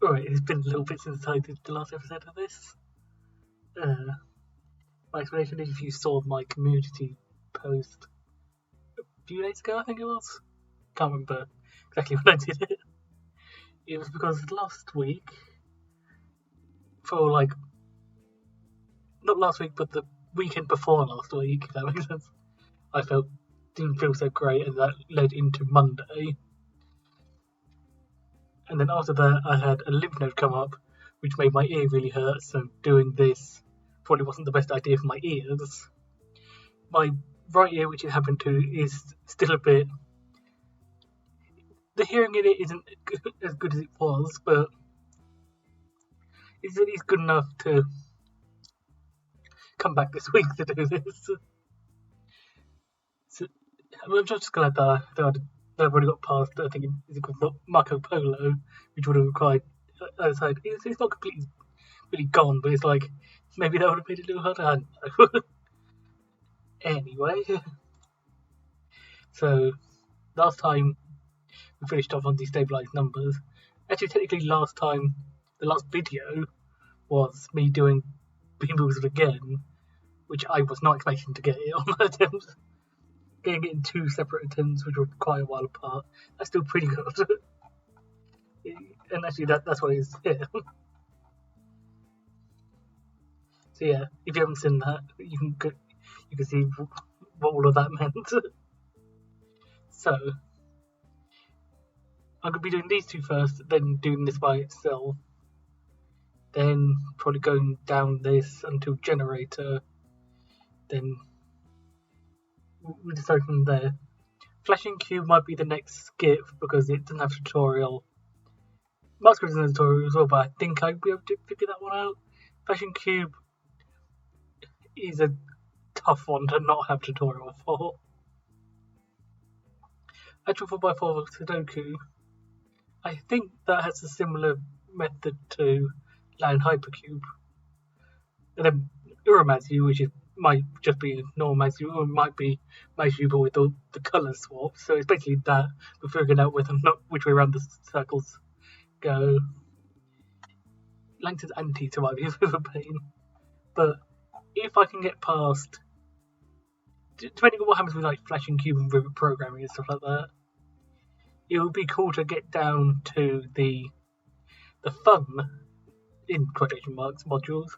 Alright, it's been a little bit since I did the last episode of this. My explanation is, if you saw my community post a few days ago, I think it was. Can't remember exactly when I did it. It was because last week, not last week, but the weekend before last week, if that makes sense, I didn't feel so great, and that led into Monday. And then after that, I had a lymph node come up, which made my ear really hurt, so doing this probably wasn't the best idea for my ears. My right ear, which it happened to, is still a bit... The hearing in it isn't as good as it was, but it's at least good enough to come back this week to do this. So, I'm just glad that I've already got past, I think it's called Marco Polo, which would have required, as I said, it's not completely really gone, but it's like, maybe that would have made it a little harder, I don't know. Anyway, so last time we finished off on destabilized numbers. Actually, technically the last video was me doing Beam Boozled again, which I was not expecting to get it on my attempts. Getting it in 2 separate attempts, which were quite a while apart. That's still pretty good. And actually, that's what it is here. So yeah, if you haven't seen that, you can see what all of that meant. So I'm going to be doing these 2 first, then doing this by itself. Then probably going down this until generator. Then we'll decide from there. Flashing Cube might be the next skip because it doesn't have a tutorial. Master doesn't have a tutorial as well, but I think I'll be able to figure that one out. Flashing Cube is a tough one to not have tutorial for. Actual 4x4 Sudoku, I think that has a similar method to Land Hypercube. And then Urumazu, which might just be normal Mazu, or it might be Mazu but with the colour swap. So it's basically that, we're figuring out which way around the circles go. Langton's anti to might be a bit of a pain. But if I can get past, depending on what happens with like Flashing Cube and rivet programming and stuff like that, it would be cool to get down to the fun, in quotation marks, modules,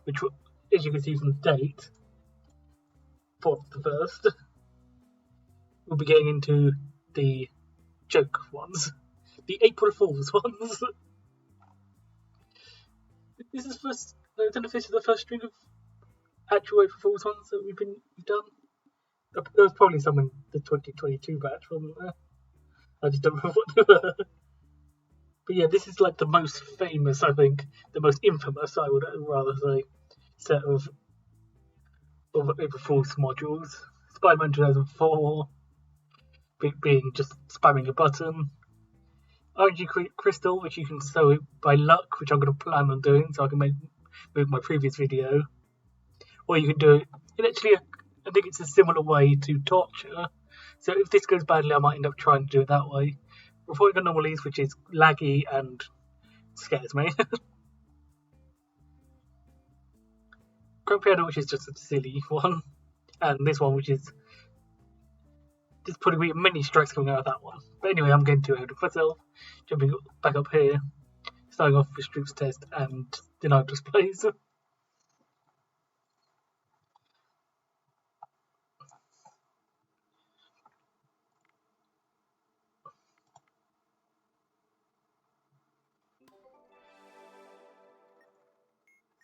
which, as you can see from the date, 4th the 1st, we'll be getting into the joke ones, the April Fool's ones. This is I don't know if this is the first string of actual April Fool's ones that we've done. There was probably some in the 2022 batch, wasn't there? I just don't remember what they were. But yeah, this is like the most famous, I think, the most infamous, I would rather say, set of April Fool's modules. Spider-Man 2004 being just spamming a button. RNG Crystal, which you can sew by luck, which I'm going to plan on doing so I can move my previous video. Or you can do it in actually, I think it's a similar way to Torture. So if this goes badly, I might end up trying to do it that way. Reporting anomalies, which is laggy and scares me. Grand Piano, which is just a silly one. And this one, which is... There's probably many strikes coming out of that one. But anyway, I'm getting too ahead of myself. Jumping back up here. Starting off with Stroops Test and Denial Displays.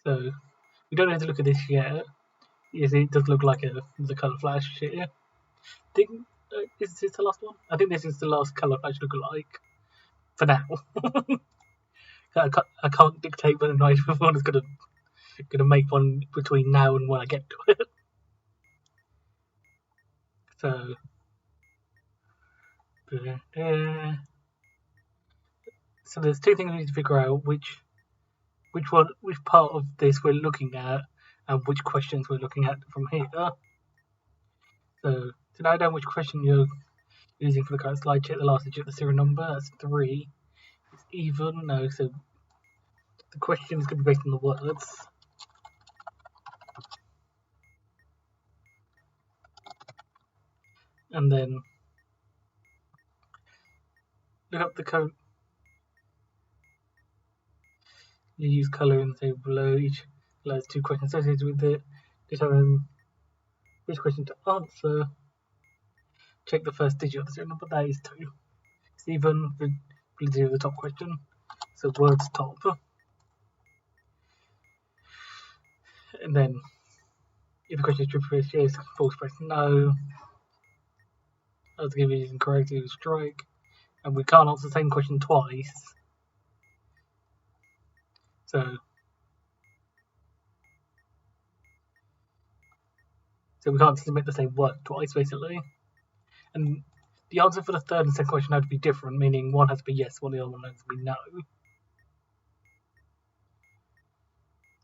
So, we don't have to look at this yet. Yes, it does look like the colour flash here. Is this the last one? I think this is the last colour flash lookalike. For now. I can't dictate when one is gonna make one between now and when I get to it. So there's 2 things we need to figure out, which part of this we're looking at and which questions we're looking at from here. So to narrow down which question you're using for the current slide, check the last digit of the serial number. That's 3. It's even. No, so the question is going to be based on the words. And then look up the code. You use colour in the table below. Each allows 2 questions associated with it. Determine which question to answer. Check the first digit of the serial number. That is 2. It's even validity of the top question. So words top. And then if the question is true, press yes. False, press no. I was given it incorrect, it was strike. And we can't answer the same question twice. So we can't submit the same word twice, basically. And the answer for the third and second question had to be different, meaning one has to be yes, one the other one has to be no.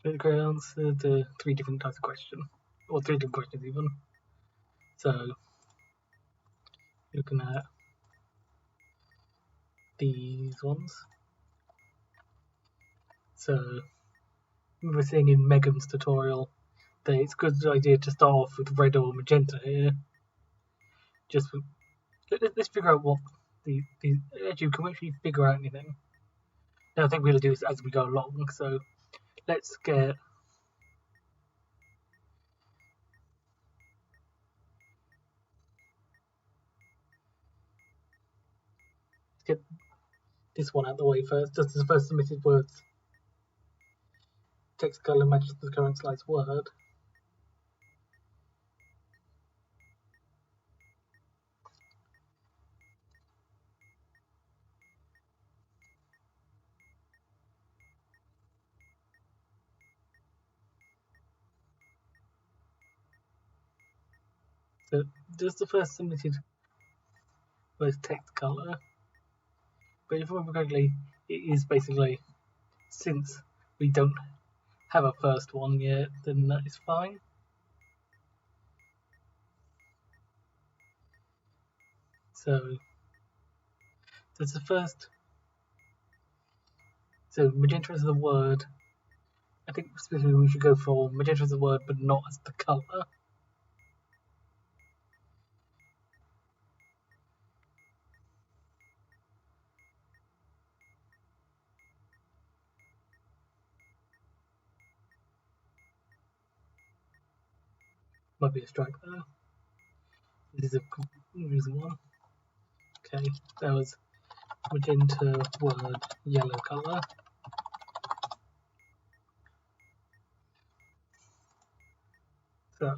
The correct answer to 3 different types of question, or 3 different questions even. So looking at these ones. So we're seeing in Megan's tutorial that it's a good idea to start off with red or magenta here. Just let's figure out what the actually can we actually figure out anything. Now I think we're gonna do this as we go along. So let's get this one out of the way first. Just the first submitted words. Text color matches the current slide's word. So just the first submitted word text color. But if I remember correctly, it is basically, since we don't have a first one yet, then that is fine. So that's the first. So magenta is the word. I think specifically we should go for magenta as the word, but not as the color. Might be a strike though. This is a confusing one. Okay, that was magenta word, yellow color. So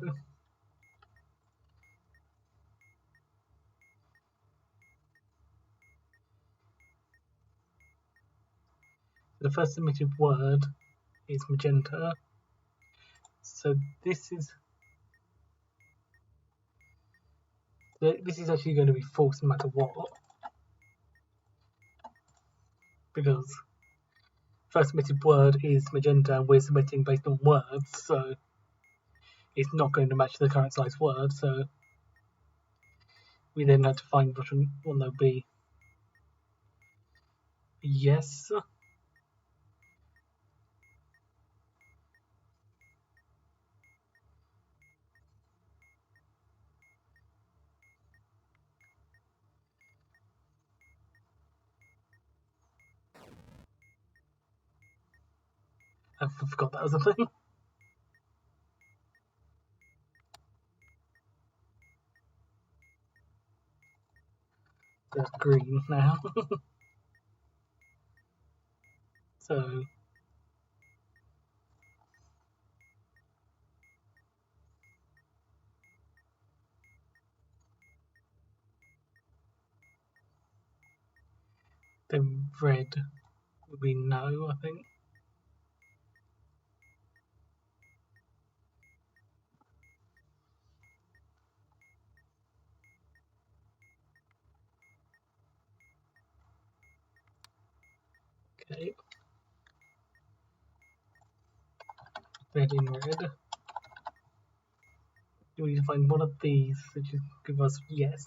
the first submitted word is magenta. So this is actually going to be false no matter what, because first submitted word is magenta and we're submitting based on words, so it's not going to match the current size word, so we then have to find which one there'll be. Yes. I forgot that was a thing. There's green now. So then red would be no, I think. Okay. Red in red. We need to find one of these which is give us yes.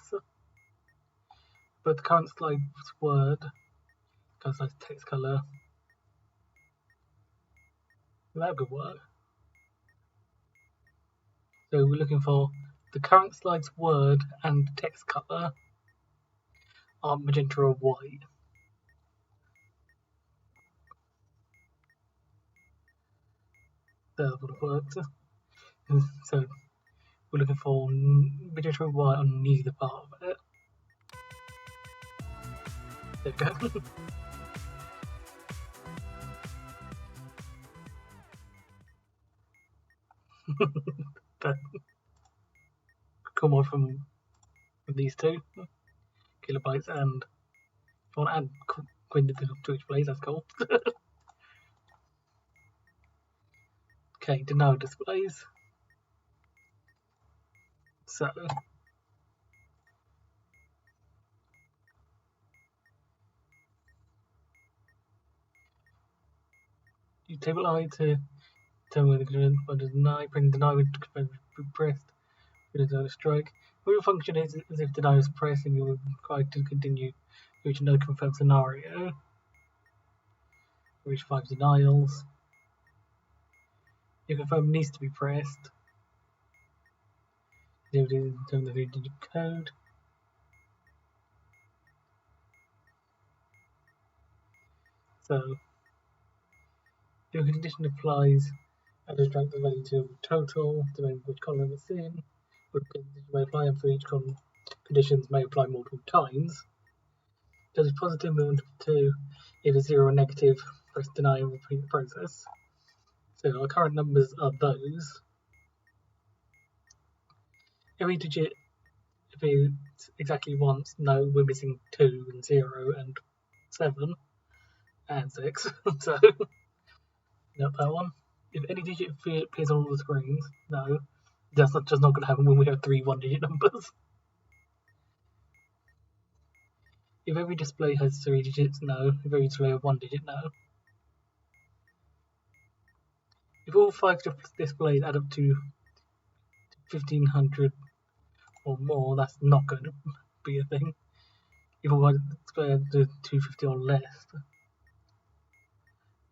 But the current slide's word, current slide's text color. That could work. So we're looking for the current slide's word and text colour are magenta or white. That would have worked. So we're looking for magenta or white on neither part of it. There we go. That come on from these two kilobytes, and if you want to add Quinn to each place, that's cool. Okay, deno displays. So you table I to determine whether the deny, print deny would be pressed. A strike. What your function is if deny is pressed and you are required to continue reach no confirmed scenario. Reach 5 denials. If confirm needs to be pressed, you determine the 3-digit code. So if a condition applies and extract the value to total, depending which column it's in, which condition may apply, and for each conditions may apply multiple times. Does a positive move to if it's 0 or negative, press deny and repeat the process. So our current numbers are those. Every digit, if it's exactly once, no, we're missing 2 and 0 and 7 and 6. So note that one. If any digit appears on all the screens, no, that's just not going to happen when we have 3 one-digit numbers. If every display has 3 digits, no. If every display has 1 digit, no. If all 5 displays add up to 1500 or more, that's not going to be a thing. If all 5 displays add to 250 or less,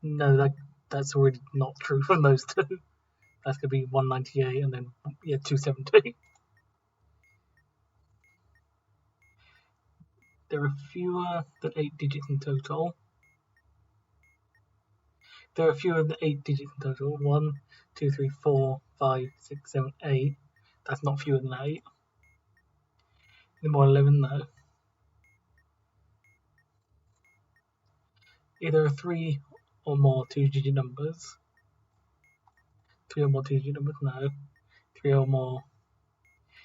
no, that's already not true for those two. That's going to be 198 and then 270. There are fewer than 8 digits in total. There are fewer than 8 digits in total. 1, 2, 3, 4, 5, 6, 7, 8. That's not fewer than 8. More 11 though. If there are 3 or more 2-digit numbers. 3 or more 2-digit numbers, no. 3 or more.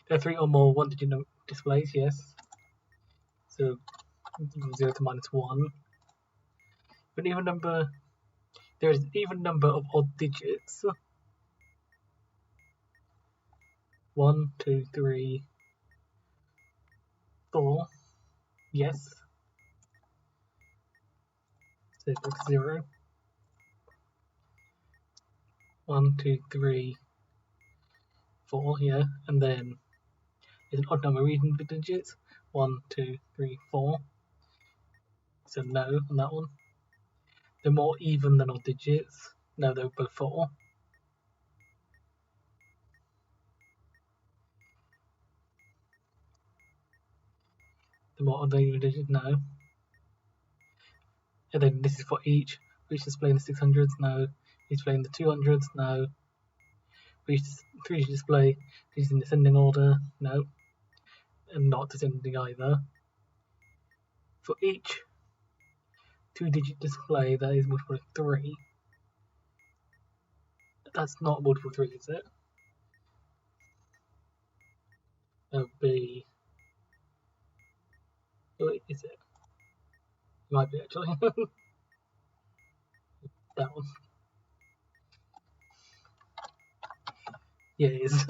There are 3 or more 1-digit displays, yes. So 0 to -1. But even number, there is an even number of odd digits. 1, 2, 3, 4. Yes. So it's 0. 1, 2, 3, 4, yeah. And then there's an odd number of even digits. 1, 2, 3, 4. So no on that one. They're more even than odd digits. No, they're both 4. The more odd than even digits, no. And then this is for each. Each display in the 600s, no. Each display in the 200s, no. Each 3 display is in descending order, no. And not descending either. For each 2-digit display that is multiple of 3, that's not multiple 3, is it? That would be. Oh, is it? It might be actually. That one. Yeah, it is.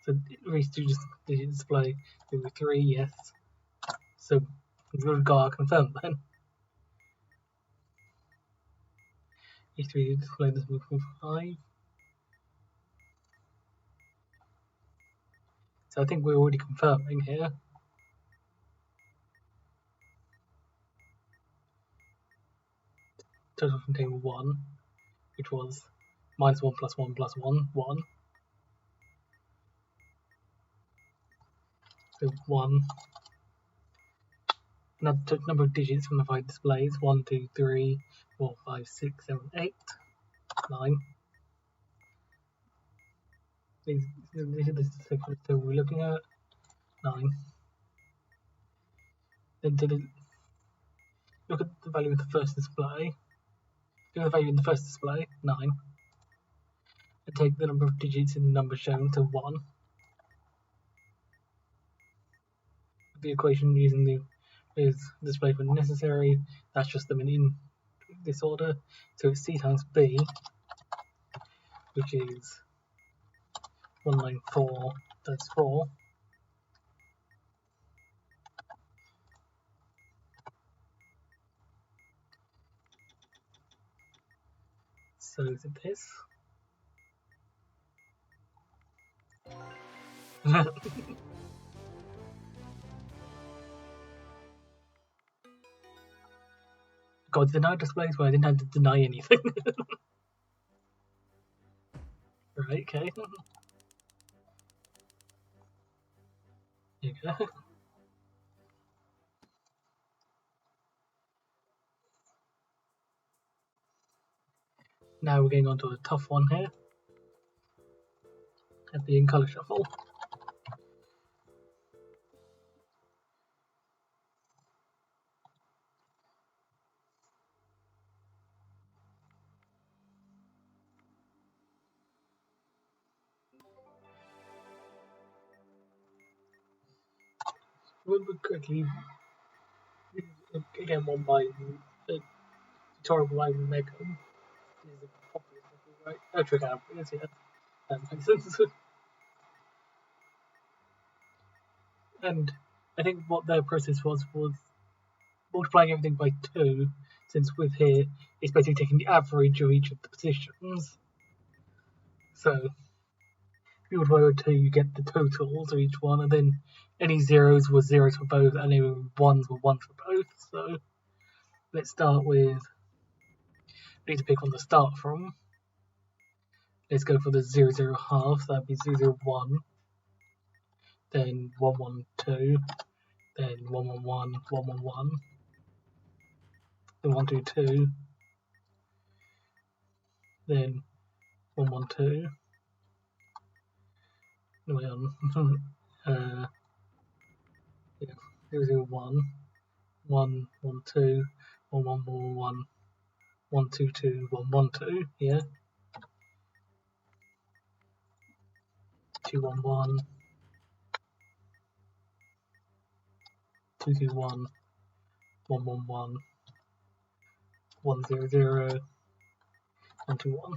So each 2-digit display will be 3, yes. So we've got to confirm then. Each 3-digit display is multiple 5. So I think we're already confirming here. Total from table 1. which was -1 + 1 + 1, 1. So 1. Now took number of digits from the 5 displays: 1, 2, 3, 4, 5, 6, 7, 8, 9. This is the sequence that we're looking at. 9. Then look at the value of the first display. Look at the value in the first display, 9. And take the number of digits in the number shown to 1. The equation using the display when necessary. That's just them in this order. So it's C times B, which is 194 times 4. So is it this? God, deny displays where I didn't have to deny anything. Right, okay. There you go. Now we're getting on to a tough one here. At the in colour shuffle. Remember correctly, again, one by the tutorial by Megan. This is a popular shuffle, right? Oh, trick out, yes, yeah. That makes sense. And I think what their process was multiplying everything by 2, since with here it's basically taking the average of each of the positions. So if you multiply by 2, you get the totals of each one, and then any zeros were zeros for both, and any ones were ones for both. So let's start with, we need to pick one to start from. Let's go for the 0, 0 halves. That'd be 0, 0, 1, then 1, 1, 2, then 1, 1, 1, 1, 1, 1, then 1, 2, 2, then 1, 1, 2. Anyway, yeah, 0, 0, 1, 1, 1, 2, 1, 1, 1, 1, 1, 2, 2, 1, 1, 2, yeah. 2, 1, 1, 2, 2, 1, 1, 1, 1, 1, 0, 0, 1, 2, 1,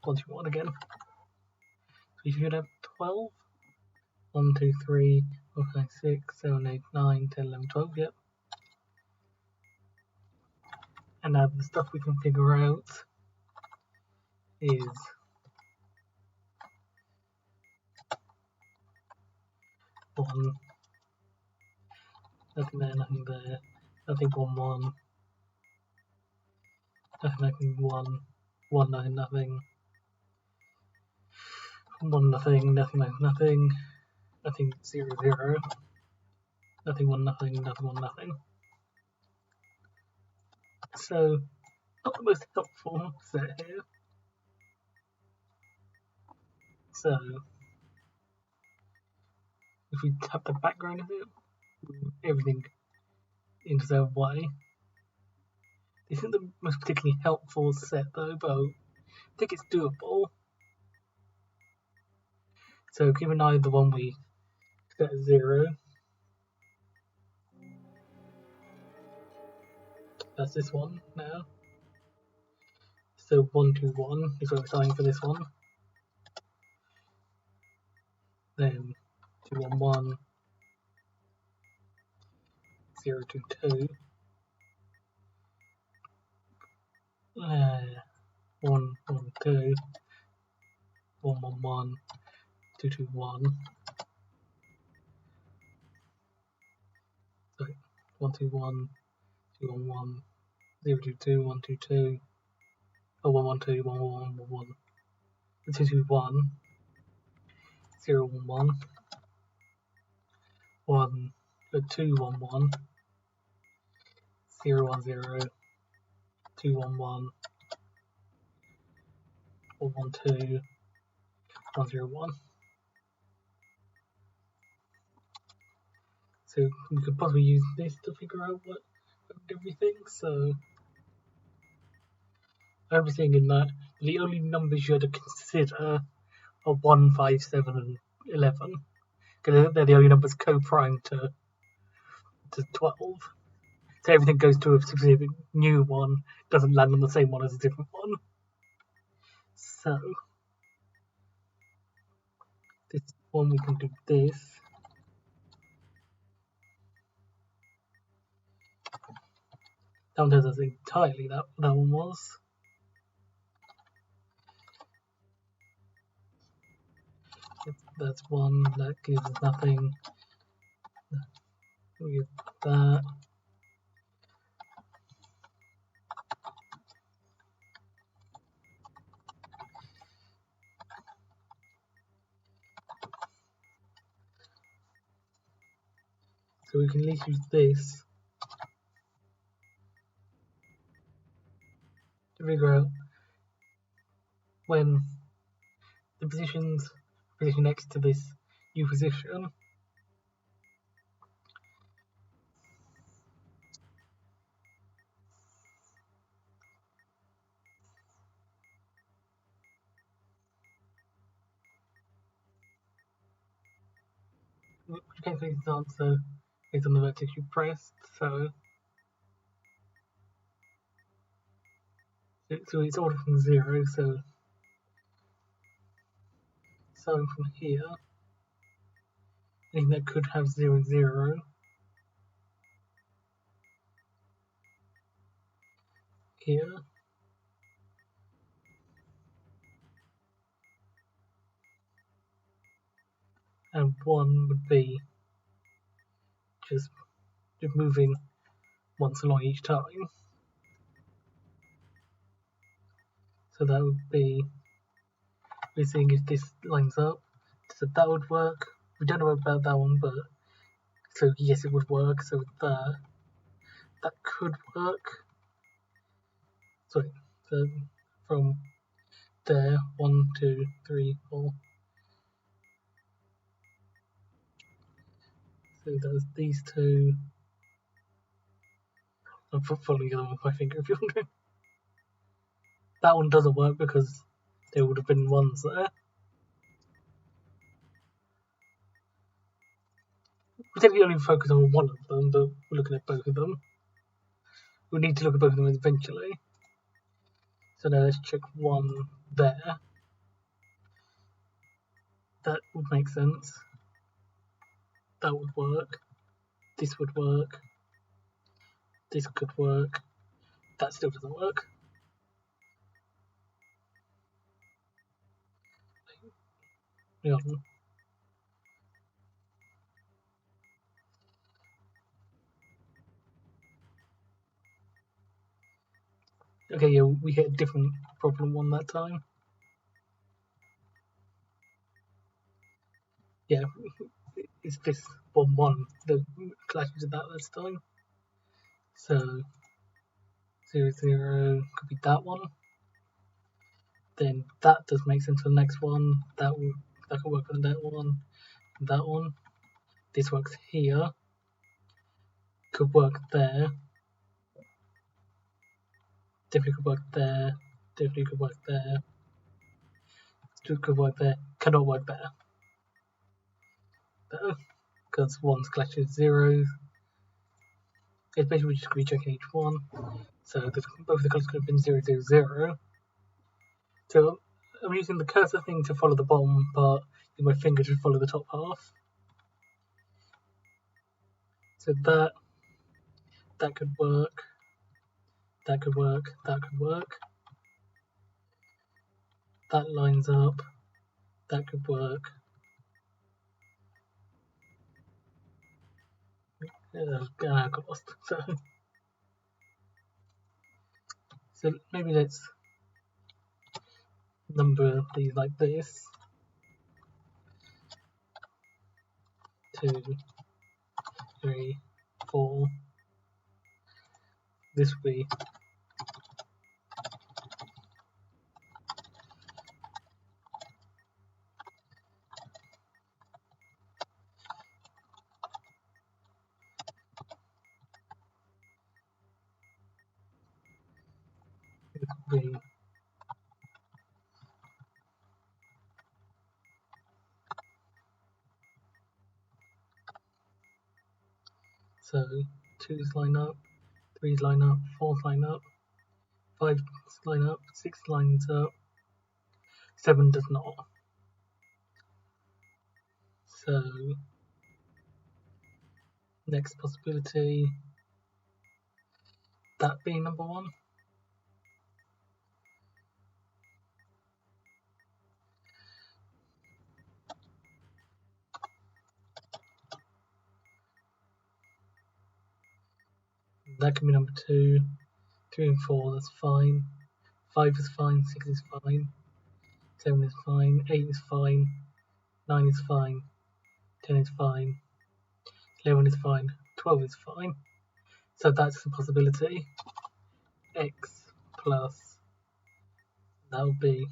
1, 2, 1 again. So you should have 12. 1, 2, 3, 4, 5, 6, 7, 8, 9, 10, 11, 12, yep. And now the stuff we can figure out is 1, nothing there, nothing there, nothing 1, 1, nothing 1, 1, nothing, nothing, 1, nothing, nothing, nothing, nothing 0, 0, nothing 1, nothing, nothing 1, nothing. So not the most helpful set here. So if we tap the background of it, everything into their way. This isn't the most particularly helpful set though, but I think it's doable. So keep an eye on the one we set at 0. That's this one now. So 1, 2, 1 is what we're starting for this one. Then 2, 1, 1, 0, 2, 2. 1, 1, 2, 1, 1, 1, 2, 2, 1. Sorry, 1, 2, 1, 2, 1, 1, 0, 2, 2, 1, 2, 2, Oh, 1 1 2 1 1 1 1 2 2 1 0 1 1 1 2 1 1 0 1 0 2 1 1 1 1 2 1 0 1. So we could possibly use this to figure out what everything. So everything in that, the only numbers you had to consider are 1, 5, 7, and 11. Because they're the only numbers co-prime to 12. So everything goes to a specific new one, doesn't land on the same one as a different one. So this one we can do this. That one tells us entirely that one was. That's one, that gives us nothing. We get that. So we can at least use this to figure out when the position next to this new position. Which calculates the answer based on the vertex you pressed. So it's ordered from 0. So starting from here, anything that could have 0 0 here. And 1 would be just moving once along each time. So that would be, we're seeing if this lines up. So that would work. We don't know about that one, but so yes, it would work. So that could work. Sorry, so from there, 1, 2, 3, 4. So there's these two. I'm following them with my finger if you're wondering. That one doesn't work because there would have been ones there. We technically only focus on one of them, but we're looking at both of them. We need to look at both of them eventually. So now let's check one there. That would make sense. That would work. This would work. This could work. That still doesn't work. Yeah. Okay, yeah, we hit a different problem one that time. Yeah, it's this 1 1 that clashes with that this time. So 0 0 could be that one. Then that does make sense for the next one. That could work on that one. That one. This works here. Could work there. Definitely could work there. Definitely could work there. Still could work there. Cannot work there. Because ones clashes with zeros. It's basically just going to be checking each one. So both the colours could have been 0 0 0. So I'm using the cursor thing to follow the bottom part, and my finger to follow the top half. So that could work. That could work. That could work. That lines up. That could work. I got lost. So maybe let's number these like this. 2, 3, 4. This will be be so 2's line up, 3's line up, 4's line up, 5's line up, 6 lines up, 7 does not. So next possibility, that being number 1. That can be number 2, 3 and 4, that's fine. 5 is fine, 6 is fine, 7 is fine, 8 is fine, 9 is fine, 10 is fine, 11 is fine, 12 is fine. So that's the possibility. X plus, that would be,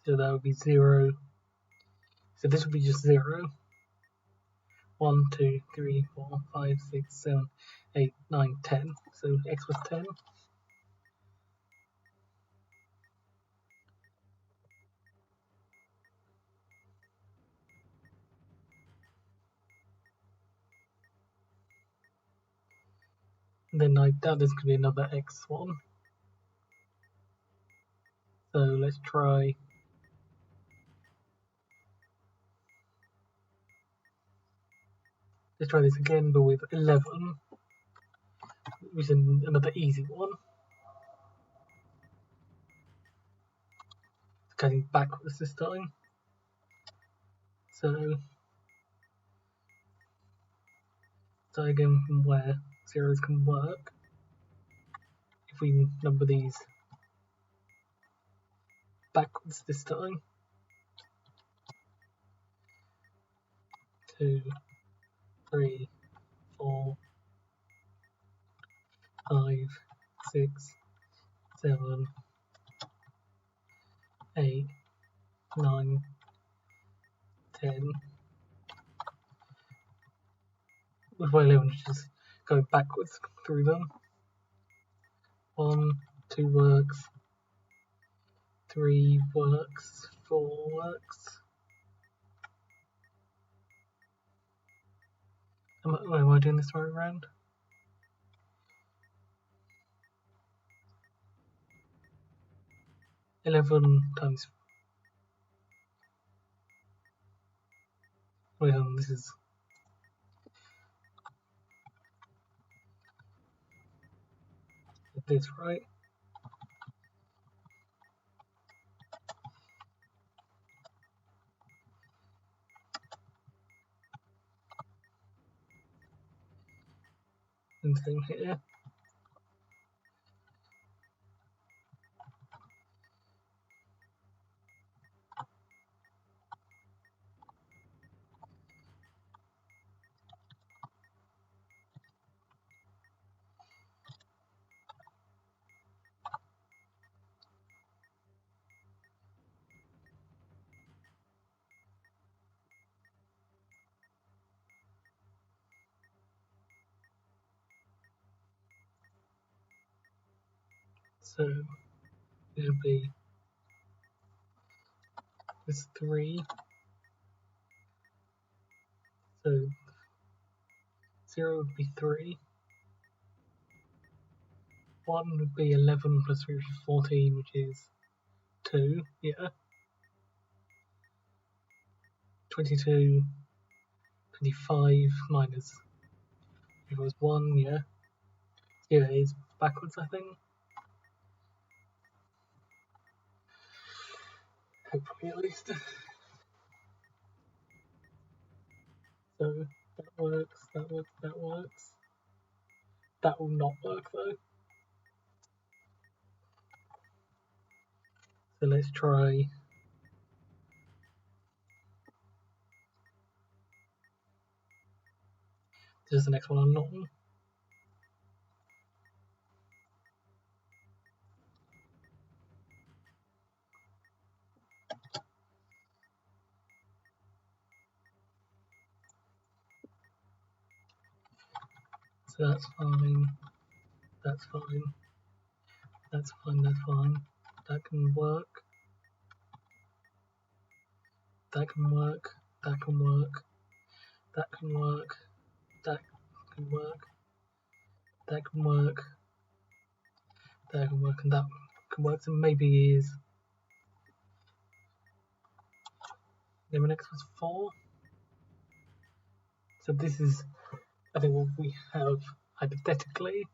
so that would be 0. So this would be just 0. 1, 2, 3, 4, 5, 6, 7, 8, 9, 10. So x was 10. And then I doubt there's going to be another x1. So let's try this again, but with 11, which is another easy one. It's going backwards this time. So start again from where zeros can work. If we number these backwards this time. 2, 3, 4, 5, 6, 7, 8, 9, 10. With my 11, just go backwards through them. 1, 2 works, 3 works, 4 works. Am I doing this right around? 11 times. Wait, this is. This, right? And same here. So it'll be this 3. So 0 would be 3. 1 would be 11 plus 3, which is 14, which is 2. Yeah. 22, 25 minus. If it was 1, yeah. Yeah, it's backwards, I think. Hopefully, at least. So that works, that works, that works. That will not work though. So let's try. This is the next one I'm not on. So that's fine. That's fine. That's fine. That's fine. That can work. That can work. That can work. That can work. That can work. That can work. That can work. And that can work. So maybe is. Then the next was 4. So this is, I think, what we have hypothetically.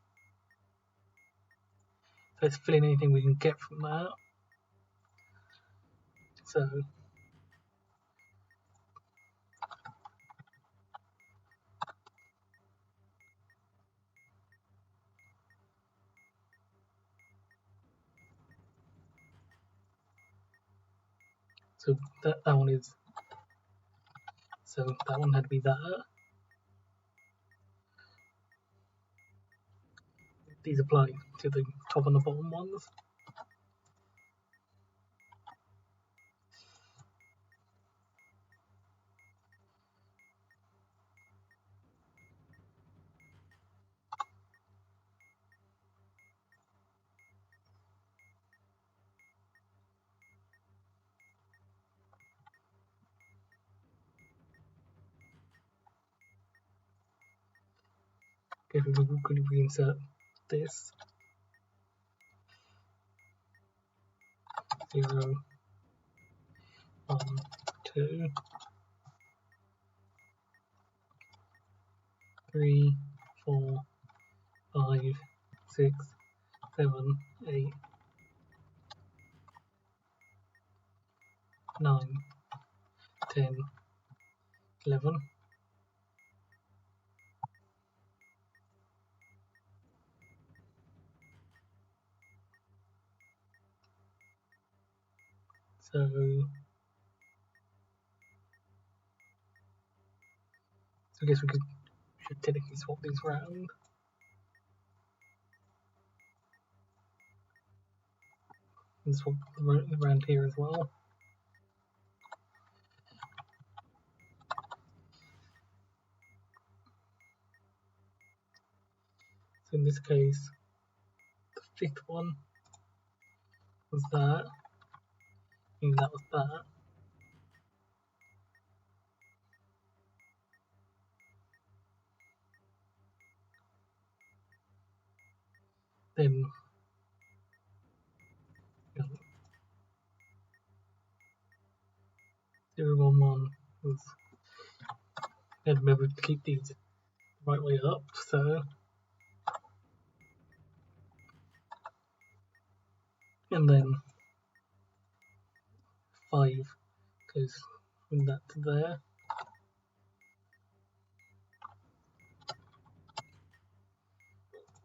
So let's fill in anything we can get from that. So that one is. So that one had to be that. These apply to the top and the bottom ones. Okay, we're going to reinsert this. 0, 1, 2, 3, 4, 5, 6, 7, 8, 9, 10, 11. So I guess we should technically swap these around. And swap around here as well. So in this case, the 5th one was that, and that was that. Then 0, 1, 1 was, I had to remember to keep these the right way up, so. And then 5 goes from that to there.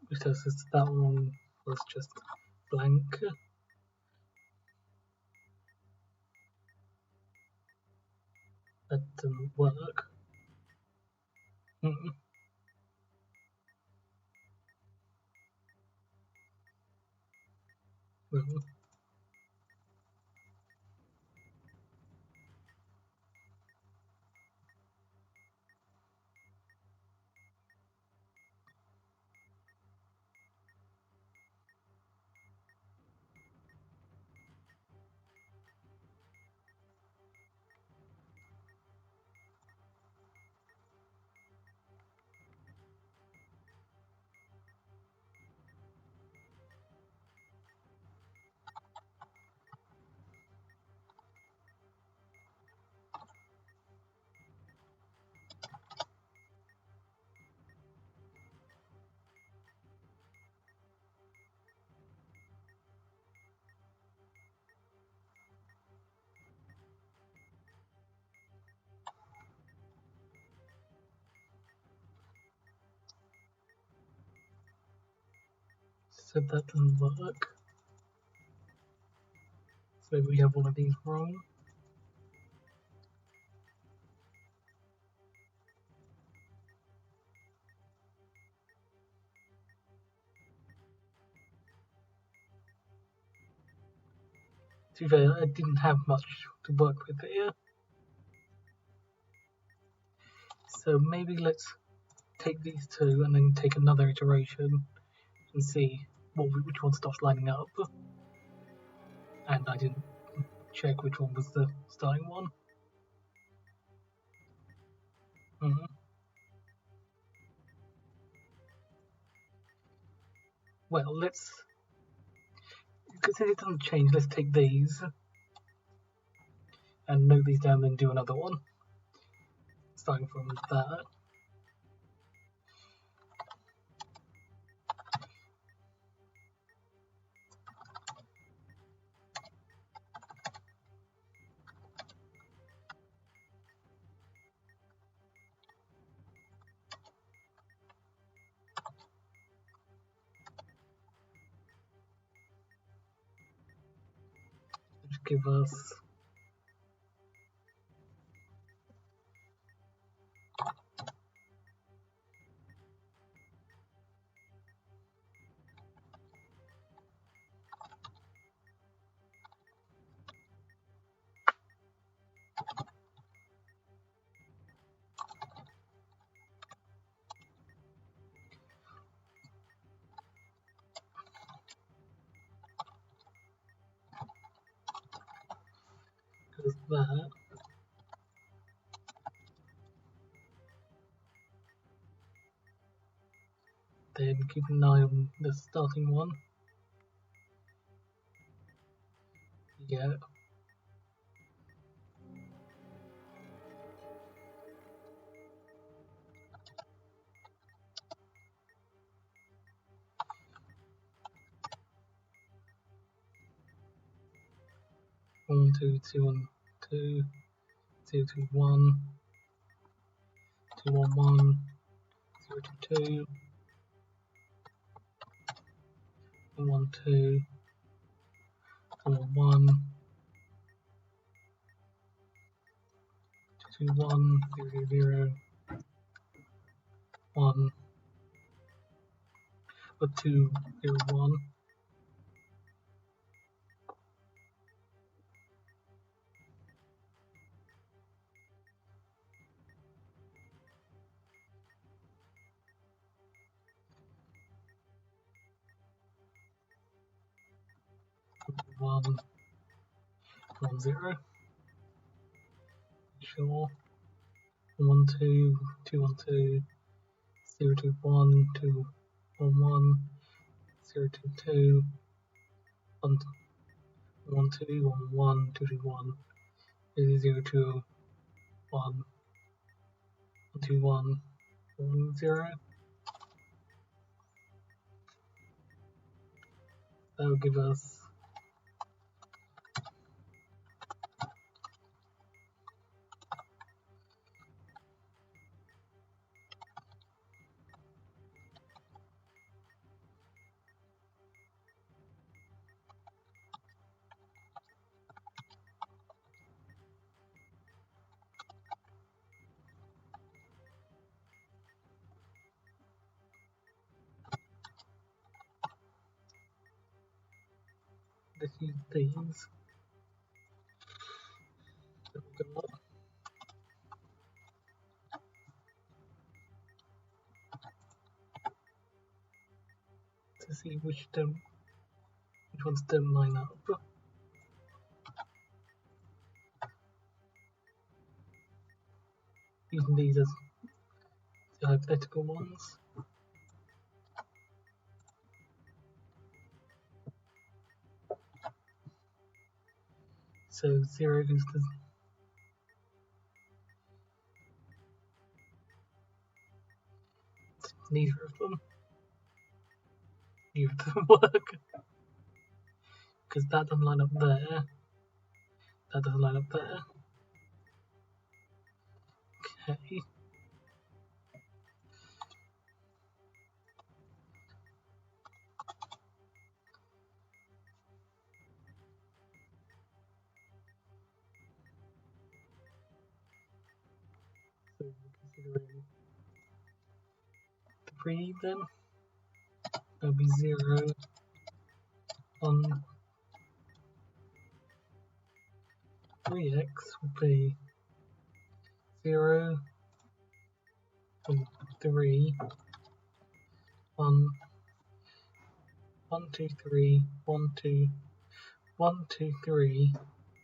Which tells us that one was just blank. That didn't work. Well, so that doesn't work. maybe we have one of these wrong. To be fair, I didn't have much to work with here. So maybe let's take these two and then take another iteration and see which one starts lining up. And I didn't check which one was the starting one. Well, because it doesn't change, let's take these and note these down, then do another one. Starting from that. Which give us that. Then keep an eye on the starting one. Yeah. One, two, two, one, two, zero, two, one, two, one, one, zero, two, two, one, one, two, one, one, two, two, one, zero, zero, one, or two, zero, one. One, one, zero. Sure. One, two, two, one, two, zero, two, one, two, one, one, zero, two, two, one, one, two, one, one, two, two, one, zero, two, one, two, one, one, zero. That will give us these. To see which ones don't line up. Using these as the hypothetical ones. So 0 goes to neither of them. Neither of them work. Because that doesn't line up there. That doesn't line up there. Okay. considering 3 then. That'll be 0, 1, 3x will be 0, 3, 1, 1, 2, 3, 1, 2, 1, 2, 3,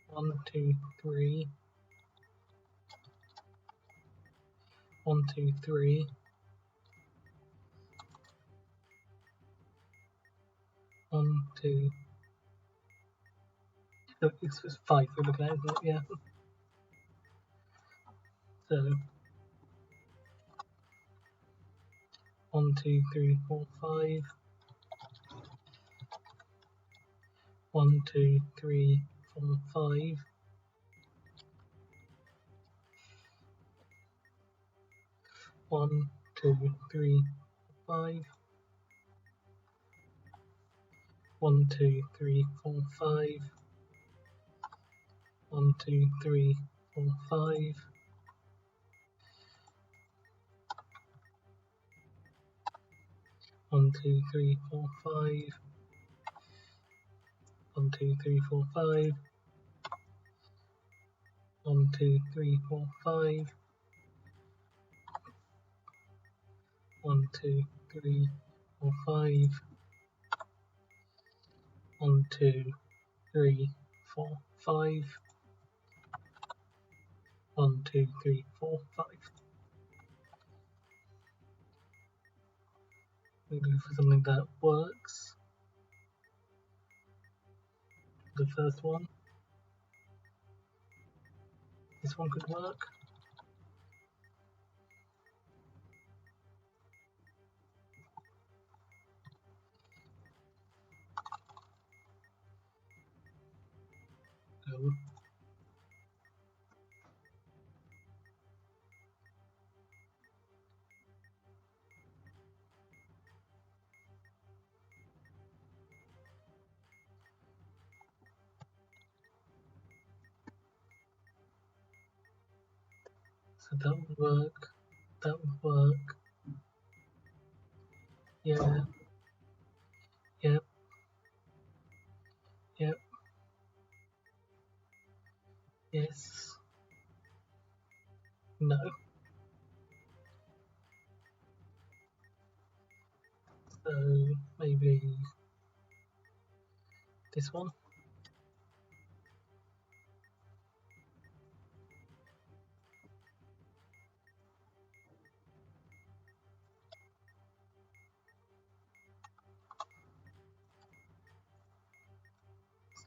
1, 2, 3, 1, 2, 3, 1, 2. No, it's 5 we're looking at, isn't it? Yeah. So 1, 2, 3, 4, 5. 1, 2, 3, 4, 5. 1, 2, 3, 5. 1, 2, 3, 4, 5. 1, 2, 3, 4, 5. 1, 2, 3, 4, 5. 1, 2, 3, 4, 5. 1, 2, 3, 4, 5. 1, 2, 3, 4, 5. 1, 2, 3, 4, 5. 1, 2, 3, 4, 5. We go for something that works. The first one. This one could work. No. So that would work. That would work. Yeah. Yep. Yep. Yes. No. So maybe this one.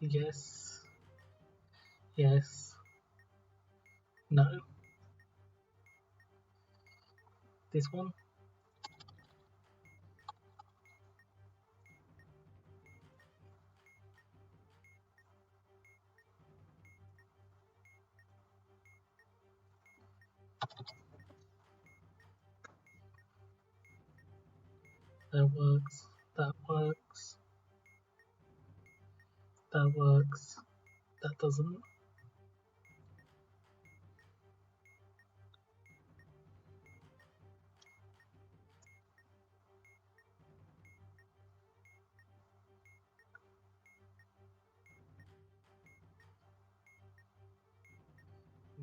Yes. Yes. No. This one. That works. That works. That works. That doesn't.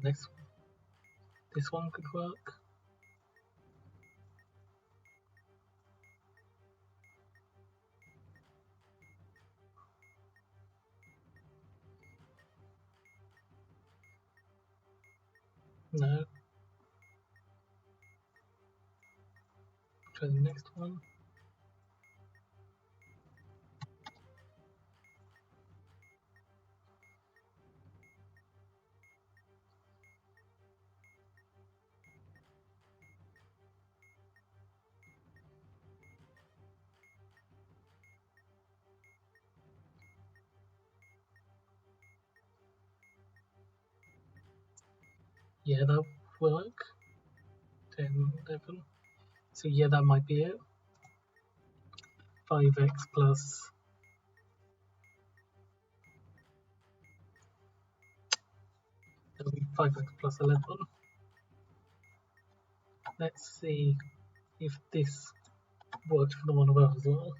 Next one. This one could work. No. Try the next one. Yeah, that would work. 10, 11. So yeah, that might be it. 5x plus. That'll be 5x plus 11. Let's see if this works for the one above as well.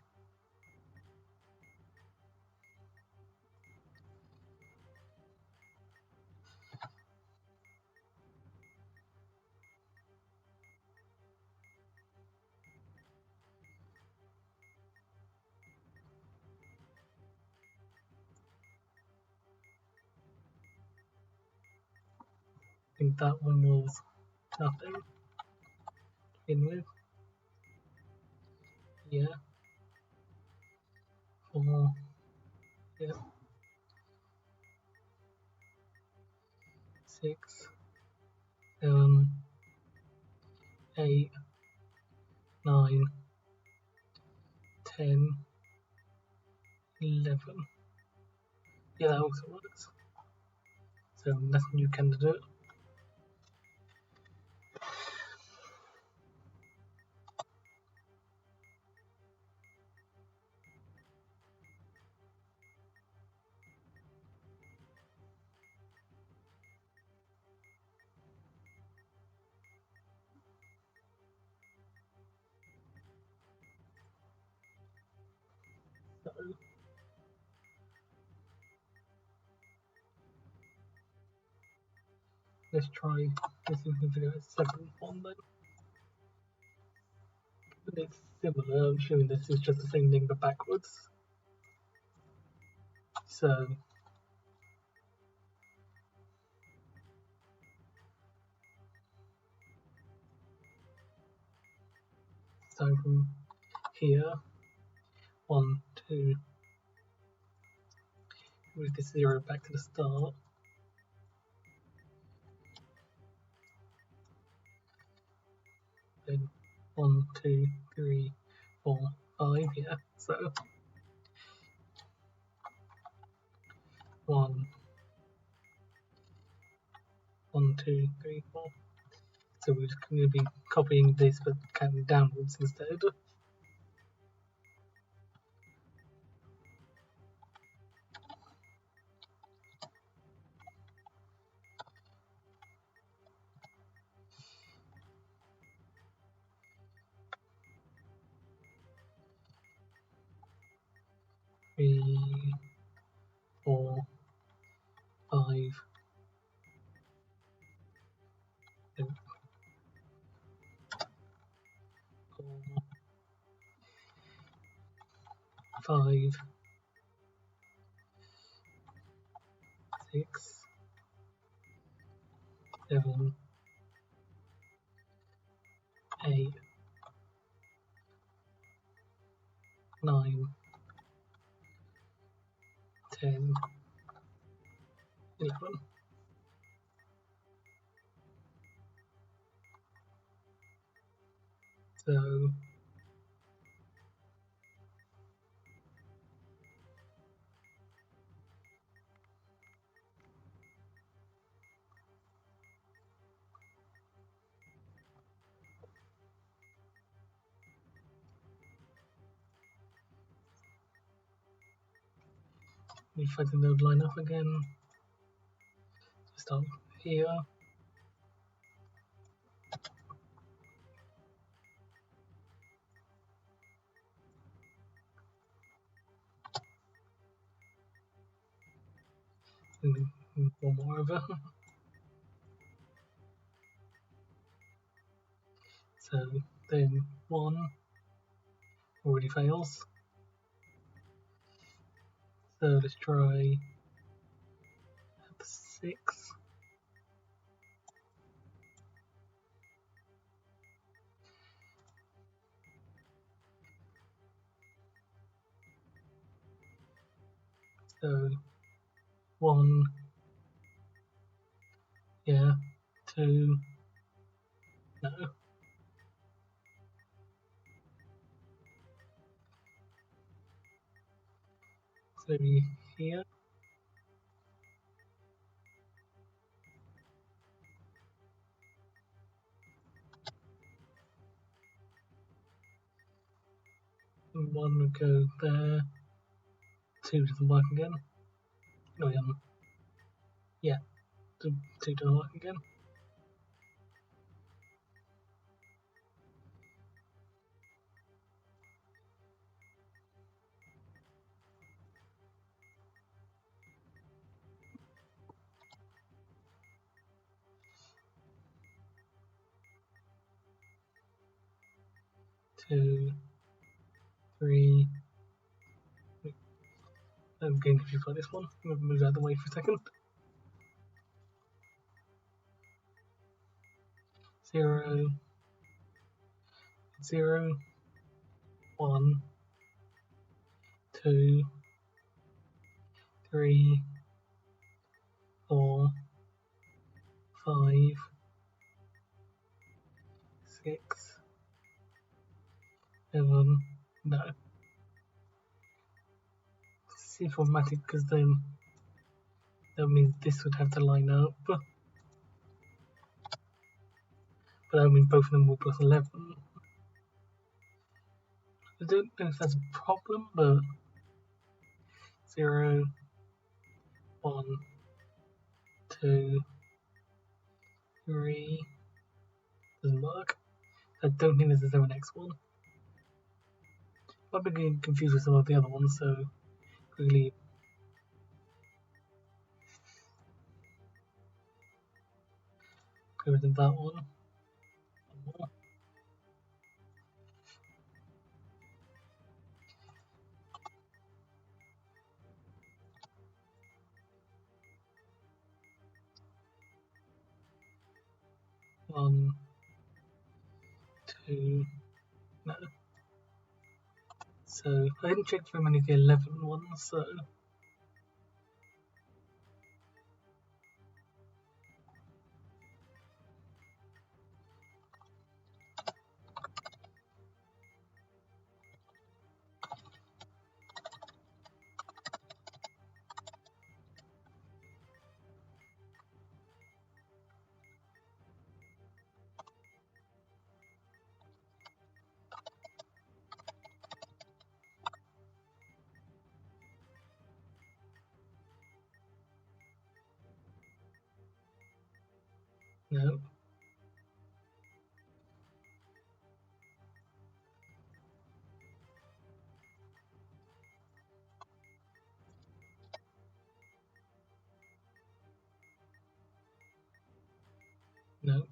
I think that one was nothing to begin with. Yeah. 4. Yeah. 6, 7, 8, 9, 10, 11. Yeah, that also works. So that's a new candidate. So let's try this video as a separate one then. But it's similar, I'm assuming this is just the same thing but backwards. So from here, 1, 2, move this 0 back to the start. Then 1, 2, 3, 4, 5, yeah. So 1, 1, 2, 3, 4. So we're just going to be copying this but counting downwards instead. Three, 4, 5, 5, 6, 7, 8, 9, 10, 11. So if I can node line up again, start here. And one more over. So then 1 already fails. So let's try 6. So 1, yeah, 2, no. So here, 1 will go there, 2 doesn't work again. No, yeah, 2 doesn't work again. 2, 3. I'm getting confused by this one. I'm going to move out of the way for a second. 0, 0, 1, 2, 3, 4, 5, 6, 7. No. It's informatic because then that means this would have to line up. But I mean both of them will plus 11. I don't know if that's a problem, but 0, 1, 2, 3 doesn't work. I don't think there's a 7x one. I've been getting confused with some of the other ones, so quickly go with that one. 1, 2, no. So I didn't check very many of the 11 ones, so no. No.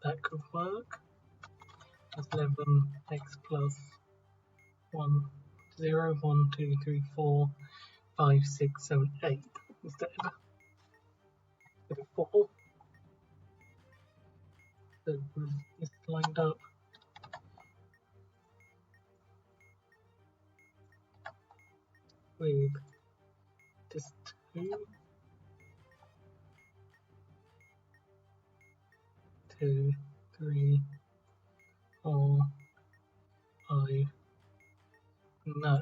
That could work. That's 11x plus 1, 0, 1, 2, 3, 4, 5, 6, 7, 8 instead. With a 4. So this lined up. With just 2, 2, 3, 4, 5. No.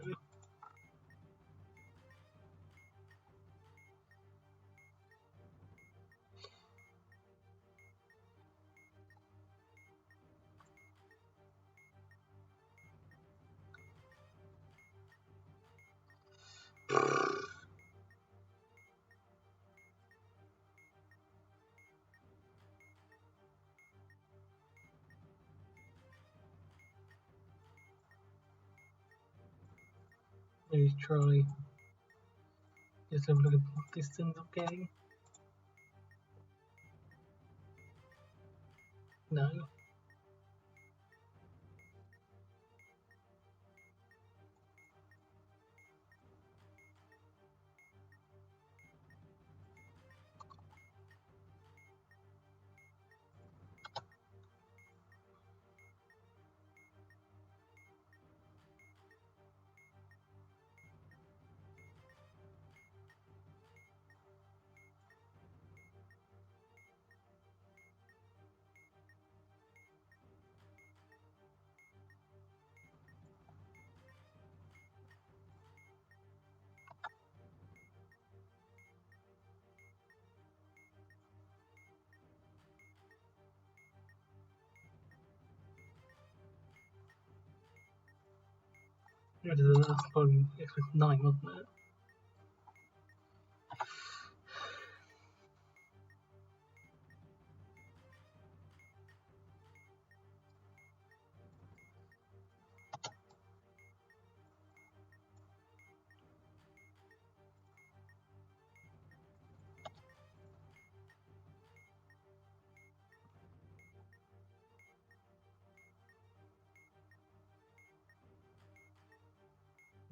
Let's try. Just have a look at what this ends up getting. No. That's probably X was 9, wasn't it?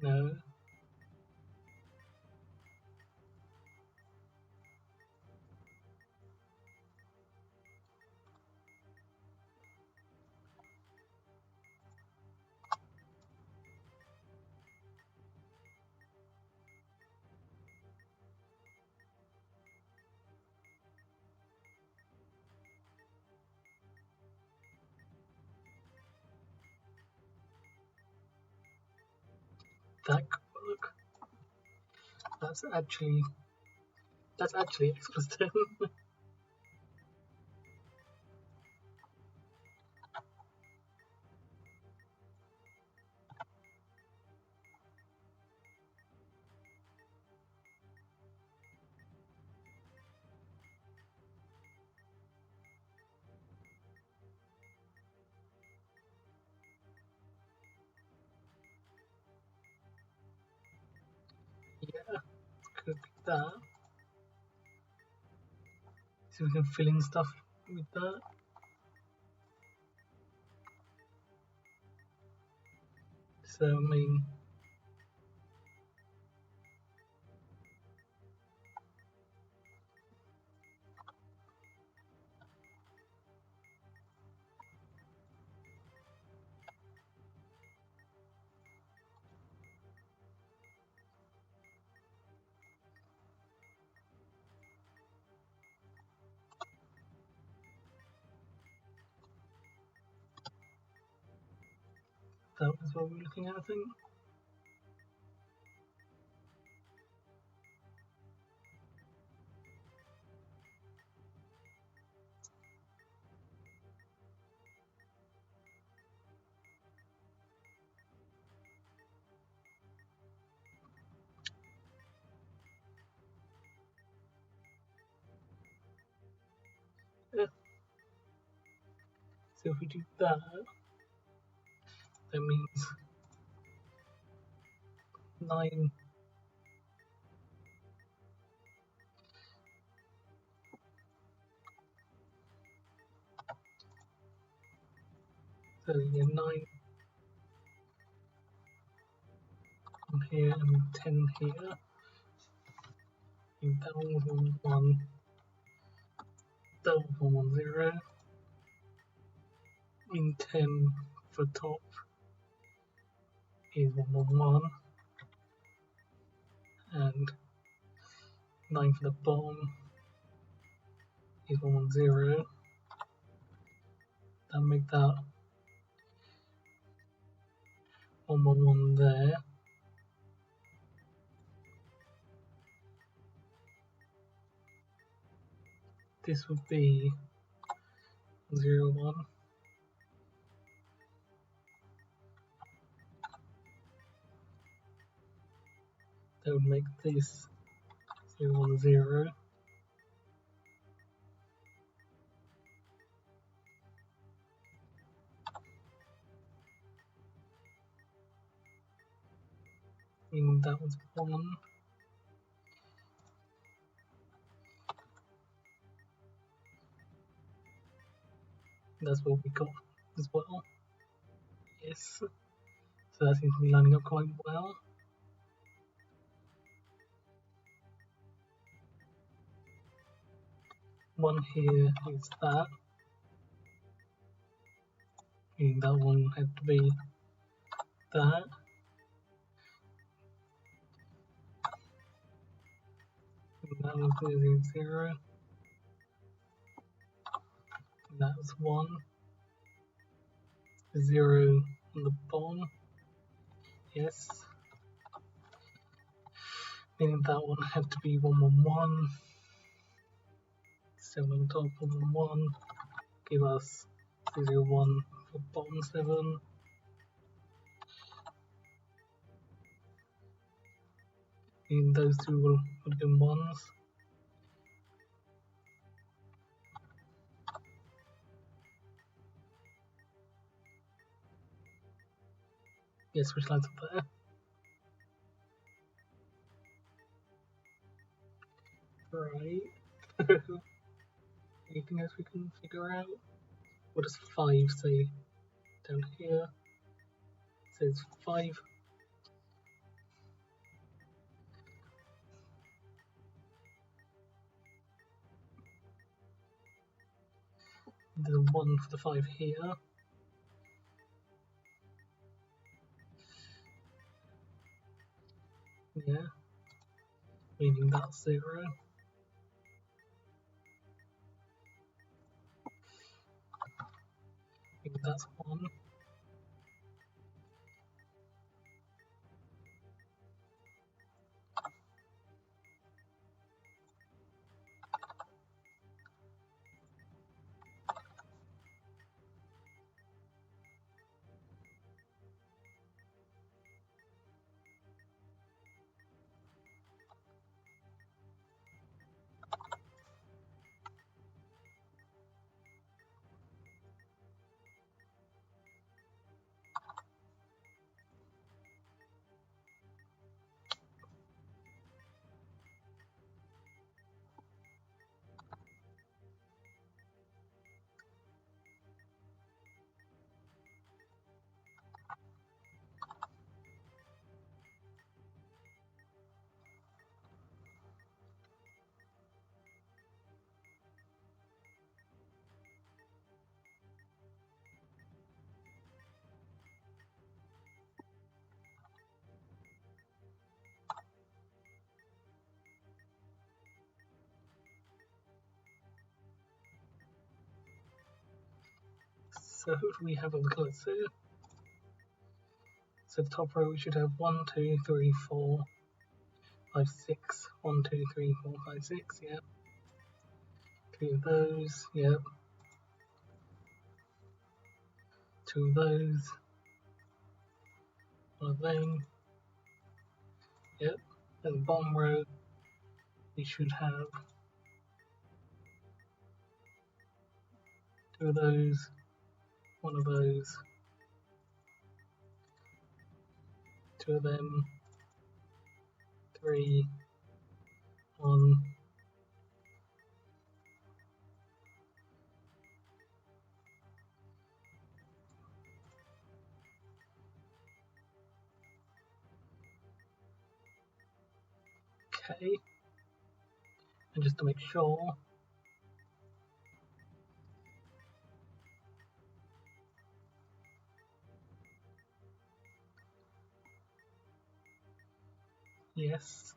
No. That could work. That's actually X plus 10. Yeah, could be that. So we can fill in stuff with that. So I mean, that was what we were looking at, I think. Yeah. So if we do that, that means 9. So yeah, 9 on here and 10 here. And that one was on 1. That one on 0. In 10 for top is 1 on 1. And 9 for the bottom is 1 on 0. That make that 1 on 1 there. This would be 0 1. That would make this 0 1 0. And that was 1. That's what we got as well. Yes. So that seems to be lining up quite well. One here is that. And that one had to be that. And that was 0 0. And that was 1. 0 on the bottom. Yes. Meaning that one had to be 1 1 1. 7 on top, 1 1 1. Give us 0 1 for bottom 7. And those two would have been ones. Yeah, switch lines up there. Right. Anything else we can figure out? What does 5 say down here? It says 5. There's a 1 for the 5 here. Yeah. Meaning that's 0. Meaning that's 1. So who do we have on the colours here? So the top row we should have 1, 2, 3, 4, 5, 6. 1, 2, 3, 4, 5, 6, yeah. 2 of those, yep. 2 of those. 1 of them. Yep. And the bottom row we should have 2 of those, 1 of those, 2 of them, 3, 1. Okay. And just to make sure, yes.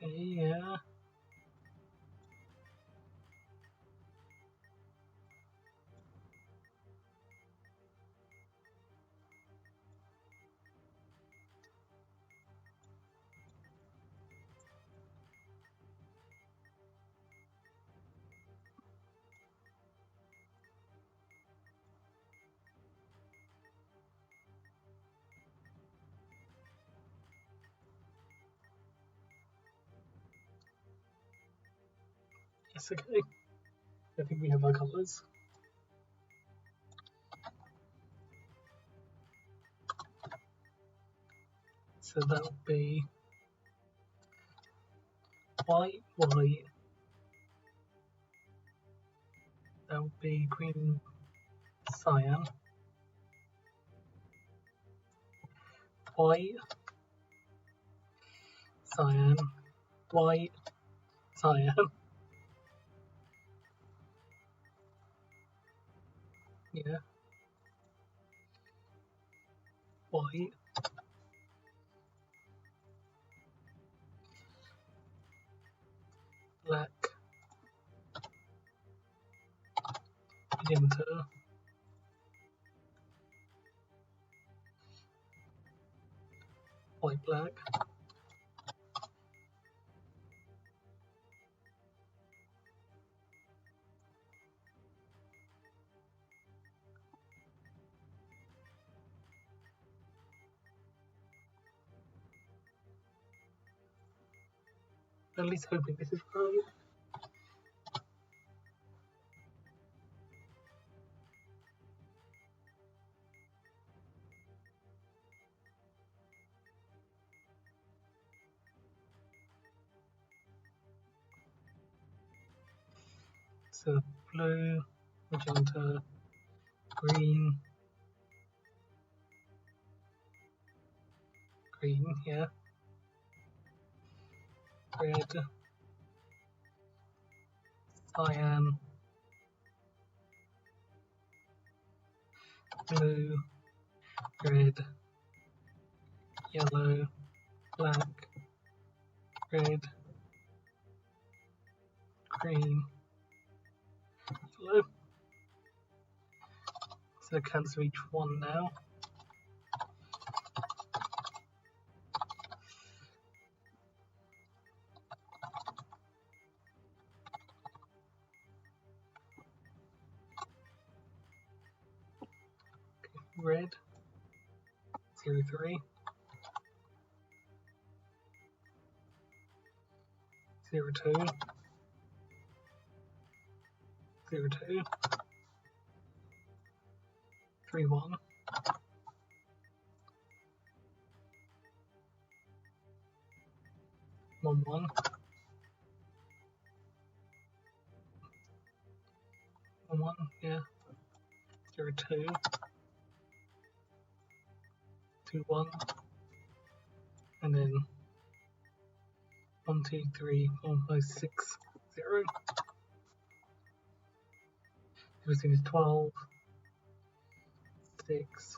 Okay, yeah. Yes, okay. I think we have our colours. So that'll be white, white. That'll be green, cyan. White, cyan, white, cyan. Yeah. white, black, magenta, white, black, at least hoping this is right. So blue, magenta, green, yeah, red, cyan, blue, red, yellow, black, red, green, yellow. So cancel each one now. Red, 03, 02, 02, 31, 11, 11, yeah, 02, 21, and then 1, 2, 3, 4, 5, 6, 0. Everything is 12, 6,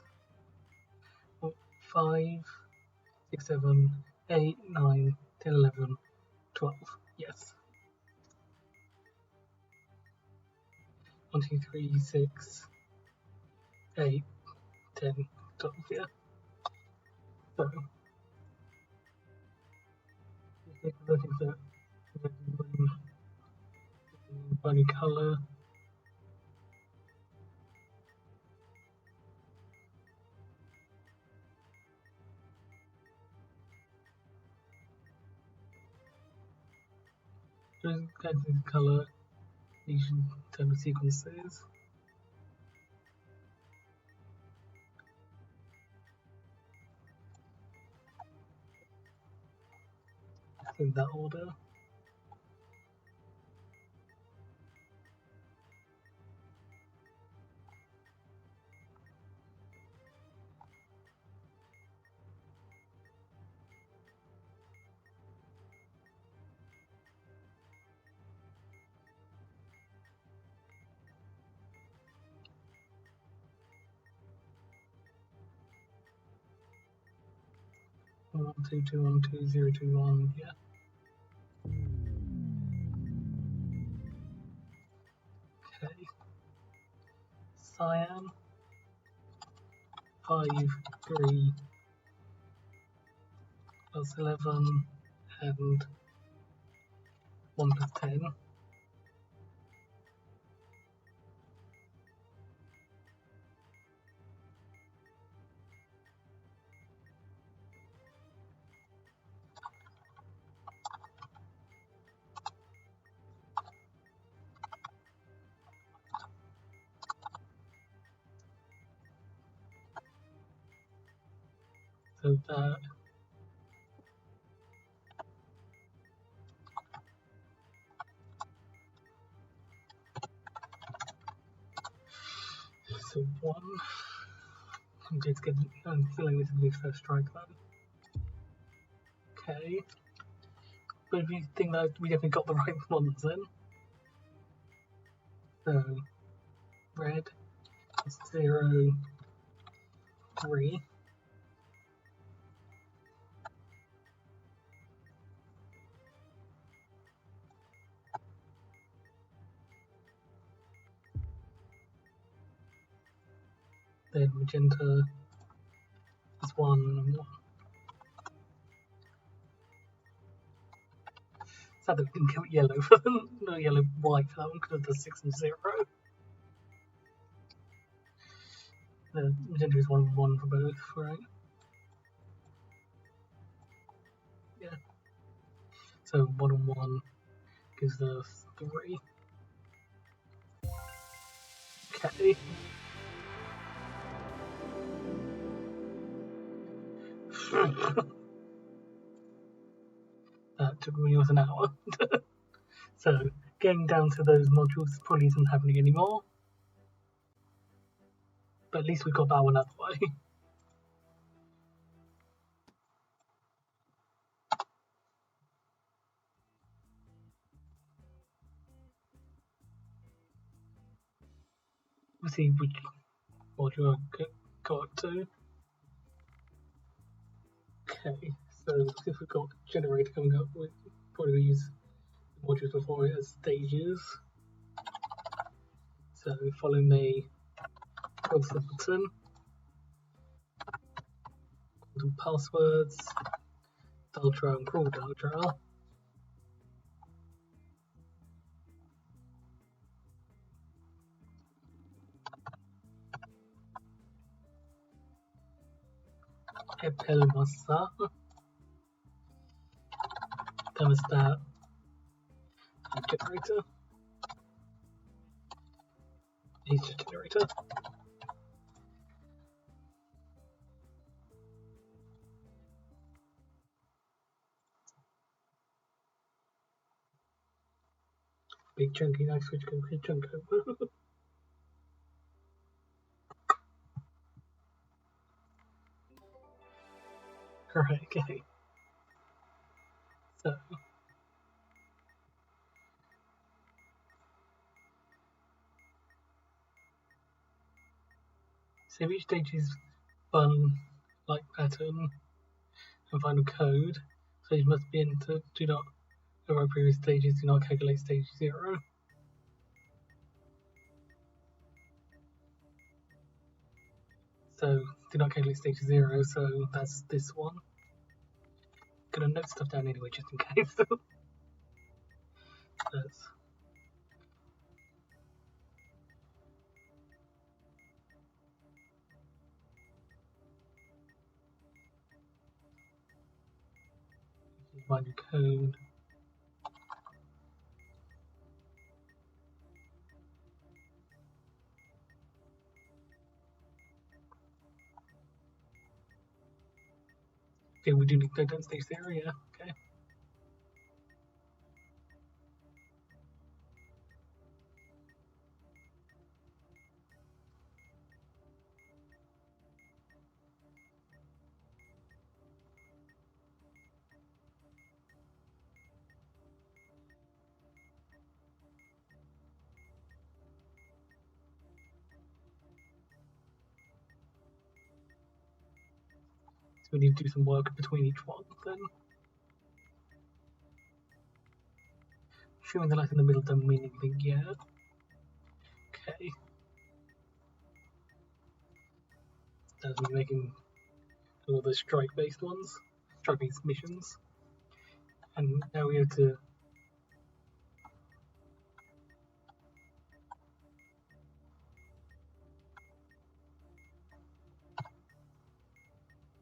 5, 6, 7, 8, 9, 10, 11, 12. Yes. 1, 2, 3, 6, 8, 10, 12. Yeah. So, looking at bunny color. Just kind of color these type of sequences. In that order. One, two, two, 1, 2, 0, 2, 1, yeah. Okay. Cyan. 5, 3, plus 11, and 1 plus 10. So that so 1. I'm just getting, I'm feeling this is the first strike then. Okay. But if you think that we definitely got the right ones then. So red, 0, 3, then magenta is 1. Sad that we didn't go yellow for them, no yellow white for that one because of the 6 and 0. The magenta is 1 and 1 for both, right? Yeah. So 1 and 1 gives us 3. Okay. That took me almost an hour. So getting down to those modules probably isn't happening anymore. But at least we got that one out of the way. We'll see which module I got to. Okay, so if we've got generator coming up, we'll probably use the modules before it as stages. So follow me, cross the button, quantum passwords, dial trail and crawl dial trail. Epel massa, thermostat, and generator. Heater generator. Big chunky nice switch go, big chunk go. Alright, okay. So each stage is fun like pattern and final code. So you must be entered. Do not override previous stages. Do not calculate stage 0. So do not calculate stage 0. So that's this one. Gonna note stuff down anyway, just in case. That's find your code. Okay, we do need to go down stage 0, yeah. Okay. So we need to do some work between each one then. Showing the light in the middle don't mean anything yet. Okay. That's me making all the strike-based ones, strike-based missions. And now we have to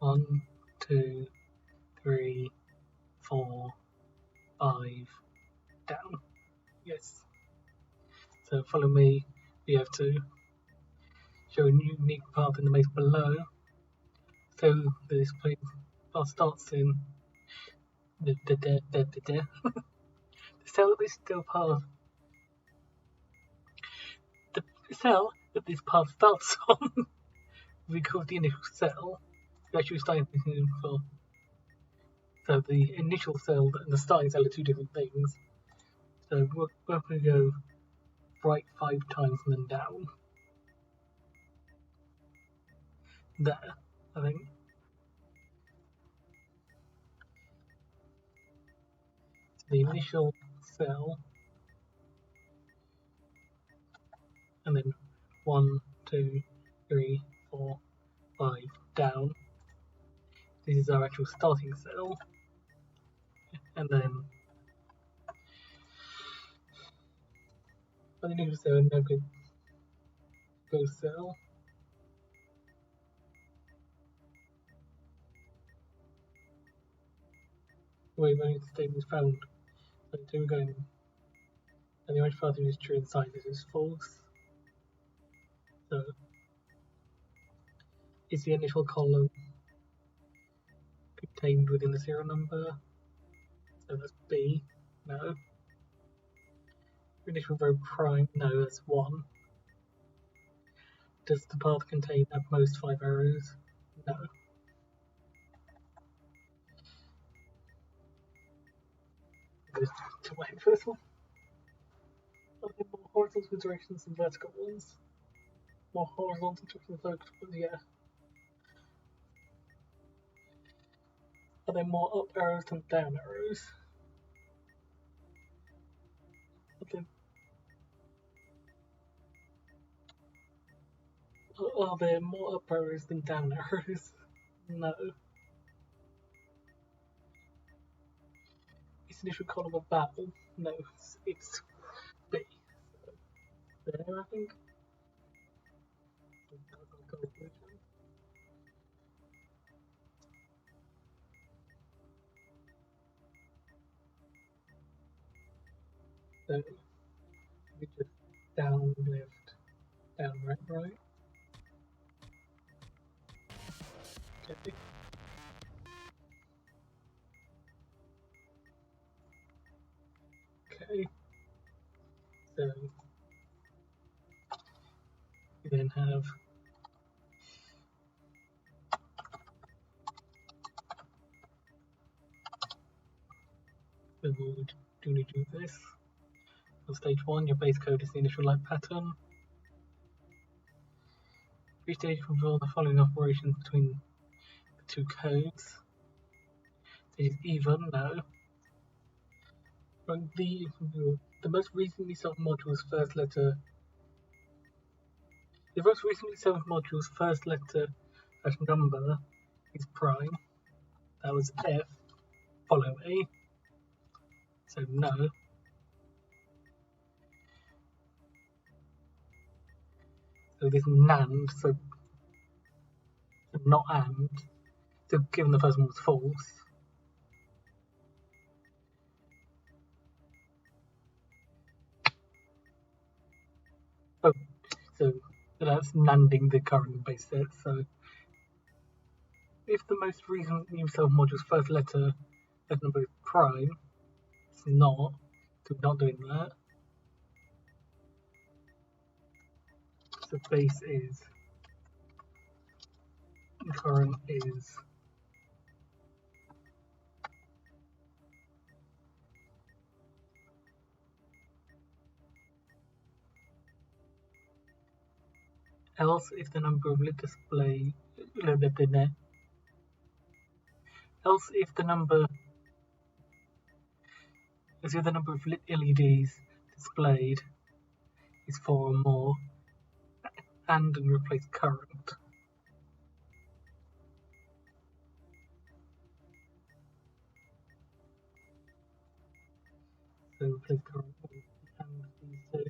one, 2, 3, 4, 5, down. Yes. So follow me. We have to show a unique path in the maze below. So this path starts in the cell that this still path. The cell that this path starts on, we call the initial cell. We actually starting for. So the initial cell and the starting cell are two different things. So we're going to go right 5 times and then down. There, I think. So the initial cell, and then 1, 2, 3, 4, 5 down. This is our actual starting cell, and then on the new cell, now go cell. Wait, when statement is found, so we're going, and the orange pattern is true inside, this is false. So is the initial column contained within the serial number? So that's B. No. Initial row prime? No, that's 1. Does the path contain at most 5 arrows? No. Goes to my first one. Are there more horizontal directions than vertical ones? More horizontal directions than vertical ones? Yeah. Are there more up arrows than down arrows? Are there more up arrows than down arrows? No. Is initial column a vowel? No, it's B. There, I think. So we just down, left, down, right, right. Okay. Okay. So we then have we will do this. For stage 1, your base code is the initial light pattern. Each stage will involve the following operations between the two codes. Stage is even, no. The most recently solved module's first letter. The most recently solved module's first letter as number is prime. That was F. Follow A. So no. So this NAND, so not AND. So given the first one was false. Oh, so that's NANDing the current base set. So if the most recently solved module's first letter as number is prime, it's not. So we're not doing that. So base is current is else if the number of lit display else if the number of lit LEDs displayed is 4 or more, and replace current. So replace current and these two.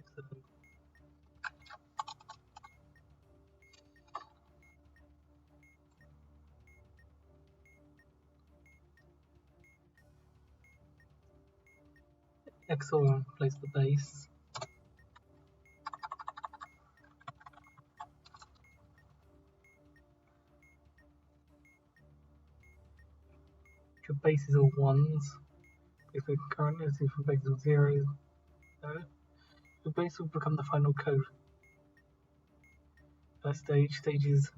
So XOR replace the base. If your base is all ones, if the current is if your base is all zeros, no, the base will become the final code. That stage is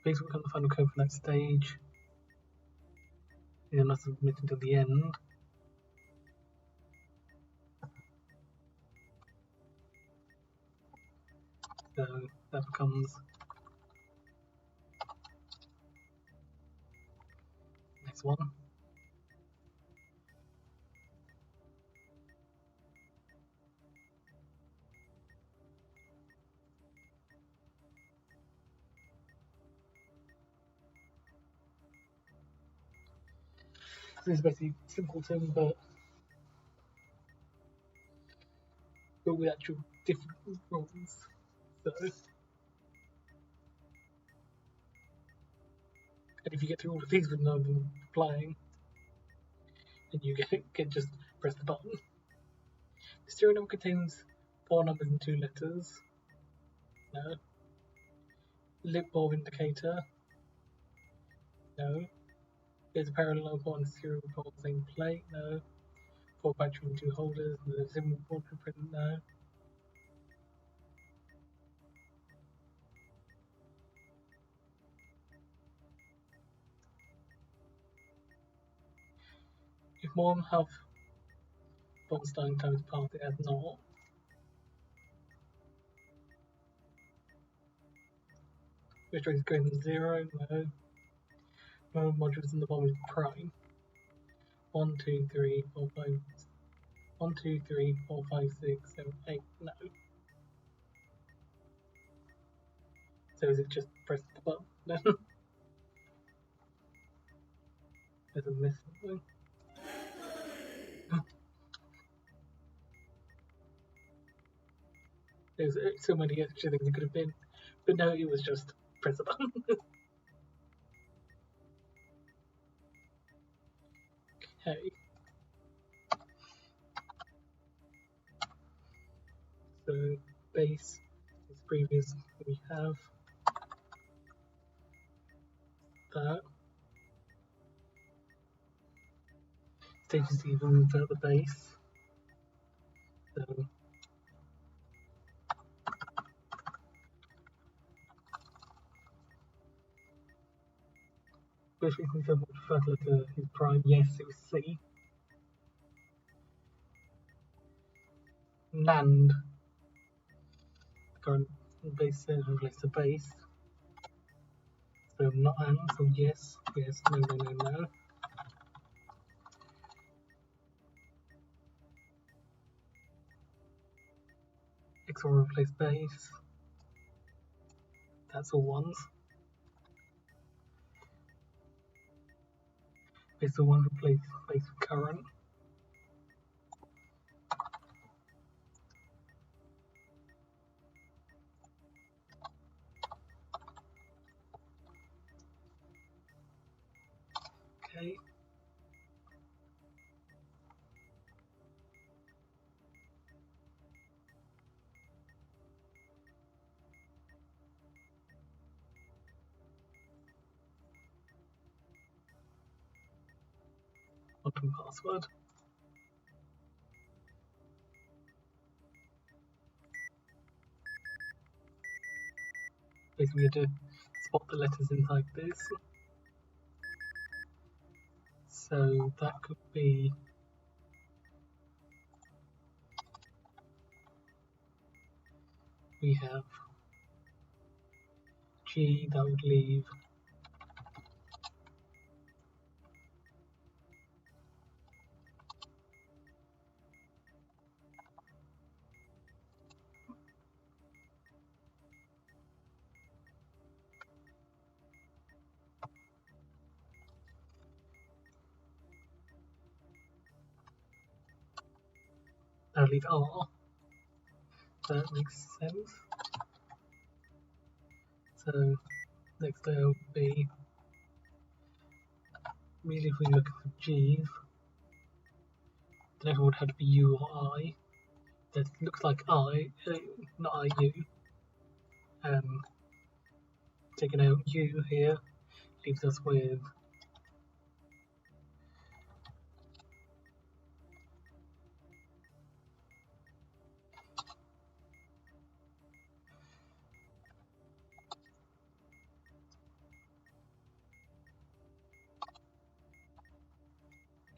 base will become the final code for that stage. You must submit until the end. So that becomes next one. This is basically simpleton, but with actual different rules. So, and if you get through all of these with none of them applying, then you can just press the button. The serial number contains 4 numbers and 2 letters. No. Lip bulb indicator. No. There's a parallel port and serial port on the same plate. No. 4 battery and 2 holders. The symbol board print. No. If more than half Bolstein times path, it has not. Which is greater than 0. No. No modules in the bottom is prime. 1, 2, 3, 4, 5. 1, 2, 3, 4, 5, 6, 7, 8. No. So is it just press the button then? There's a miss something. There's so many extra things it could have been. But no, it was just press the button. Okay. So base is previous. We have that. Stage is even without the base. So which we can confirm the first letter is prime. Yes, it was C. NAND. The current base says replace the base. So not AND, so yes, yes, no, no, no, no. XOR replace base. That's all ones. Base the one replace base with current. Okay. Login password. Basically, we had to spot the letters inside this. So that could be we have G, that would leave R. That makes sense. So next layer would be really if we look for G's, then everyone had to be U or I. That looks like I, not IU. Taking out U here leaves us with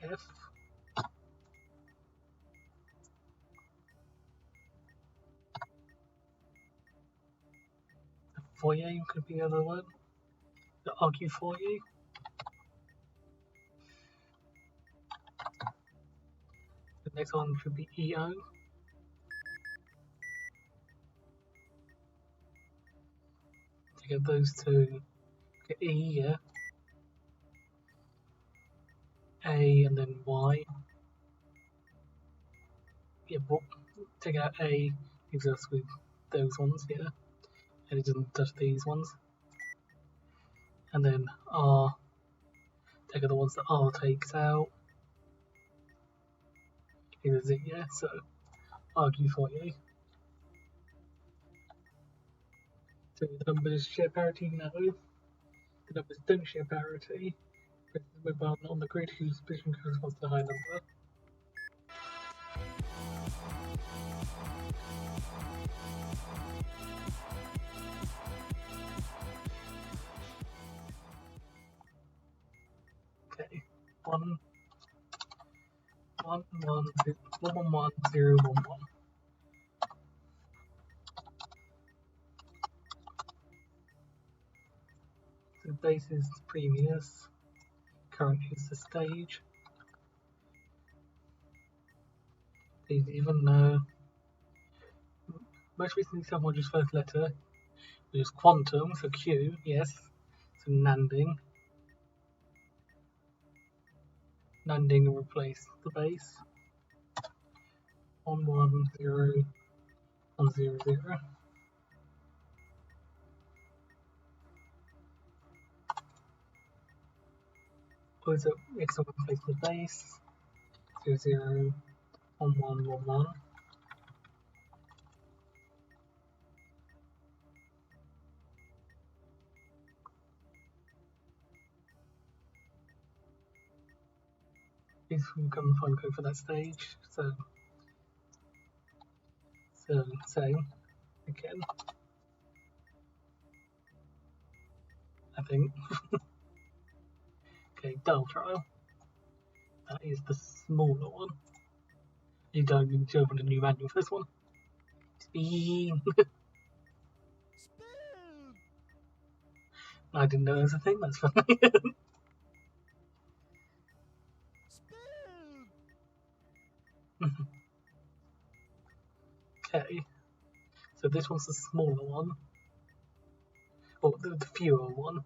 F. for you could be the other one. To argue for you. The next one should be EO. To get those two, get E, yeah. A and then Y. Yeah, but take out A leaves us with those ones, yeah. And it doesn't touch these ones. And then R, take out the ones that R takes out. Is it, yeah? So argue for you. So the numbers share parity? No. The numbers don't share parity. Press the red button on the grid whose position corresponds to the high number. Okay. 1 1 1 1 1 0 1 1. So base is previous. Current is the stage. Please even know. Most recently someone just first letter, which is quantum, so Q, yes. So Nanding. Nanding will replace the base. 1 1 0 1 0 0. Close up X will replace the base. 0 0 1 1 1 1. This will become the final code for that stage. So same again. I think. Okay, dial trial. That is the smaller one. You don't need to open a new manual for this one. Spin. I didn't know there was a thing, that's funny. Okay, so this one's the smaller one, or the fewer one.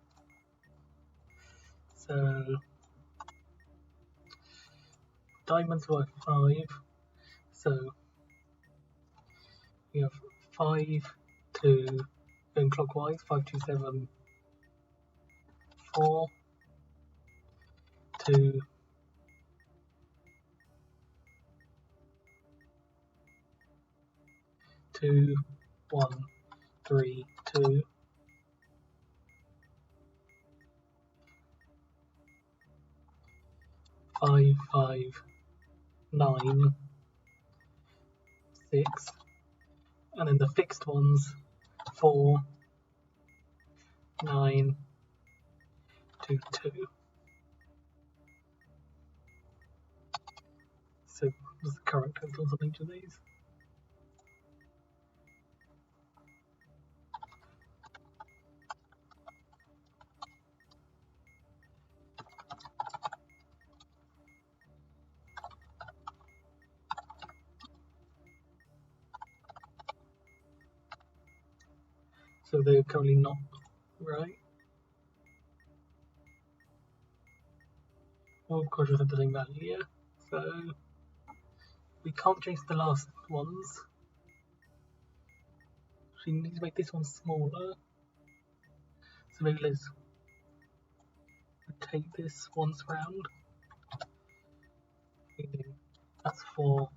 So diamonds worth 5, so we have 5 to going clockwise, 5 2 7 4 2 2 1 3 2 5 5 9 6, and then the fixed ones 4 9 2 2. So what's the current totals of each of these? So they're currently not right. Well, of course, have the same value here. So we can't change the last ones. So we need to make this one smaller. So maybe let's rotate this once round. That's 4.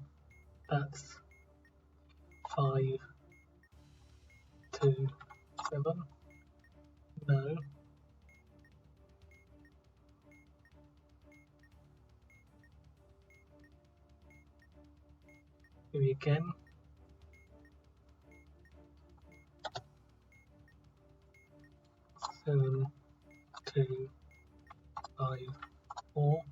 That's 5 2 7. No. Maybe again. 7 2 5 4.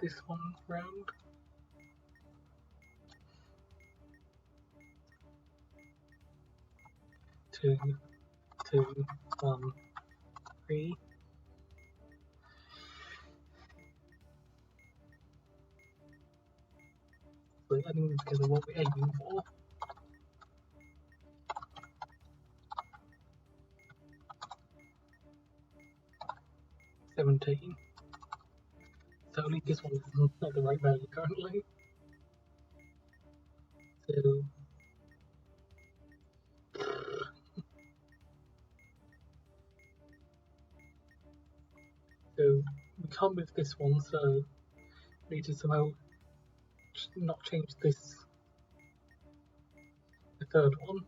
this one round. Two, 1, 3. So adding them together what we're aiming for. 17. So at least this one is not the right value currently. So we can't move this one, so we need to somehow not change this, the third one.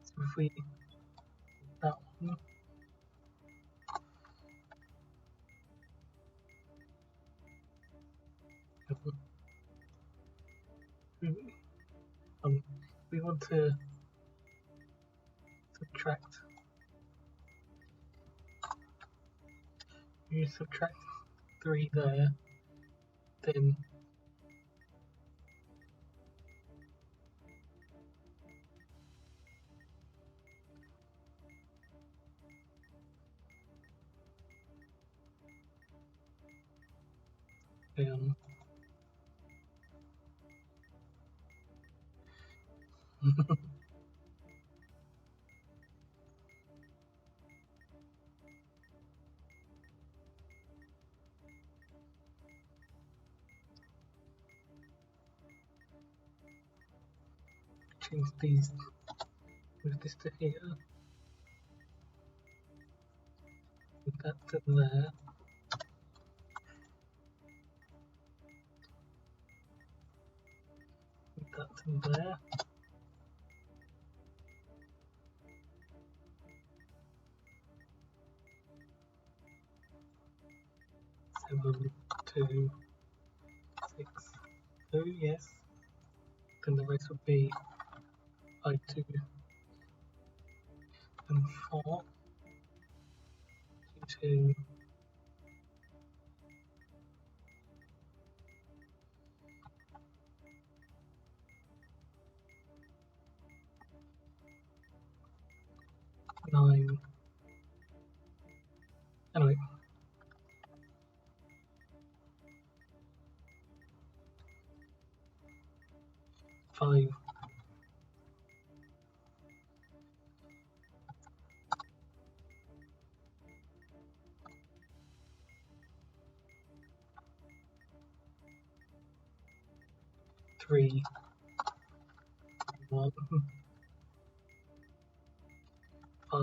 So if we that one, we want to subtract. You subtract 3 there, then change these, move this to here, move that to there, move that to there, 7, 2, 6, 2, yes. Then the rest would be I2 and 4, 2, 9. Anyway, 5, 3, 1, 5,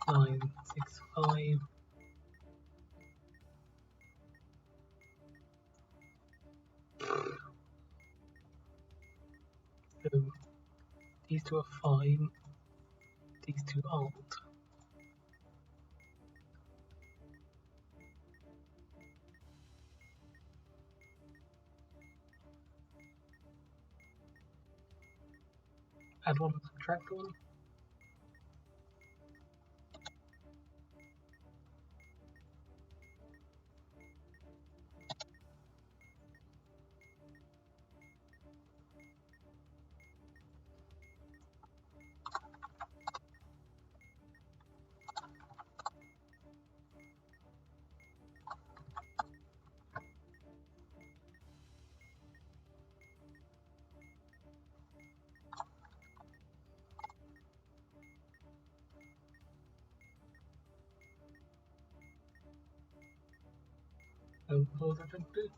9, 6, 5. So these two are fine, these two aren't. Add 1 and subtract 1. what was I trying to do?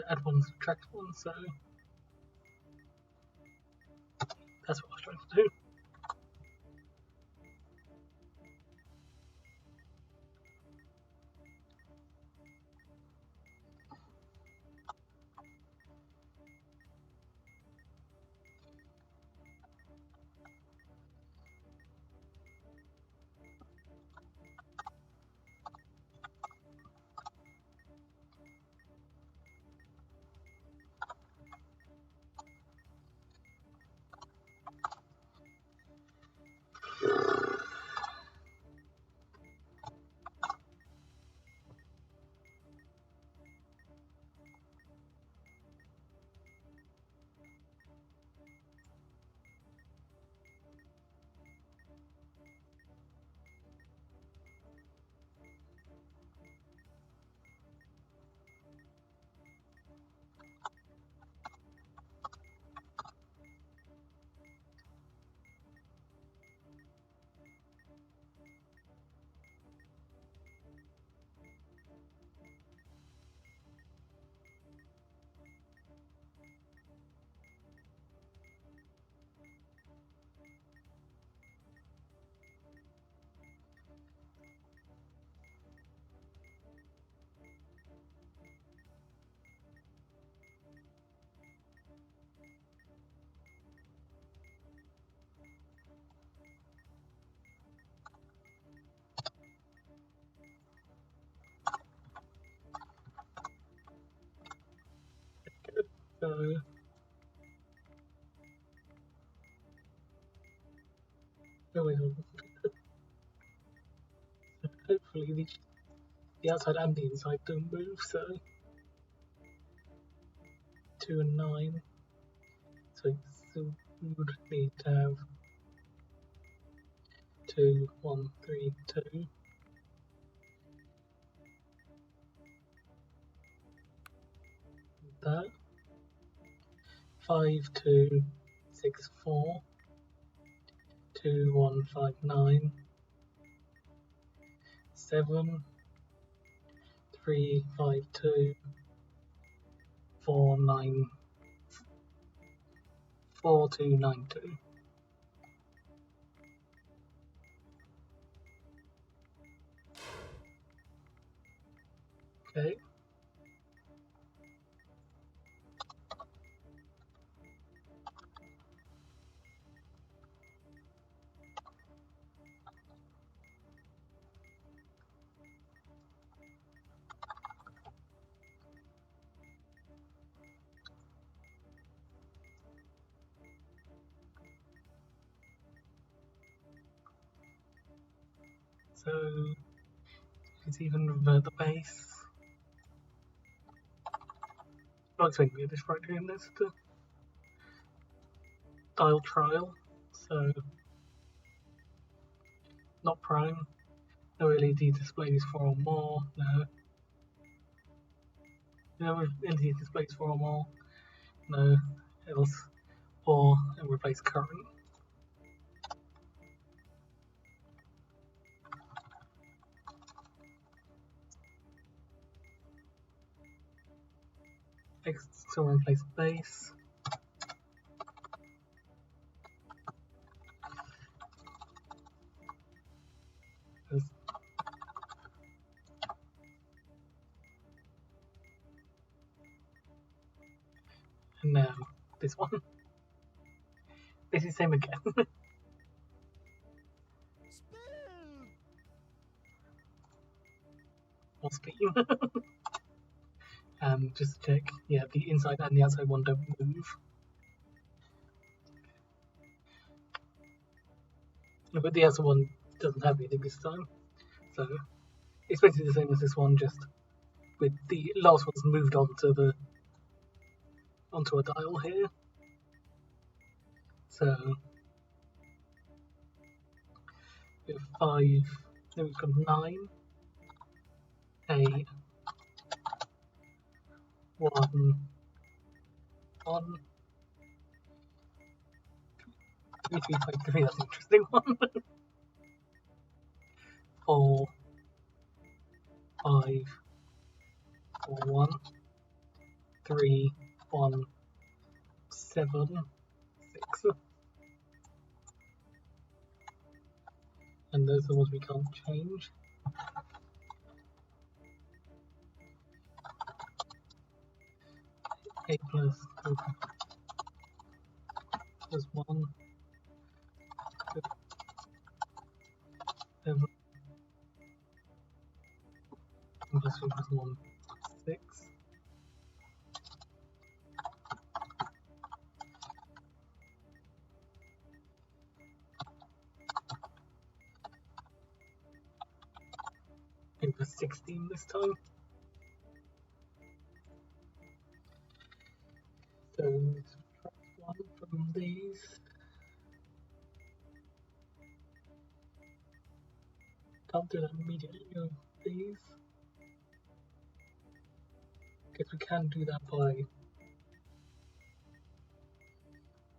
Add one, subtract one, so that's what I was trying to do. So oh wait, hold on. Hopefully the outside and the inside don't move, so 2 and 9. So we would need to have 2, 1, 3, 2. That 5, 2, 6, 4, 2, 1, 5, 9, 7, 3, 5, 2, 4, 9, 4, 2, 9, 2. Okay. So let's even revert the base. Not expecting this right here in this to dial trial, so not prime. No LED displays 4 or more. No. No LED displays 4 or more. No. Else or replace current. So replace base. And now this one. This is same again. More speed. Just to check. Yeah, the inside and the outside one don't move. But the outside one doesn't have anything this time. So it's basically the same as this one, just with the last one's moved onto a dial here. So we have 5, then we've got 9, 8, 1, 1, 3, 3, 5, 3, that's an interesting one. 4, 5, 4, 1, 3, 1, 7, 6. And those are the ones we can't change. Eight plus 1, 7, plus 2 plus 1, 6. It was 16 this time. So subtract 1 from these. Can't do that immediately with these. Guess we can do that by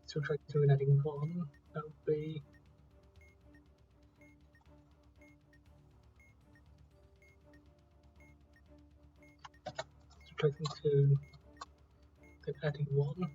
subtracting 2 and adding 1. That would be subtracting 2, then adding 1.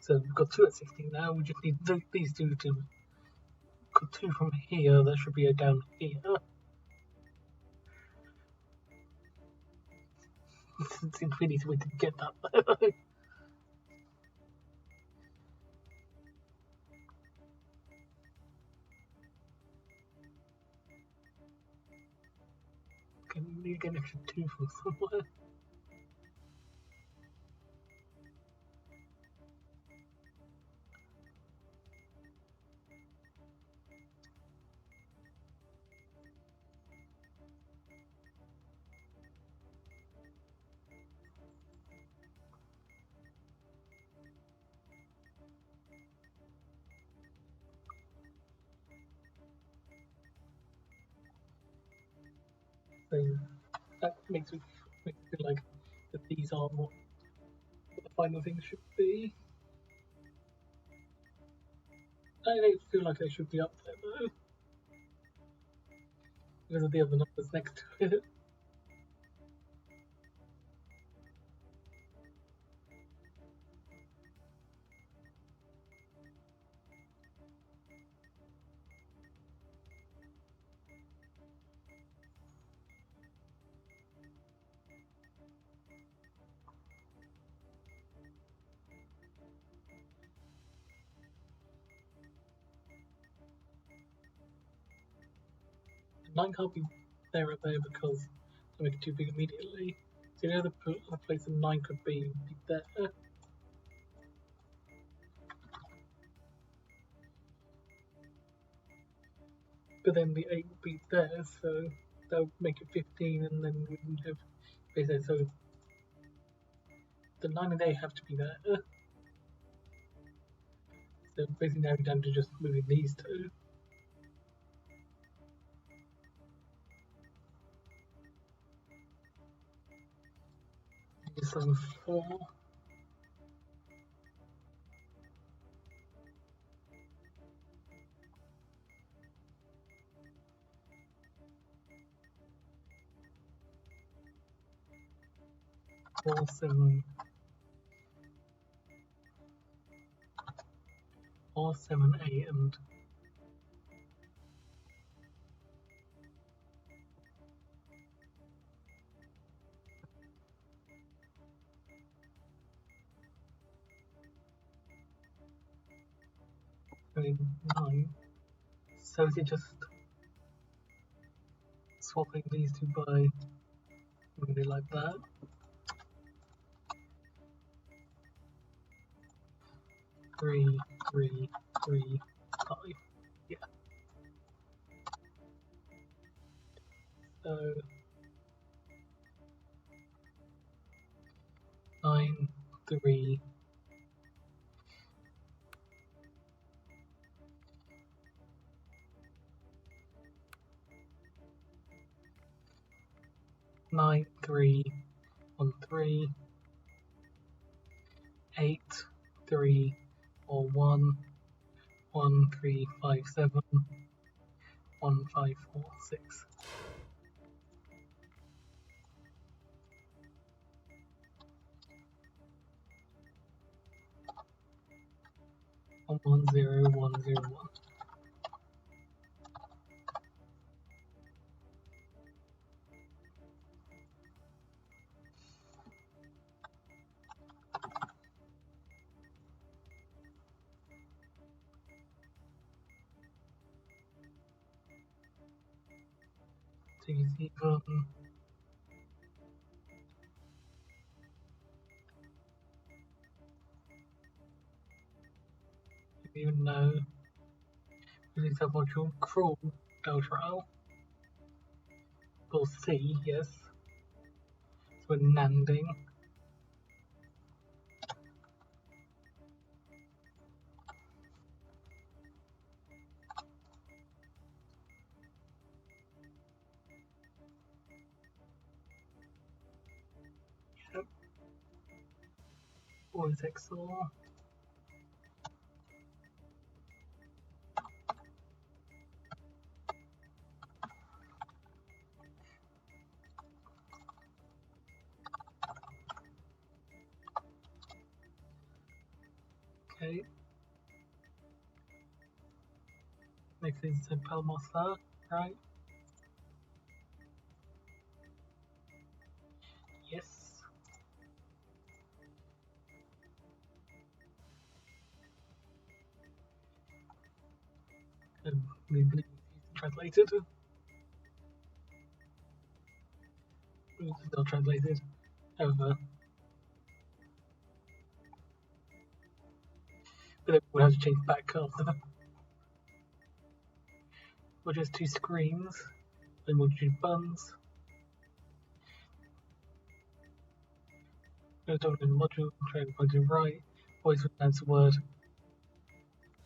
So we've got 2 at 16 now. We just need these two to cut 2 from here. That should be a down here. It seems we need a way to get that though. Can you get an extra 2 from somewhere? So that makes me feel like that these are what the final things should be. I don't feel like they should be up there though, because of the other numbers next to it. The 9 can't be there or there because they make it too big immediately. So the other place the 9 could be there. But then the 8 would be there, so that would make it 15, and then we wouldn't have space there. So the 9 and 8 have to be there. So basically now we're down to just moving these two. 7, 4. Four, 7, 4, 7, 8, and only 9. So is it just swapping these two by moving it like that? 3, 3, 3, 5. Yeah. So 3, 9, 3, 1, 3, 8, 3, or 1, 1, 3, 5, 7, 1, 5, 4, 6. 1, 1, 0, 1, 0, 1. Two is even. You even know. Using submodule crawl delta L. Or C, yes. So we're nanding. Yep. Always XOR. Okay. Next is the Palmosa, right? Yes. And we believe it's translated. It's not translated. However, but it will have to change back after that. We'll just 2 screens, then we'll do buns. Go down in module, try and point to right, voice would answer word.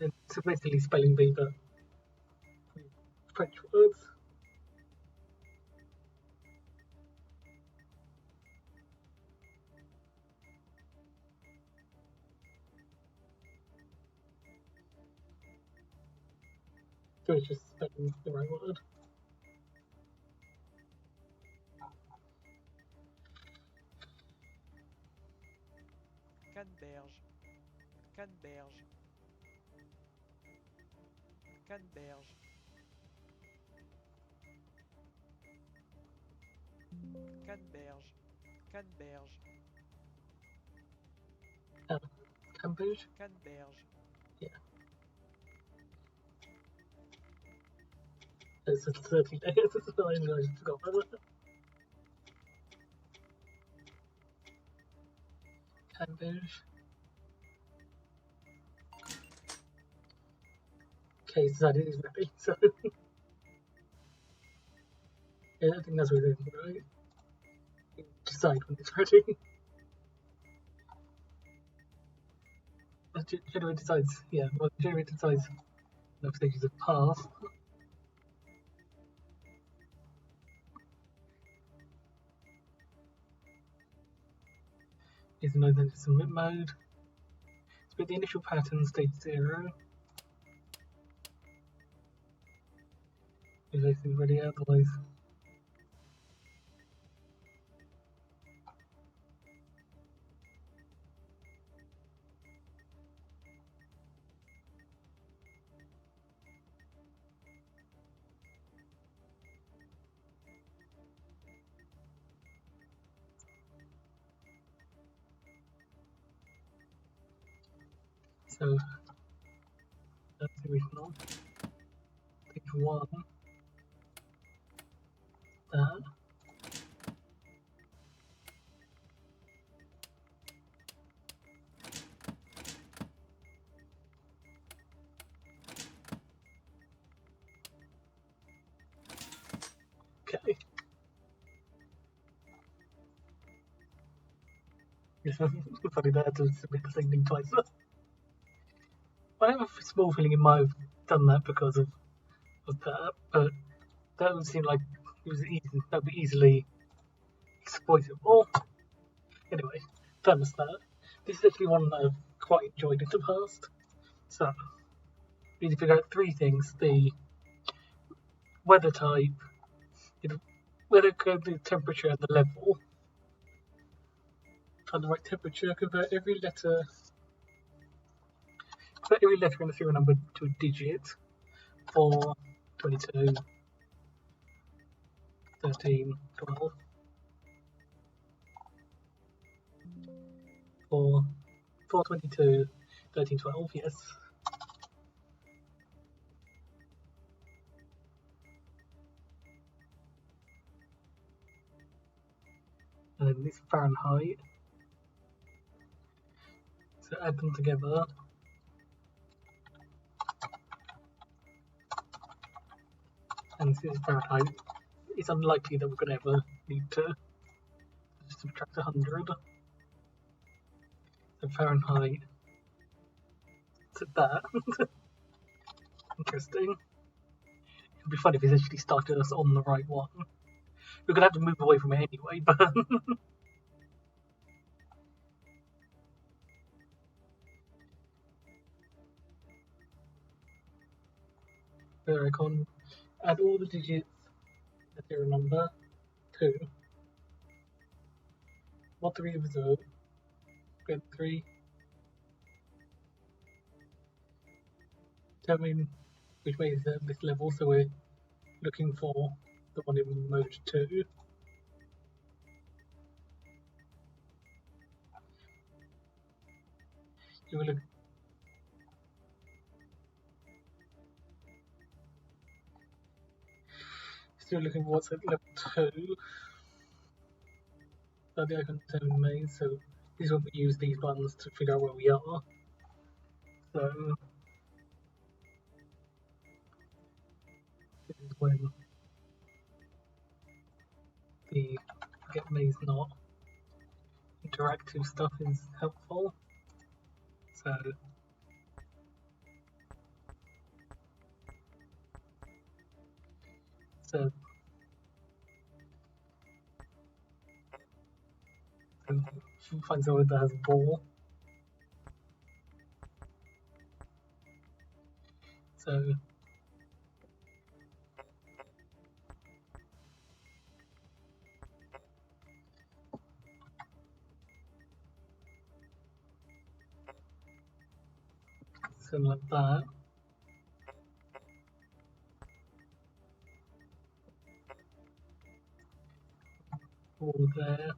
And so basically spelling bee, but French words. So it's just spelling the right word. Canneberge, Canneberge, Canneberge, Canneberge, Canneberge, Cambridge? Canneberge, Yeah. It's 30 days, it's fine, I just forgot about that. Cambridge. Okay, so that is ready, so. Yeah, I think that's what it is, right? You decide when it's ready. Generator decides, yeah, well, generator decides enough stages have passed. Is no then submit mode. Split the initial pattern stage 0. If this is ready, otherwise. So that's the original. Stage 1. That. Okay. Funny that I had to submit the same thing twice. I have a small feeling it might have done that because of that, but that would seem like it was easy, that would be easily exploitable. Anyway, done with that. This is actually one that I've quite enjoyed in the past. So, we need to figure out three things: the weather type, the weather code, the temperature, and the level. Find the right temperature, convert every letter in the serial number to a digit. 4, 22, 13, 12. 4, 4, 22, 13, 12, yes. And then this Fahrenheit. So add them together. And this is Fahrenheit. It's unlikely that we're going to ever need to subtract 100. So Fahrenheit to that. Interesting. It'd be funny if it actually started us on the right one. We're going to have to move away from it anyway, but... There I can add all the digits, a serial number, 2. What 3 observe? Get 3. Determine which way is this level, so we're looking for the one in mode 2. You will look. Still looking for what's at level 2. The icon determine maze, so this is when we use these buttons to figure out where we are. So this is when the get maze not interactive stuff is helpful. So find someone that has a ball. So something like that. Ball there.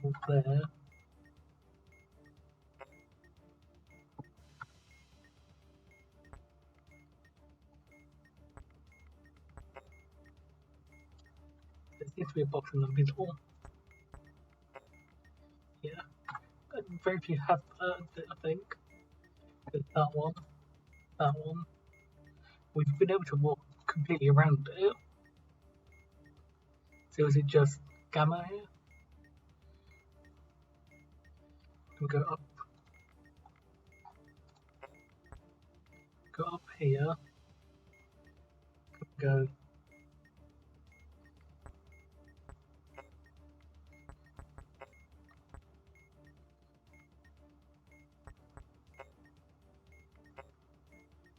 Ball there. There seems to be a box in the middle. Yeah. Very few have that, I think. There's that one. That one. We've been able to walk completely around it. So is it just gamma here? And go up here. Go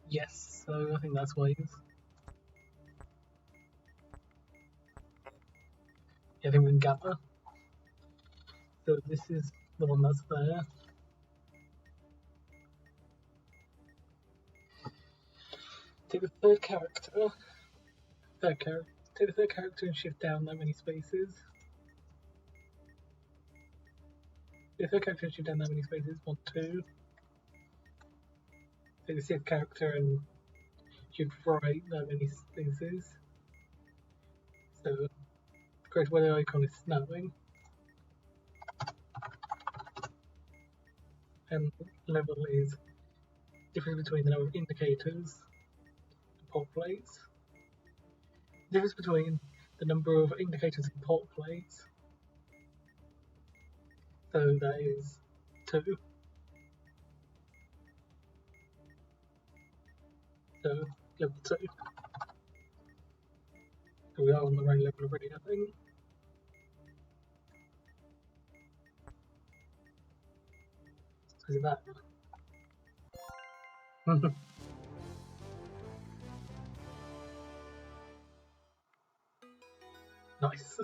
yes, so I think that's ways. Yeah, I think we can gamma. So this is the one that's there. Take the third character. Take the third character and shift down that many spaces. Take the third character and shift down that many spaces. 1, 2. Take the sixth character and shift right that many spaces. So the correct weather icon is snowing. And level is difference between the number of indicators pot plates. The difference between the number of indicators in pot plates. So that is 2. So level 2. So we are on the right level already, I think. So is that. Nice.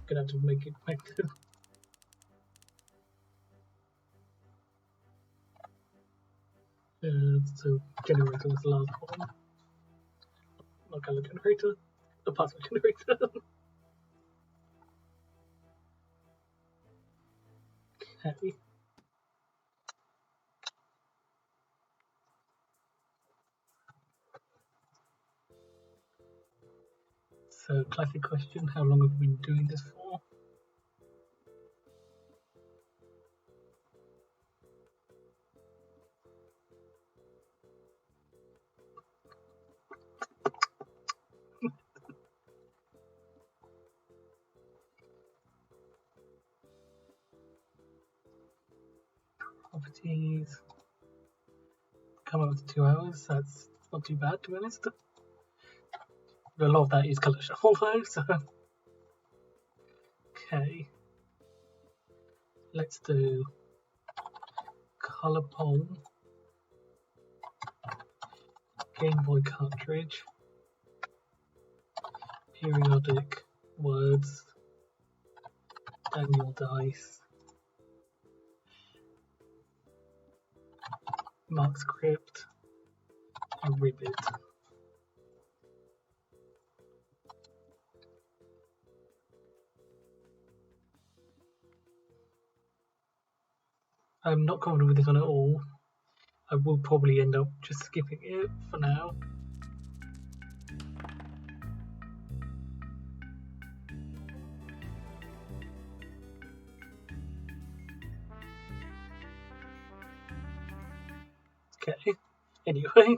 Gonna have to make it back to. So generator was the last one. Not color generator. The password generator. Okay. So classic question, how long have we been doing this for? Properties. Come up to 2 hours, that's not too bad to be honest. A lot of that is colour shuffle though, so. Okay. Let's do Colour Pong, Game Boy cartridge, periodic words, Daniel Dice, Mark Script, and Ribbit. I'm not confident with this one at all. I will probably end up just skipping it for now. Okay, anyway.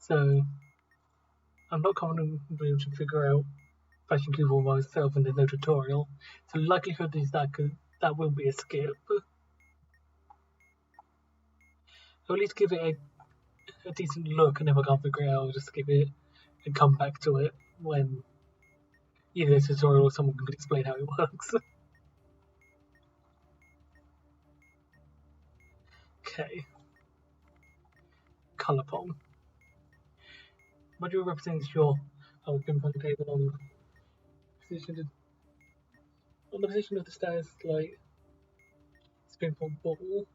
So, I'm not confident we'll be able to figure out Fashion Cube all by myself and there's no tutorial. So the likelihood is that will be a skip. I'll at least give it a decent look, and if I can't figure it out, I'll just skip it and come back to it when either a tutorial or someone can explain how it works. Okay. Colour Pong. Module represents your ping pong table on the position of the stairs like ping pong ball.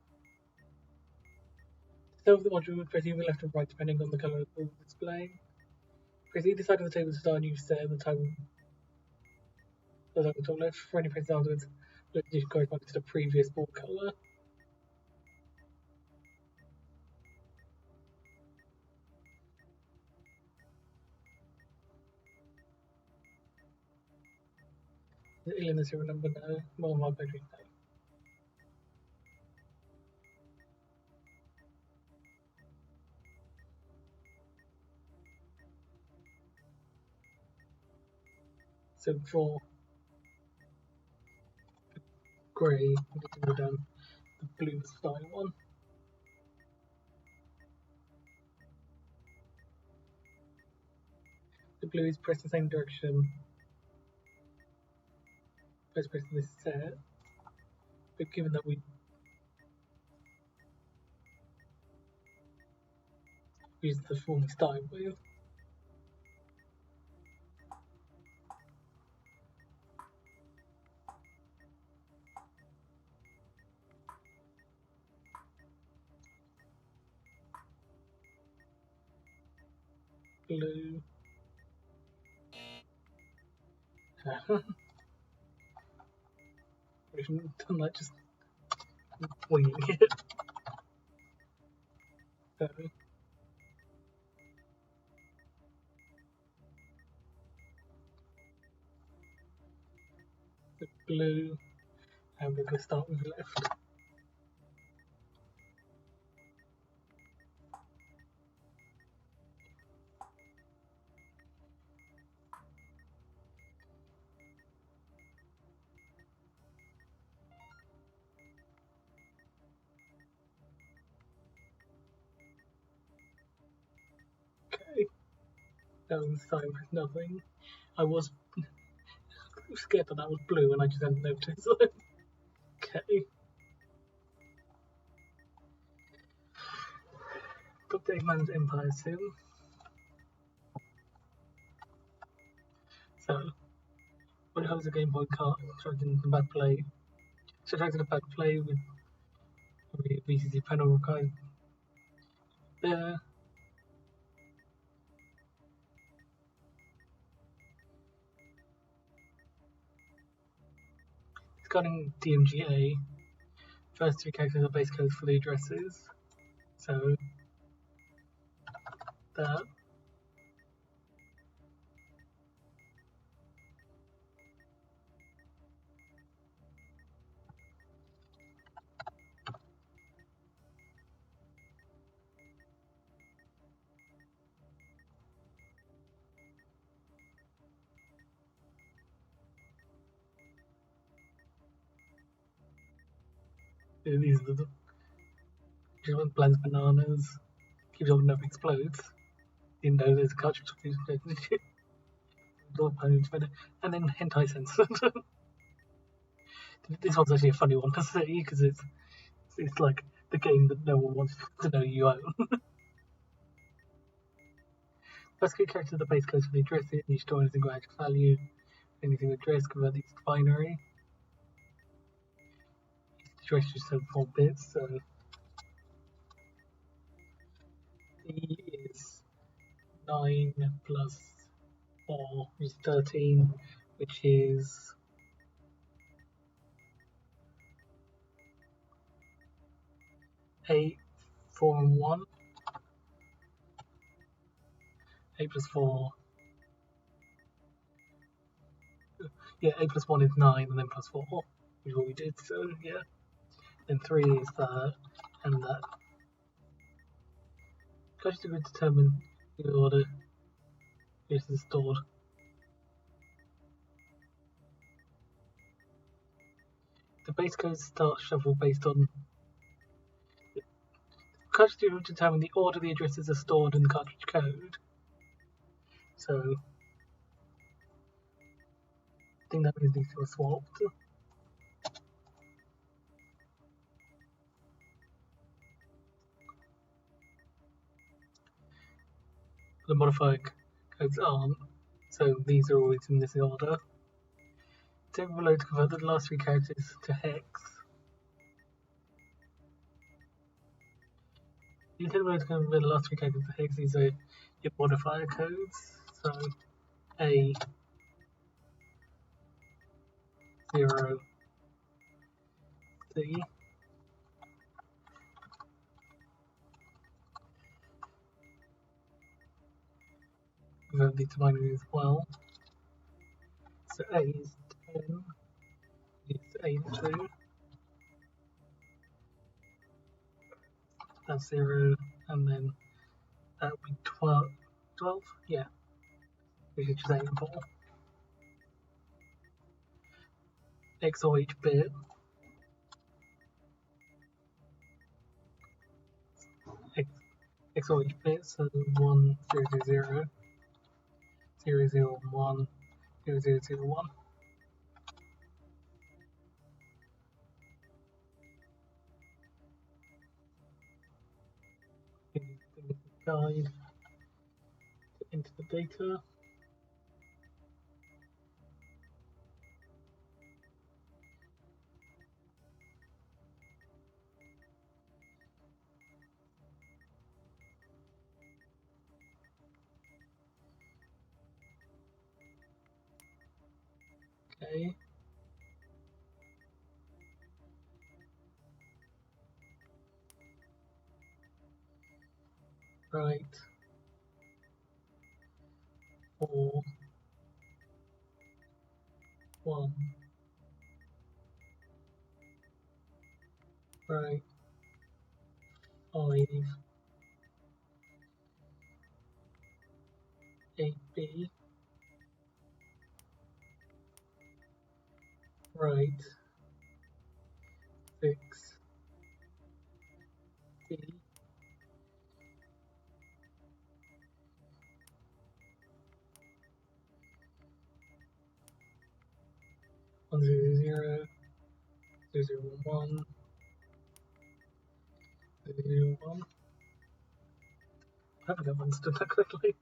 So the module would press either left or right depending on the colour of the ball displaying. Press either side of the table to start a new set, and the time goes on the top left. For any press afterwards, the position corresponding to the previous ball colour. The illness you remember now, more my bedroom now. So for grey, we need to go down the blue style one. The blue is press the same direction as pressing this set, but given that we use the forming style wheel, blue. We shouldn't have done that, just winging it. So, the blue, and we're going to start with the left. No, sign press nothing. I was scared that was blue and I just hadn't noticed. Okay. Put the Eggman's Empire soon. So, when it was a Game Boy card, subtracting the bad play, with VCC panel kind there. Discarding DMGA. First three characters are base codes for the addresses. So, that. These are the just one blends bananas. Keeps on never explodes. Even though there's a cartridge of these and then hentai sense. This one's actually a funny one to say because it's like the game that no one wants to know you own. First key character the base codes for the addresses, each store has a single actual value. Anything address, convert these to binary. Each address is 4 bits, so E is 9 plus 4 is 13, which is 8, 4 and 1. 8 plus 4. Yeah, 8 plus 1 is 9, and then plus 4, which is what we did, so yeah. Then 3 is that, and that. Just to determine the order this is stored. The base codes start shuffle based on cartridge to determine the order the addresses are stored in the cartridge code. So I think that means these two are swapped. The modifier codes aren't, so these are always in this order. Table below to convert the last 3 characters to hex. The table below to convert the last 3 characters to hex, these are your modifier codes. So A 0 C. Convert these to binary as well. So A is 10, is 82. That's 0, and then that would be 12. 12? Yeah, we should just aim for. XOR each bit. XOR each bit, so 1, 0, 0, 0, 0, 1, 0, 0, 0, 1. Guide into the data. Okay. Right. 4, 1. Right. 5, 8B. Right. 6, B. 1000, 0011, 001. I haven't ever understood that correctly.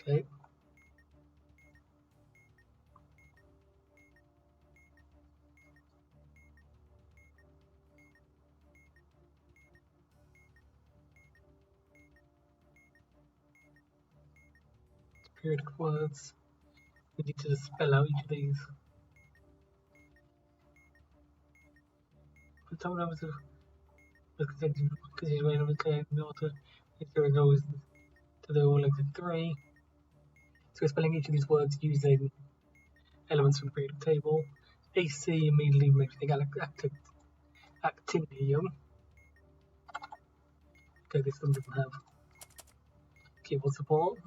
Okay. Periodic words. We need to spell out each of these. But some numbers of continuing of the author is there goes to the all length of 3. So we're spelling each of these words using elements from the periodic table. AC immediately makes me think actinium. Okay, this one doesn't have keyboard support.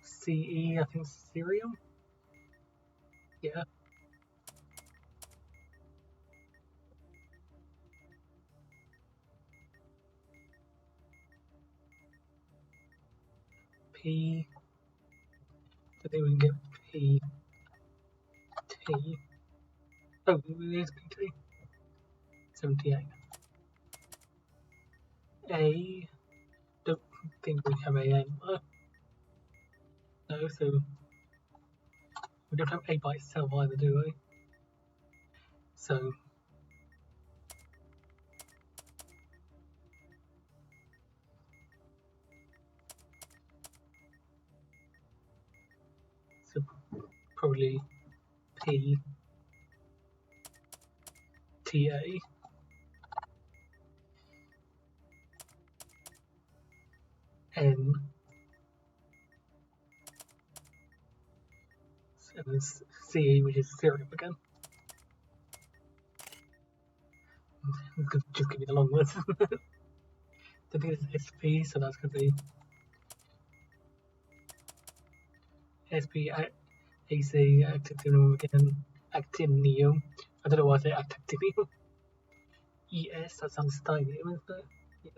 CE, I think cerium. Yeah. P. I think we can get P. T. Oh, there's PT. 78. A. Don't think we have A anymore. No, so we don't have A by itself either, do we? So probably P. T. A. N. And then CE, which is cerium again. Just give me the long words. I think it's SP, so that's going to be SP, AC, actinium again, actinium. I don't know why I say actinium. ES, that sounds stylium, isn't it? Yes.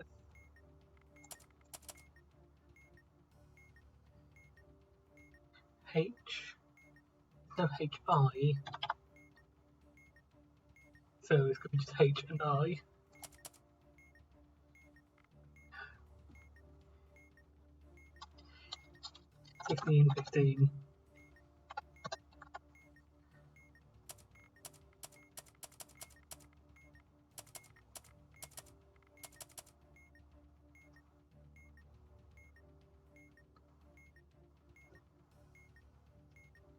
H, no HI. So it's going to be just H and I. Fifteen, 15.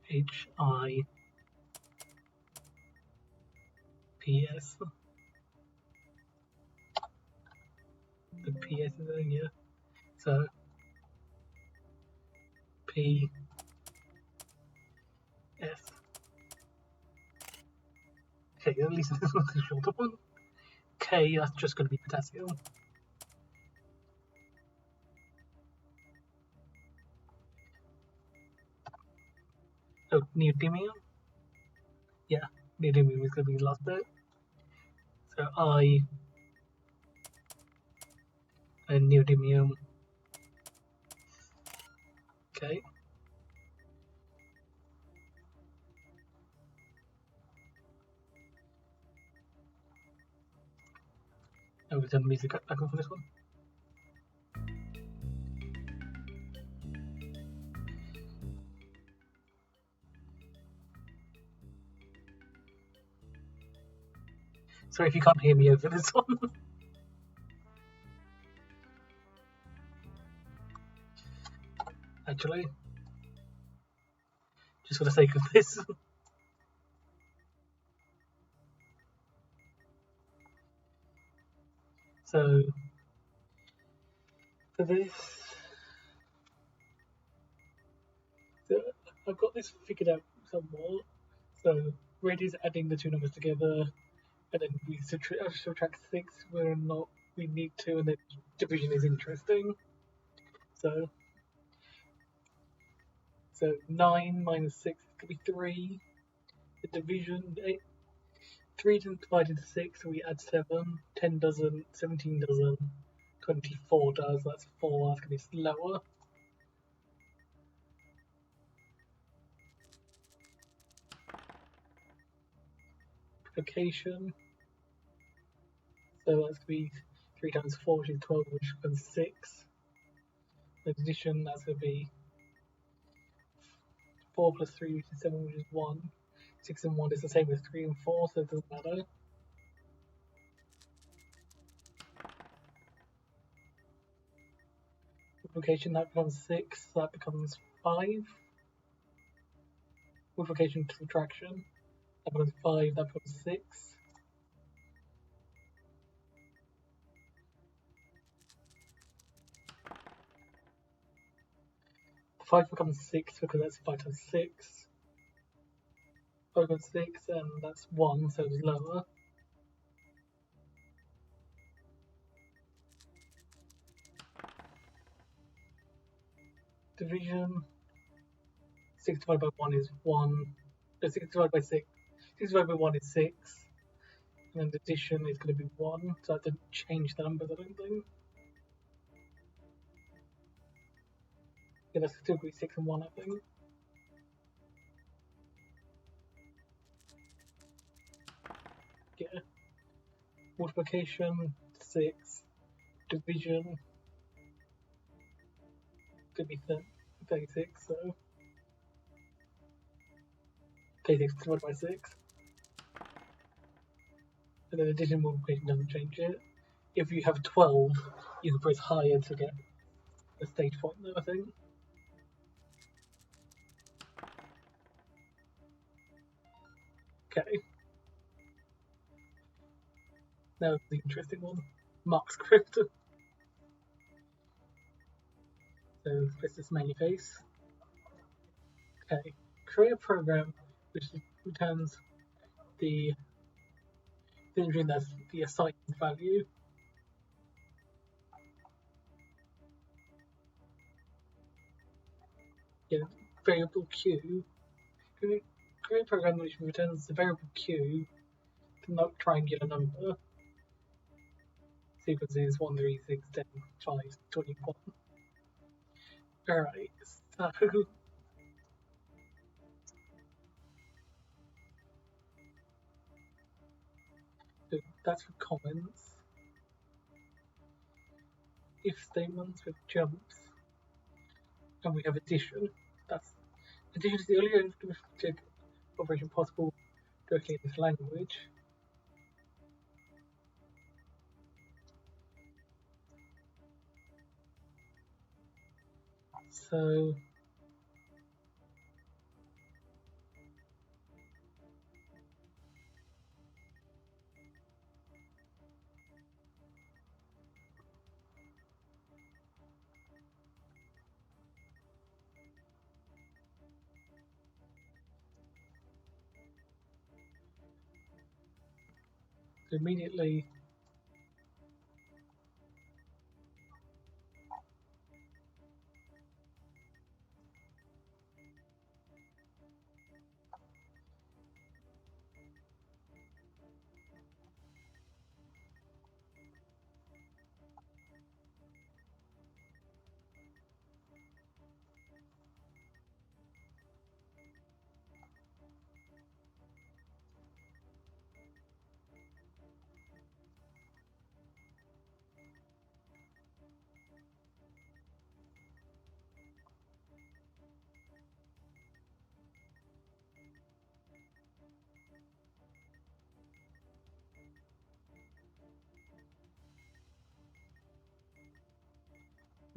HI. PS. The PS is in here. So P. S. Okay, at least this one's the shorter one. K, that's just going to be potassium. Oh, neodymium? Yeah, neodymium is going to be the last bit. So I and neodymium. Okay. And we've done music back on for this one. Sorry if you can't hear me over this one. Actually, just for the sake of this. So, for this, so I've got this figured out somewhat. So, red is adding the two numbers together, and then we subtract 6 where or not we need to, and then division is interesting. So 9 minus 6 could be 3. The division 8, 3 divided into 6, so we add 7. 10 doesn't, 17 doesn't, 24 does, that's 4, that's going to be slower. Multiplication, so that's going to be 3 times 4, which is 12, which becomes 6. Addition, that's going to be 4 plus 3, which is 7, which is 1. 6 and 1 is the same as 3 and 4, so it doesn't matter. Multiplication, that becomes 6, that becomes 5. Multiplication to subtraction, that becomes 5, that becomes 6. 5 becomes 6 because that's 5 times 6. 5 becomes 6 and that's 1, so it's lower. Division, 6 divided by 1 is 1. 6 divided by 6. 6 divided by 1 is 6. And then addition is going to be 1, so I have to change the numbers, I don't think. Yeah, that's still going to be 6 and 1, I think. Yeah. Multiplication, 6. Division, could be 36, so 36 divided by 6. And then addition multiplication doesn't change it. If you have 12, you can press higher to get a stage point though, I think. Okay. Now the interesting one. Mark script. So press this main face. Okay. Create a program which returns the entering that's the assigned value. Yeah, variable q. Create a program which returns the variable q to not triangular number. Sequences 1, 3, 6, 10, 5, 21. Alright, so that's for comments. If statements with jumps, and we have addition. Addition is the only arithmetic operation possible directly in this language. So immediately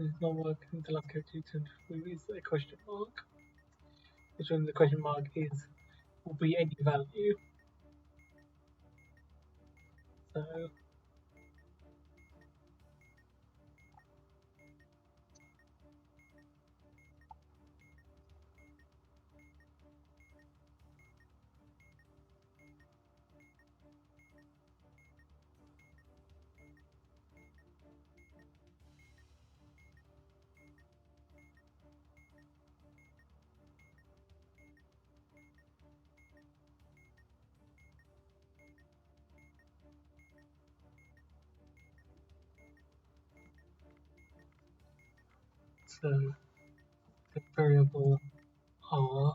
it's not working. The last character is a question mark, which when the question mark will be any value. So So the variable r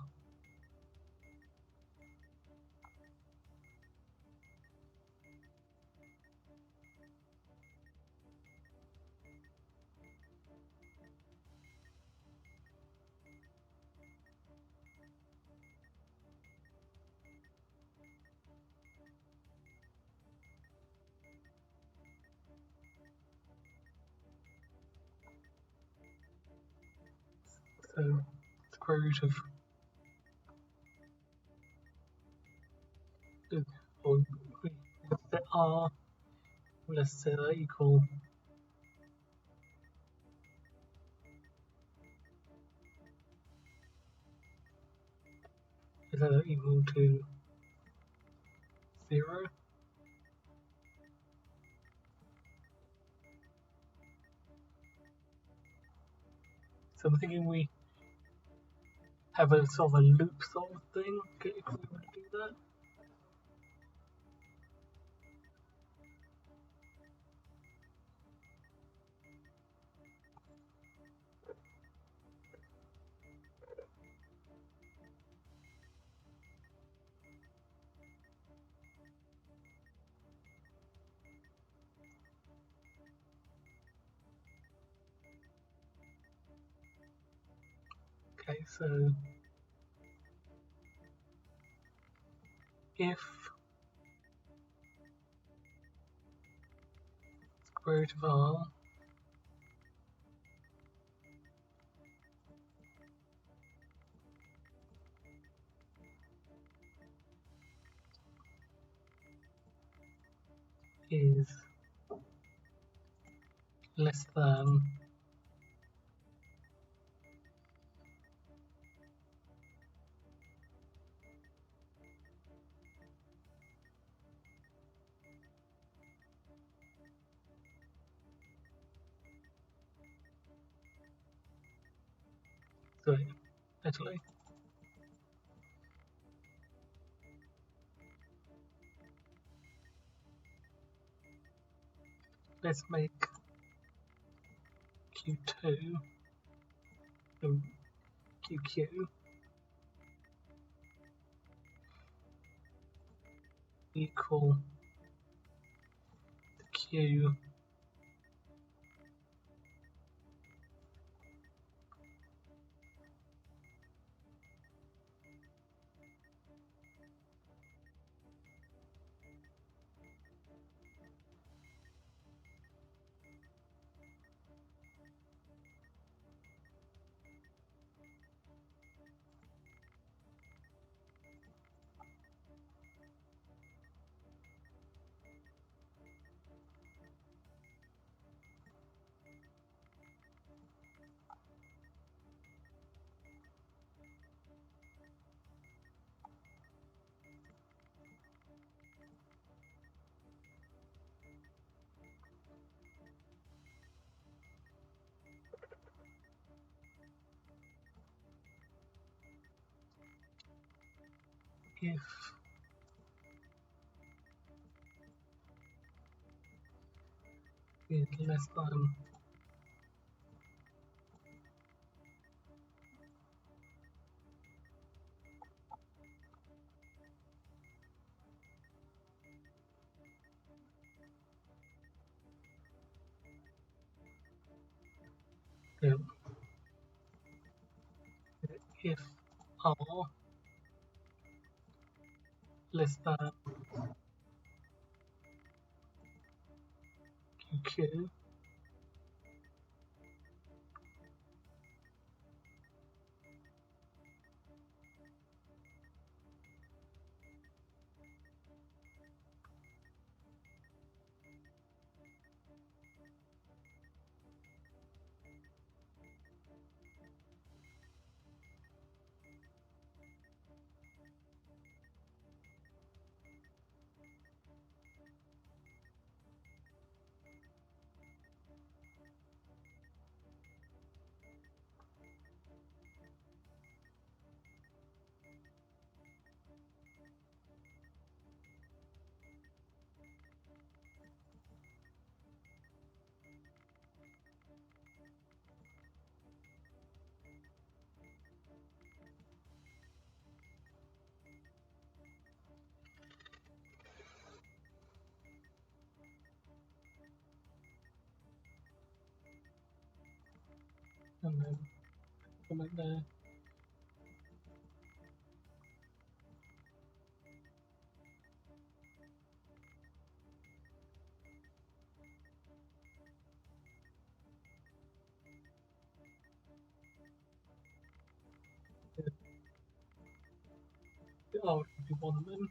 so square root of or we set r, let's set that equal to 0. So I'm thinking we have a sort of a loop sort of thing if we want to do that. Okay, so if square root of r is less than so actually let's make q2 qq equal to q if is less than if r less than qq and then comment there. Oh, if you want them.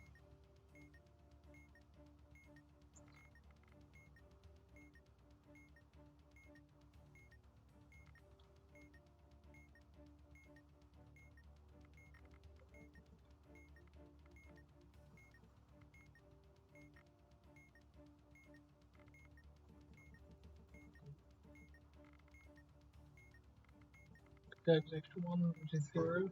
There's an extra one, which is 0.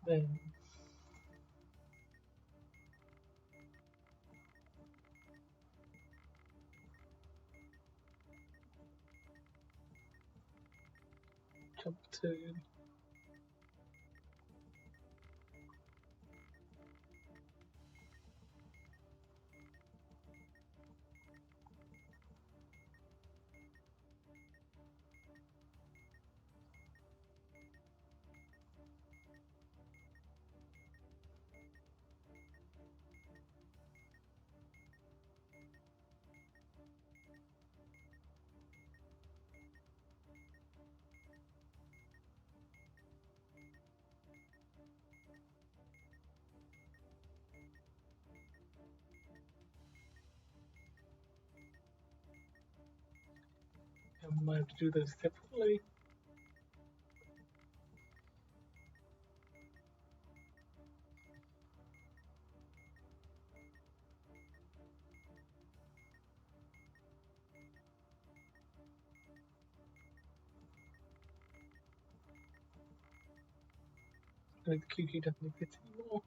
Then jump to I might have to do those separately. I think the QQ doesn't exist anymore.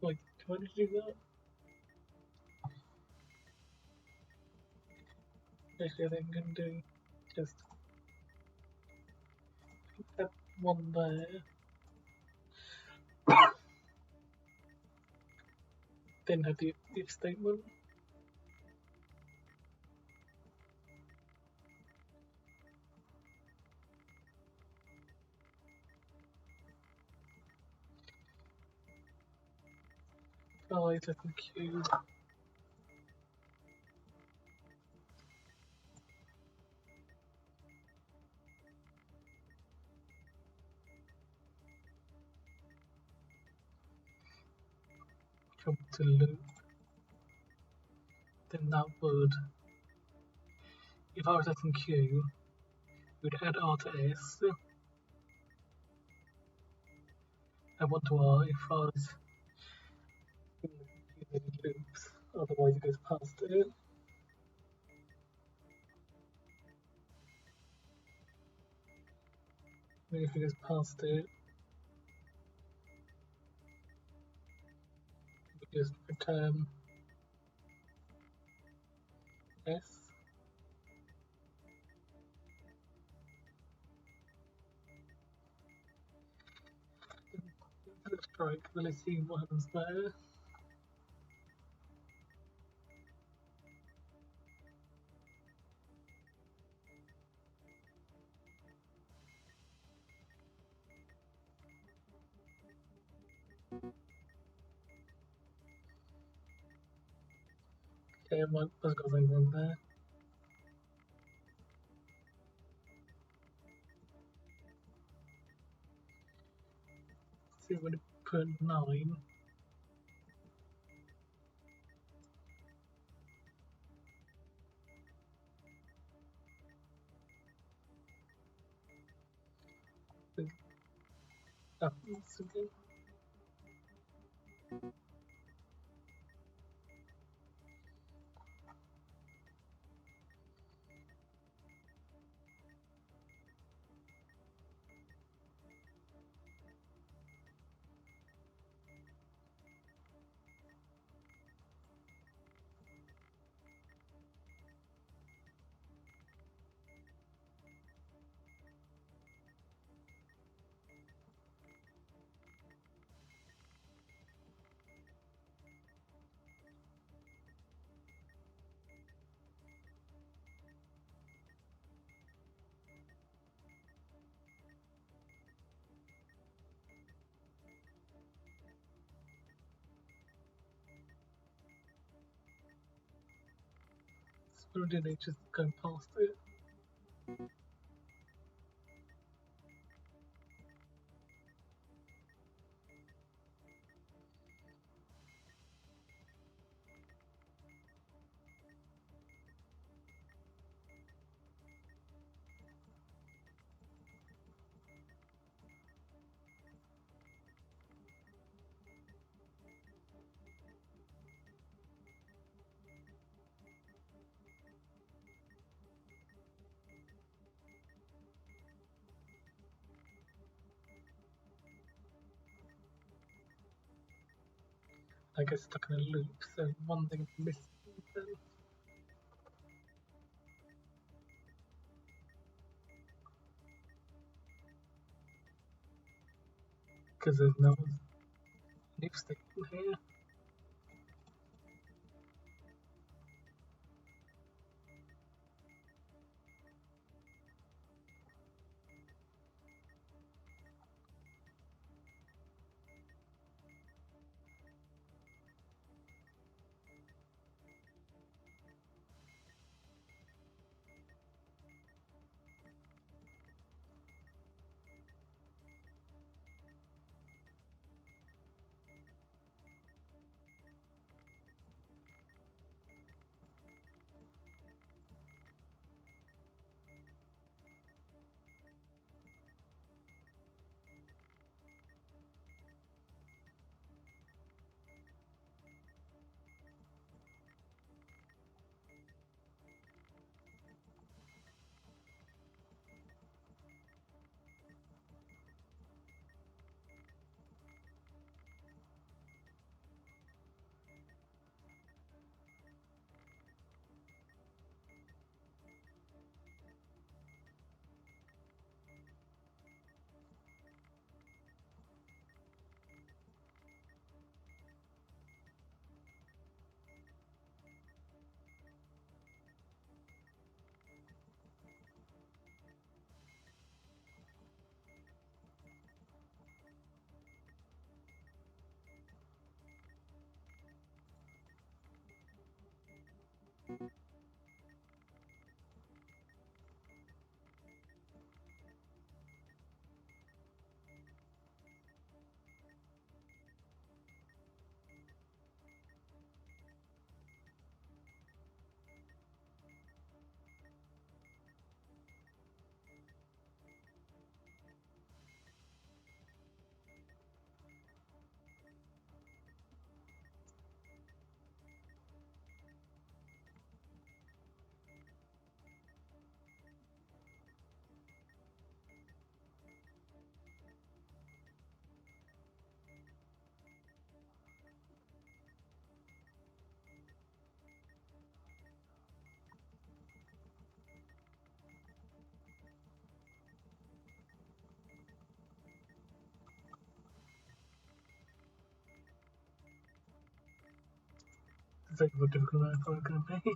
Like, why did you do that? Actually, I think I'm gonna do just that one there. Then have the if statement. Oh, it's looking cute. Jump to loop. Then that would, if I was setting Q, we'd add R to S and 1 to R if I was using loops. Otherwise, it goes past it. And if it goes past it, we just return S. Instead of strike, well, let's see what happens there. Okay, I might have got something wrong there. See, we're going to put 9. Apples again. So did they just go past it? I get stuck in a loop, so one thing I'm missing then. Because there's no if statement here. It's like more difficult than I thought it was going to be.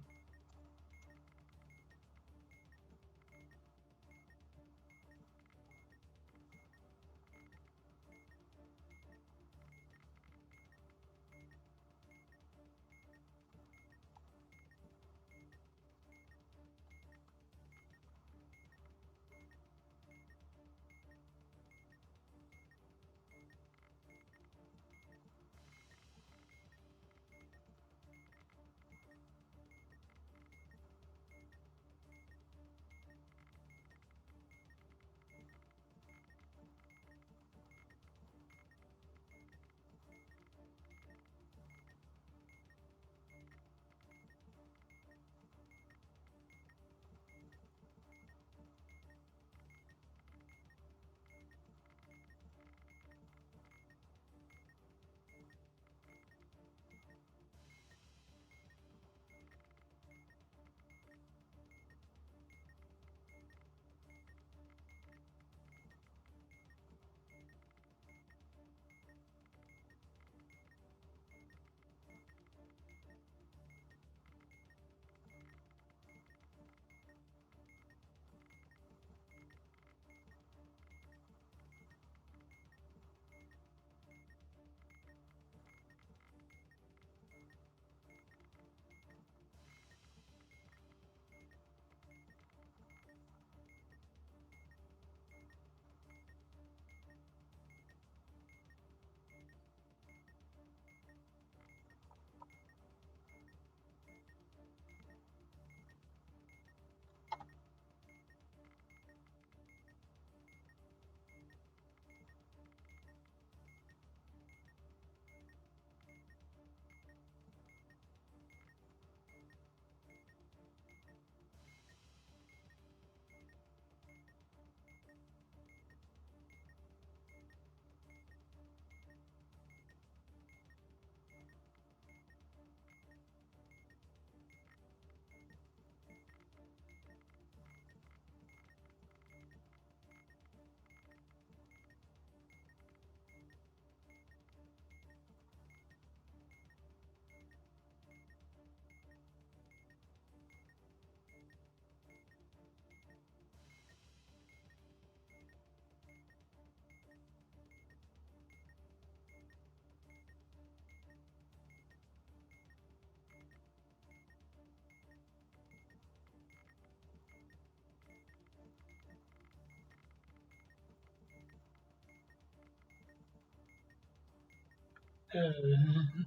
Uh,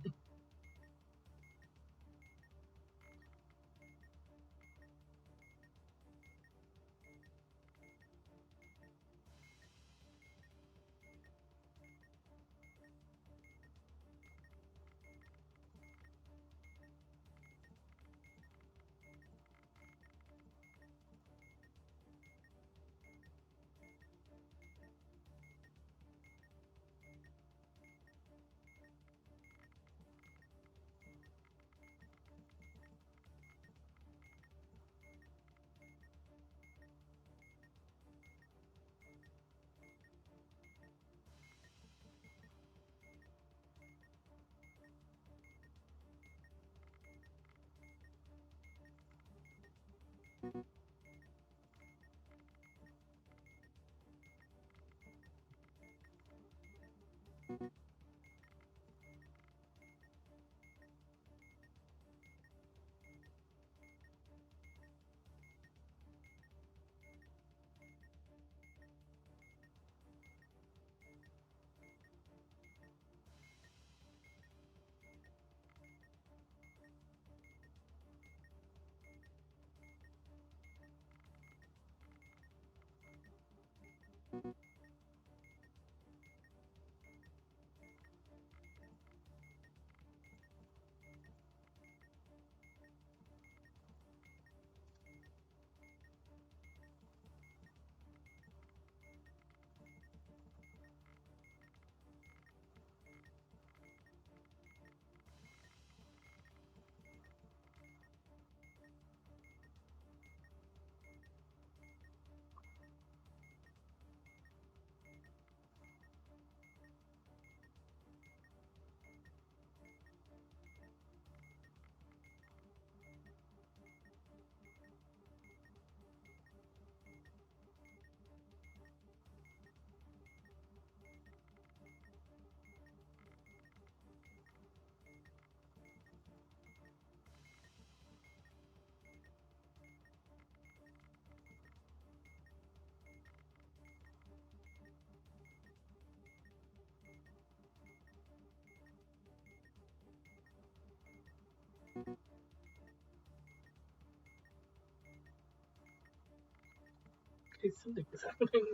It's something that's happening.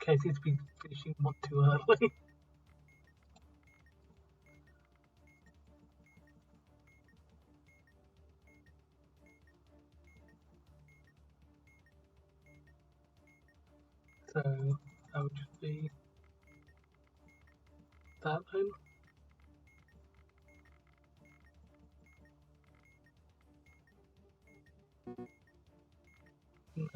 Okay, seems to be finishing one too early. So that would just be that then. No.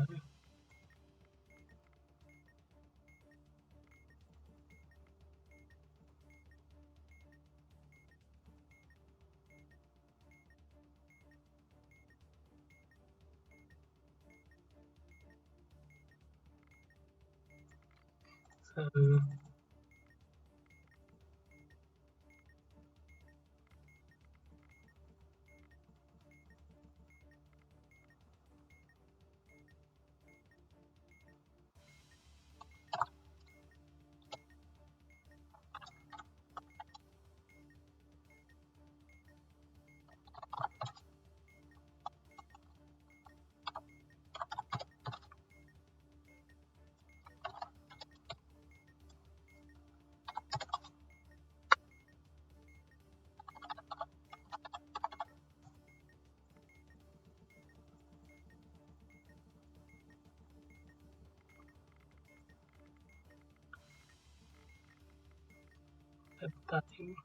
So that thing.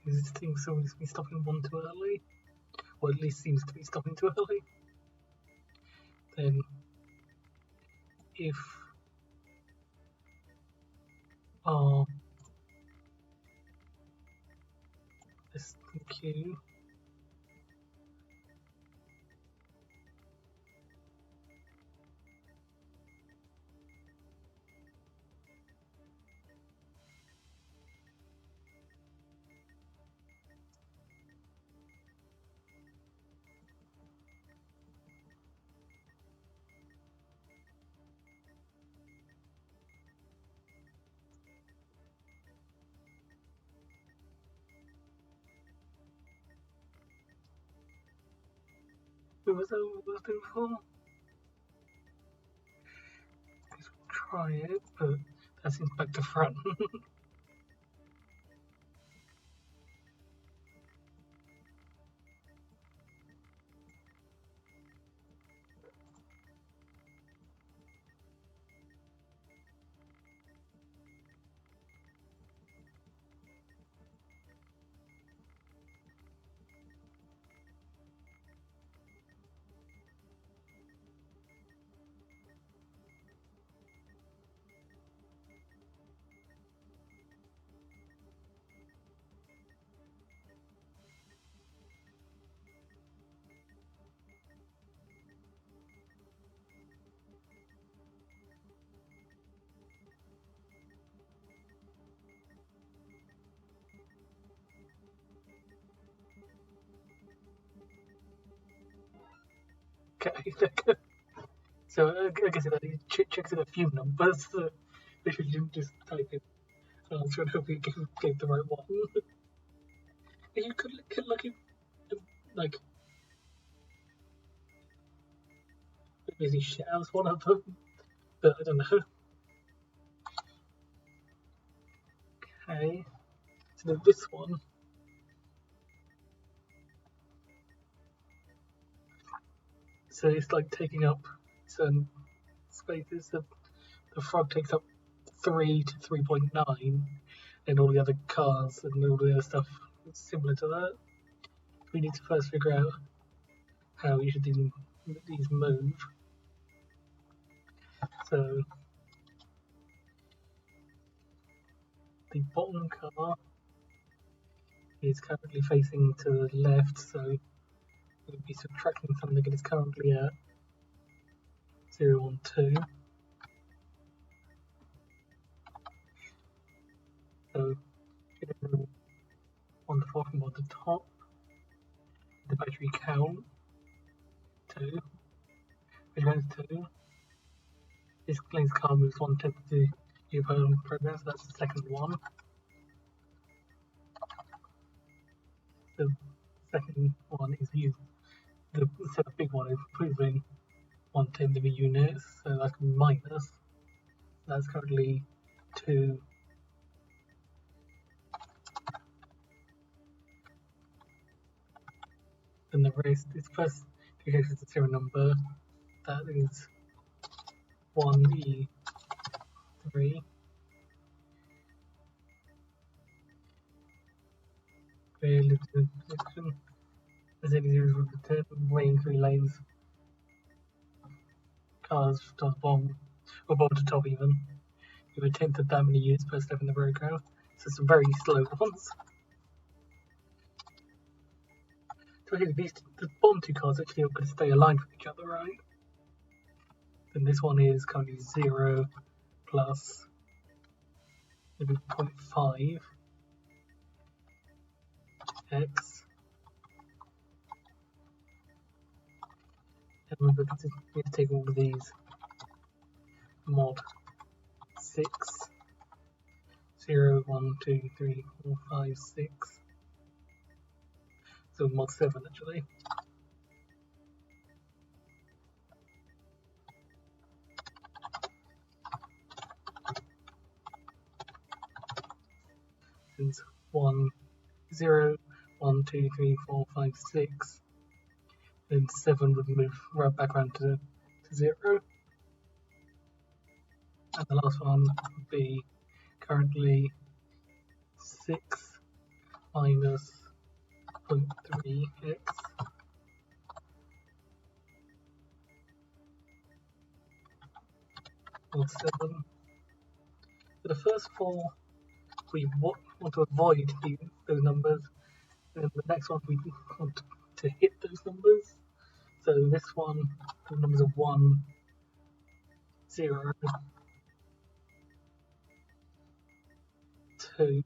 This thing seems to be stopping one too early. Or at least seems to be stopping too early. Then if this queue who was doing before? Let's try it, but that seems back to front. Okay, so I guess it checks in a few numbers. If you didn't just type in answer and hope you gave the right one. You could like maybe shit out one of them, but I don't know. Okay, so this one. So it's like taking up certain spaces. The frog takes up 3 to 3.9, and all the other cars and all the other stuff is similar to that. We need to first figure out how we should these move. So the bottom car is currently facing to the left, so we'll be subtracting something that is currently at 0 and 2. So on the bottom or the top, the battery count 2, which one's 2? This explains car moves 1/10 of the European progress. That's the second one. The second one is used. The big one is proving 1/10 of the units, so that's minus. That's currently 2. And the rest is first because it's a zero number. That is 1e3. Clear limited position. As any zeros with the 10, weighing 3 lanes. Cars to the bottom, or bottom to top even. You have a 10th of that many units per step in the roadcraft. So some very slow ones. So actually the bottom 2 cars actually are going to stay aligned with each other, right? Then this one is currently 0 plus maybe 0.5 x. And remember, we need to take all of these mod 6, 0, 1, 2, 3, 4, 5, 6. So mod 7 actually. Since 1, 0, 1, 2, 3, 4, 5, 6. Then 7 would move right back around to 0. And the last one would be currently 6 minus 0.3x. Mod 7. For the first 4, we want to avoid those numbers, and the next one we want to hit those numbers. So this one, the numbers are 1, 0, 2,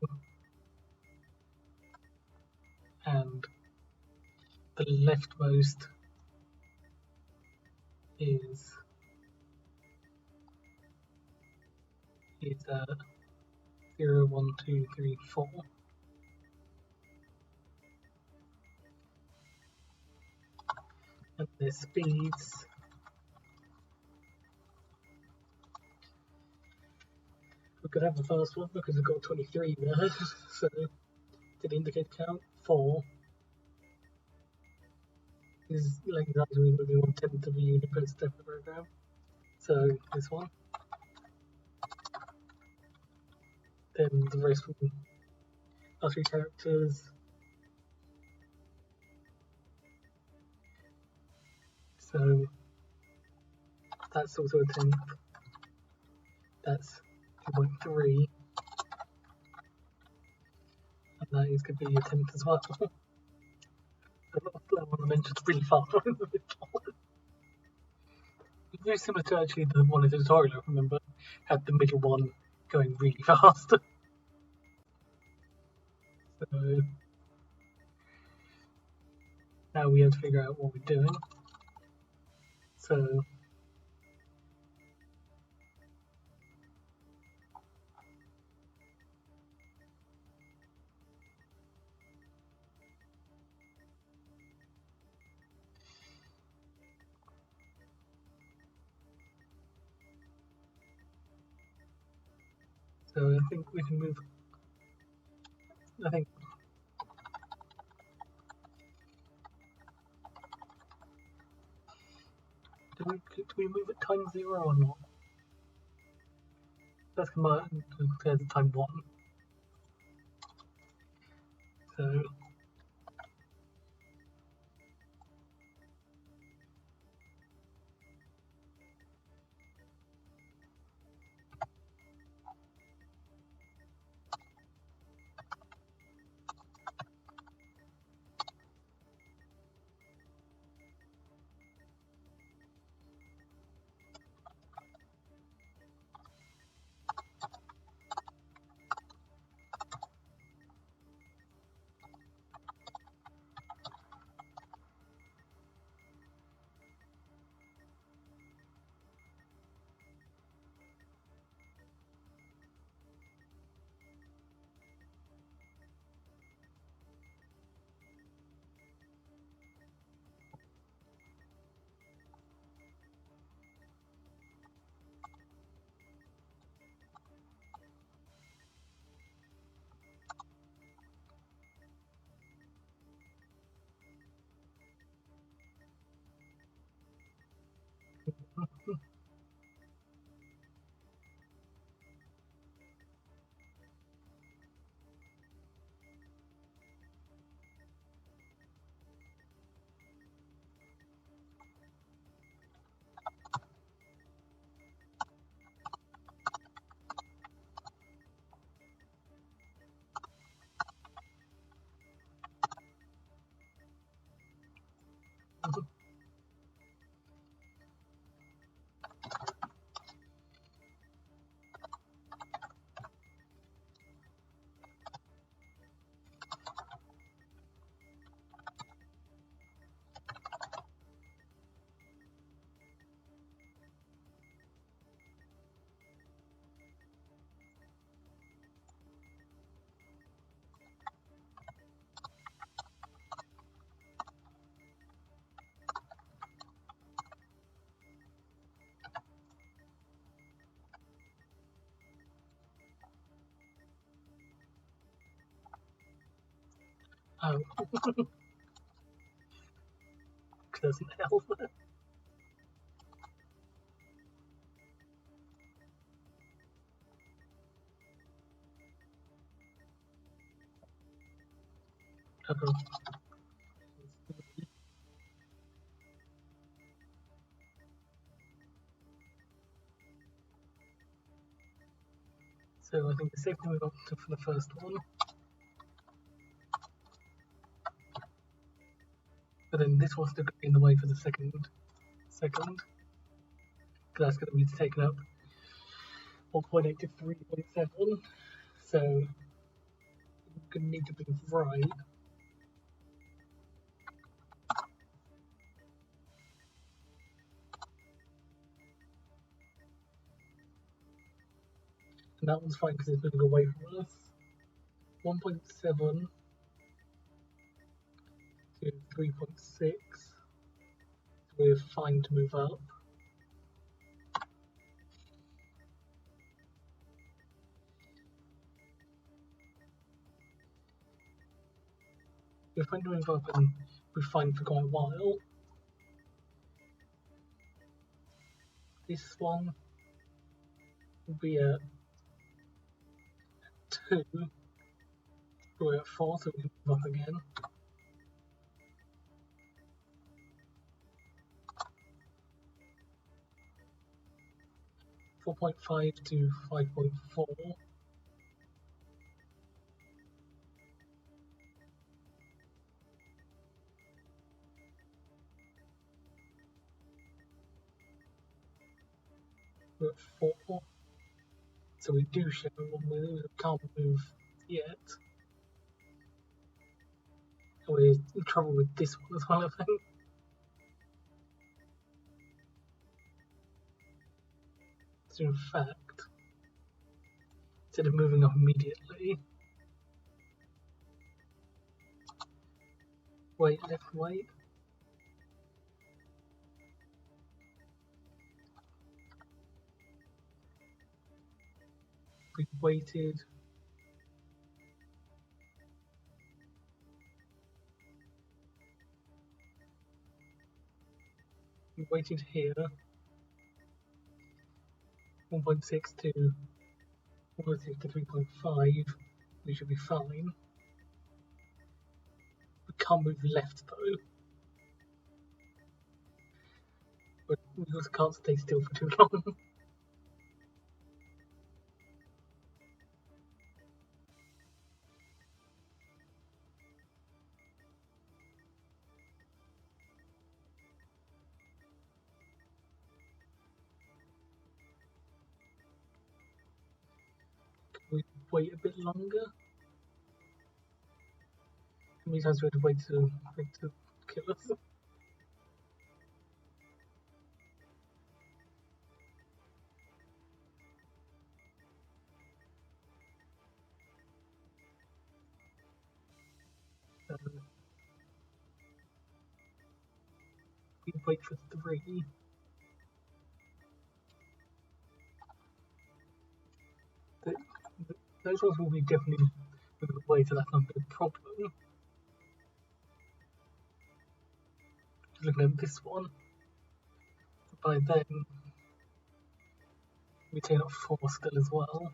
and the leftmost is 0, 1, 2, 3, 4. And their speeds we could have the first one because we've got 23 there. So to the indicate count, 4 is like exactly moving 1/10 of a unit per step of the program. So this one. Then the rest will be our 3 characters. So that's also a 10th. That's 2.3. And that is going to be a 10th as well. That one I mentioned really fast. Very similar to actually the one in the tutorial, I remember, had the middle one going really fast. So now we have to figure out what we're doing. So I think we can move. I think do we move at time 0 or not? Let's come out and compare to time 1. So Oh. Doesn't help. Oh. So I think the same thing we got for the first one. But then this one's still going to be in the way for the second. Because that's going to be taken up 1.8 to 3.7. So we're going to need to move right. And that one's fine because it's moving away from us. 1.7 to 3.6. We're fine to move up. We're fine to move up and we're fine for quite a while. This one will be at 2. We're at 4, so we can move up again. .5 to 5.4. We're at 4. So we do show one move, we can't move yet. And we're in trouble with this one as well, I think. So in fact, instead of moving up immediately, wait, left, wait. We waited. We waited here. 1.6 to 1.6 to 3.5. We should be fine. We can't move left though. But we also can't stay still for too long. Can we wait a bit longer? How many times we had to wait to kill us? We wait for 3. Those ones will be definitely moving away, so that's not a big problem. Just looking at this one, by then we take out 4 still as well.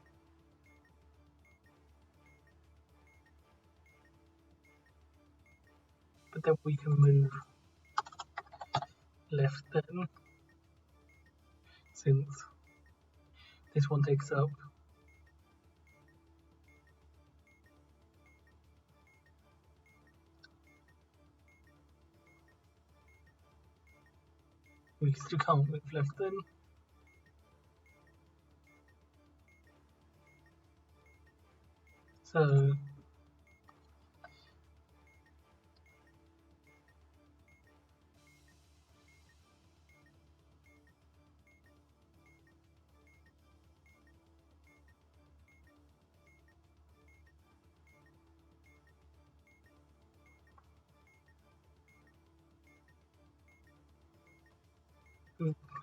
But then we can move left then, since this one takes up We still can't move left then. So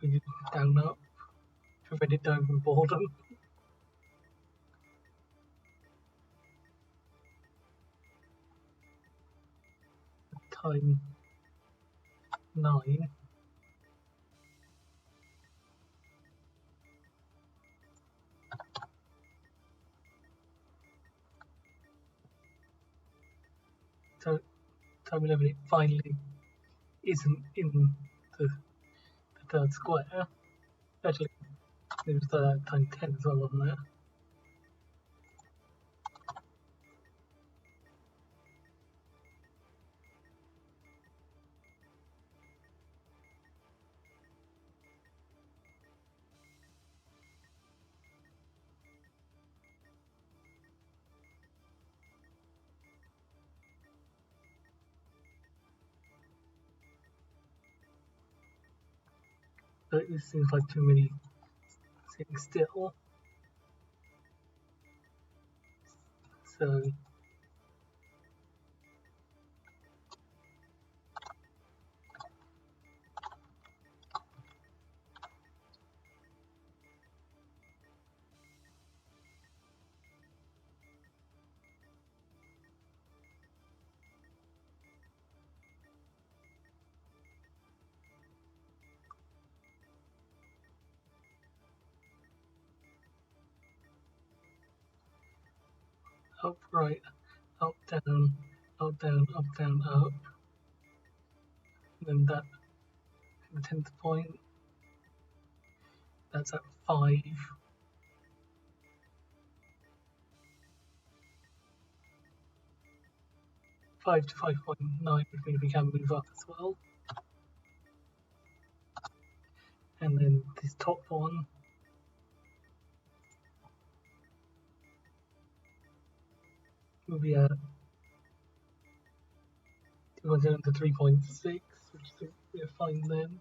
we down up. Prevent it down from boredom. Time 9. So time 11 it finally isn't in the third square. Actually, it was time 10 as well, wasn't it? So it seems like too many sitting still. So up, right, up, down, up, down, up, down, up. And then that, the 10th point, that's at 5. 5 to 5.9, which means we can move up as well. And then this top one will be at 200 to 3.6, which is we're fine then.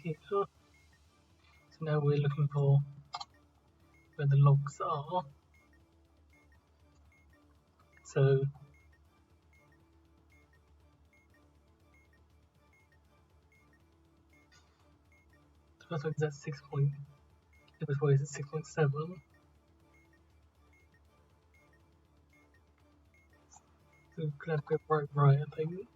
Here. So now we're looking for where the logs are. So the first one is at 6 point, the other one is at 6.7. So glad we're right, I think.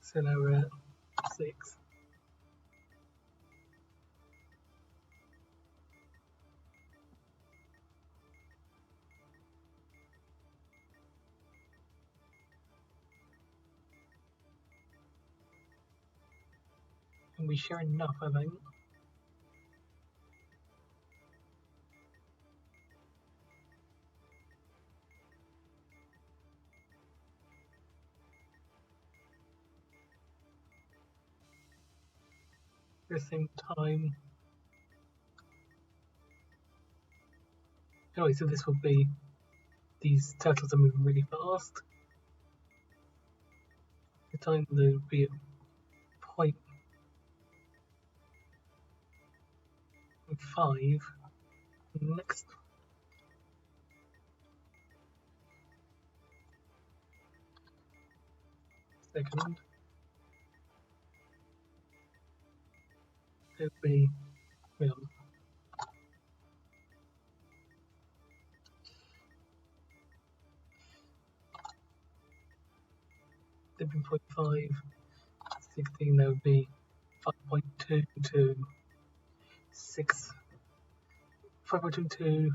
So now we're at 6. And we share enough, I think. At the same time. Anyway, so this will be, these turtles are moving really fast. The time they'll be at point 5 next second. would be 7.5, 16, that would be 5.2 to 6, 5.2 to,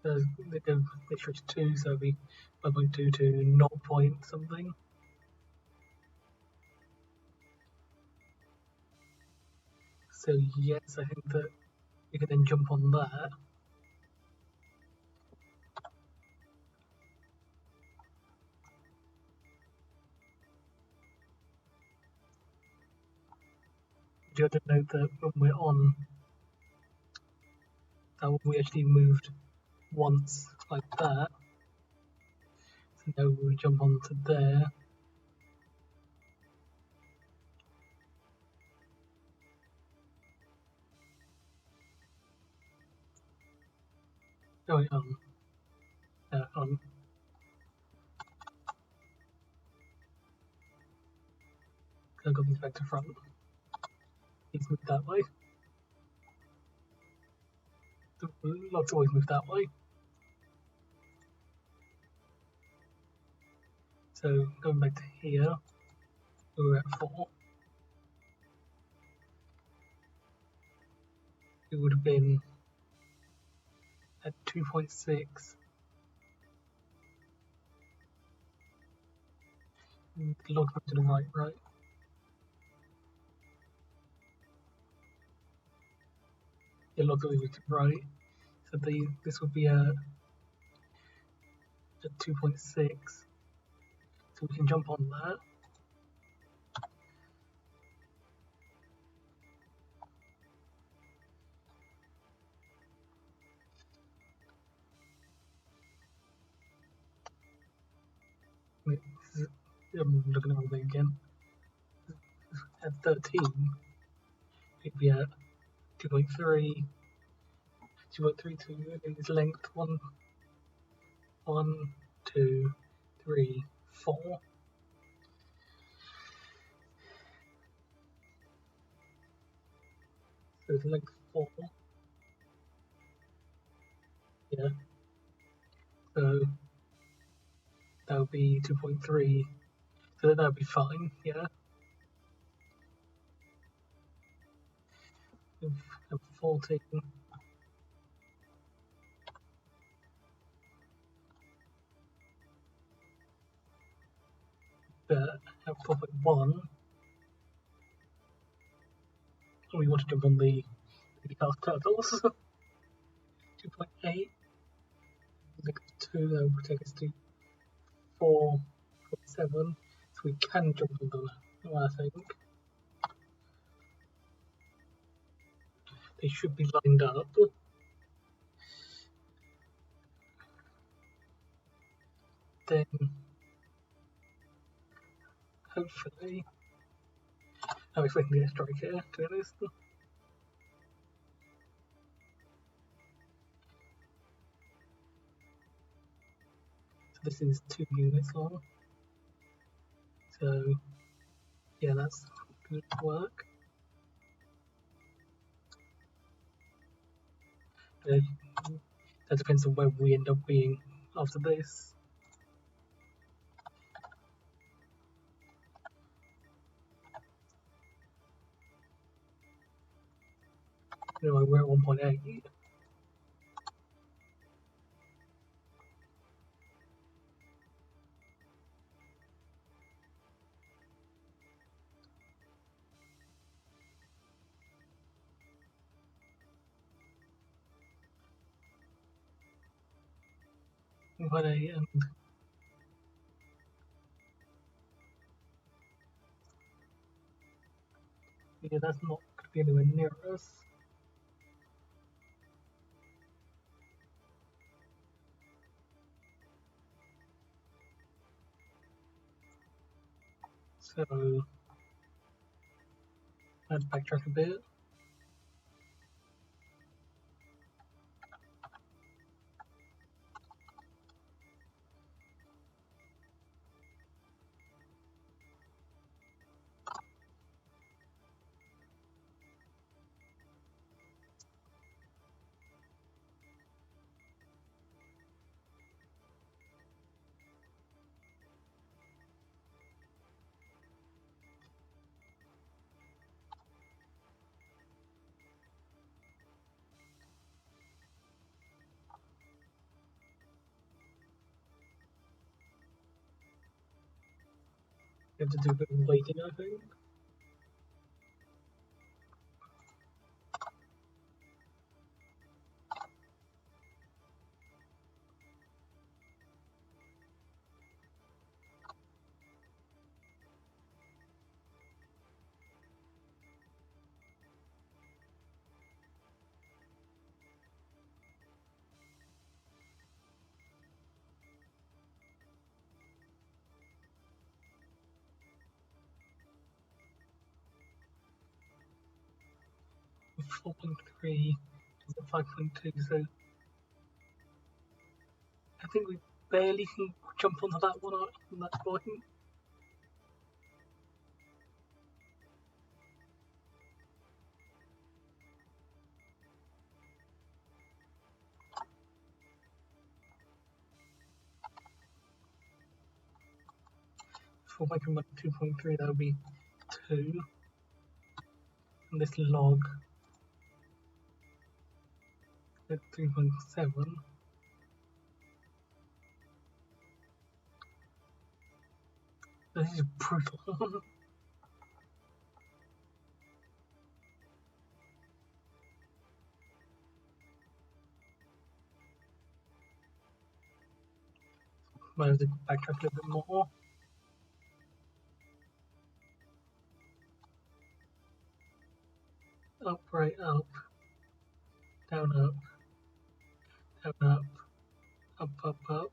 they stretch 2, so it would be 5.2 to 0 point something. So yes, I think that we can then jump on that. You have to note that when we're on, that we actually moved once like that. So now we jump onto there. Oh, wait, on. I got these back to front. These move that way. The logs always move that way. So going back to here, we were at 4. It would have been at 2.6. The logs move to the right, right? The logs always move to the right. So this would be at 2.6. So we can jump on that. Wait, I'm looking at everything again. At 13, it'd be at 2.3, 2.32, I think it's length 1, 2, 3, 4. So it's length 4. Yeah. So that would be 2.3. So that would be fine, yeah. And 14. But at 4.1, we want to jump on the fast turtles. 2.8. Next 2, that will take us to 4.7. So we can jump on them, I think. They should be lined up. Then, hopefully, I'm expecting a strike here, to be honest. So this is 2 units long. So, yeah, that's good work. That depends on where we end up being after this. Anyway, we're at 1.8. And yeah, that's not going to be anywhere near us. So, I'd backtrack a bit. You have to do a bit of waiting, I think. With 4.3 is at 5.2, so I think we barely can jump onto that one at that point. 2.3, that would be 2. And this log at 3.7. This is brutal. Might have to backtrack a little bit more. Up, right, up. Down, up. Down, up. Up, up, up.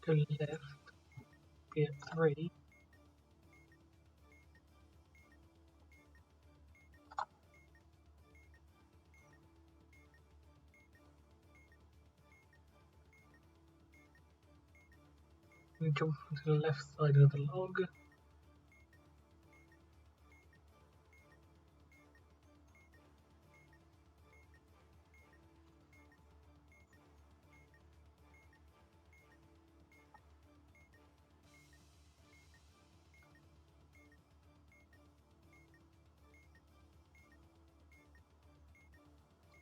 Go left. Be at 3. We jump to the left side of the log.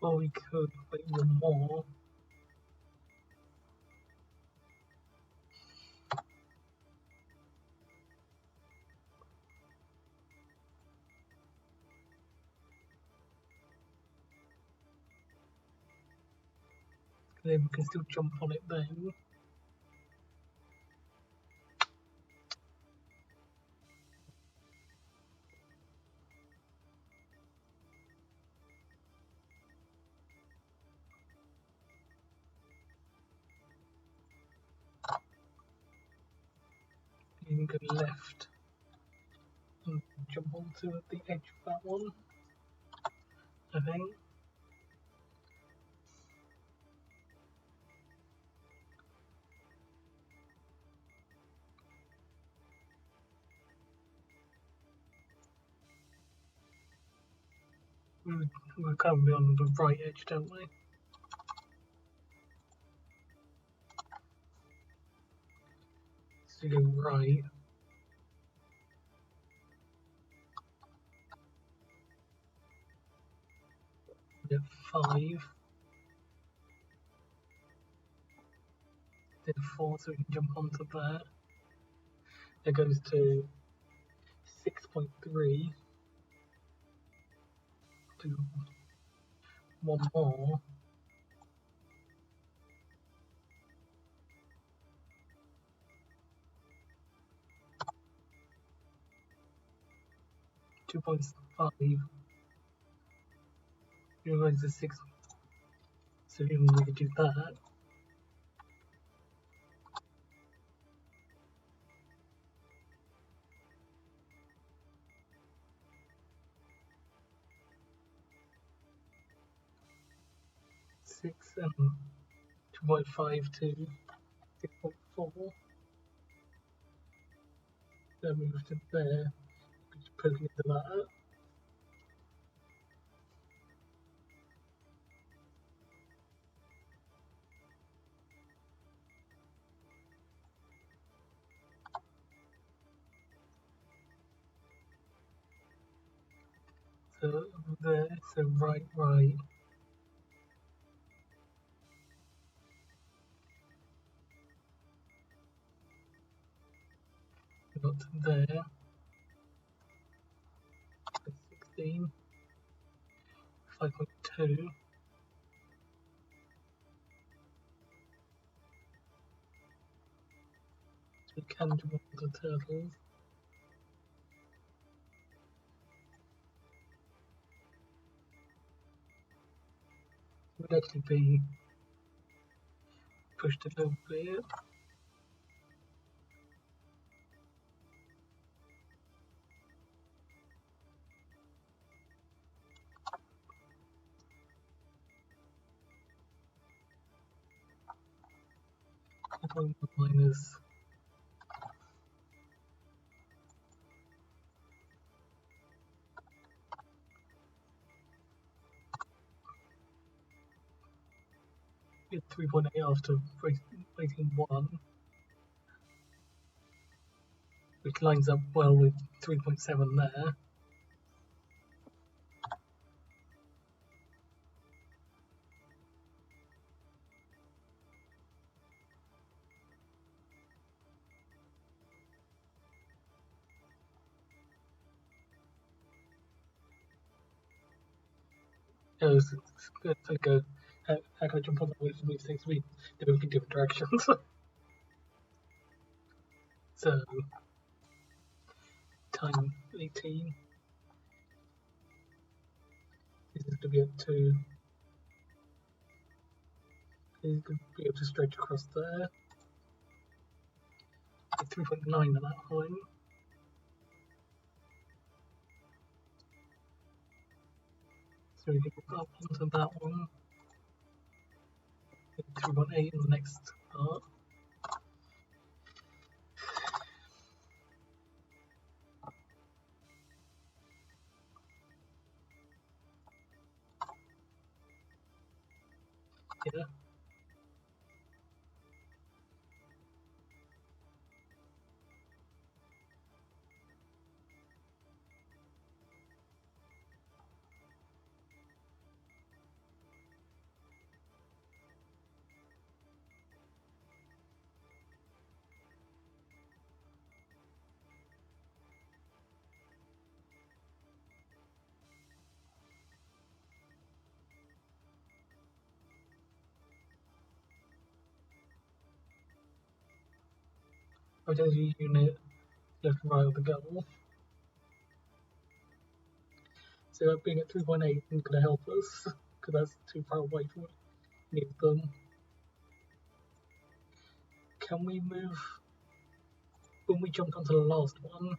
Or we could wait one more. Then we can still jump on it then. You can go left and jump onto the edge of that one, I think. We're kind of on the right edge, don't we? So you go right. At 5. Then 4, so we can jump onto that. It goes to 6.3. Do one more. Two point 5. You're going to 6. So we can do that. Six and 2.5 to 6.4. Then move to there. Just poke into that. So there, so right, right. We got to there. 16. 5.2. So we can do one of the turtles. It would actually be pushed a little bit. Minus 3.8 after rating 1, which lines up well with 3.7 there. It was good to go. How can I jump on that with move things? They move in different directions. So, time 18. This is going to be at 2. He's going to be able to stretch across there. 3.9 at that point. So we can go up onto that one. 3.8 in the next part. Yeah. Rotate the unit left and right of the goal. So that being at 3.8 isn't going to help us, because that's too far away from any of them. Can we move, when we jumped onto the last one,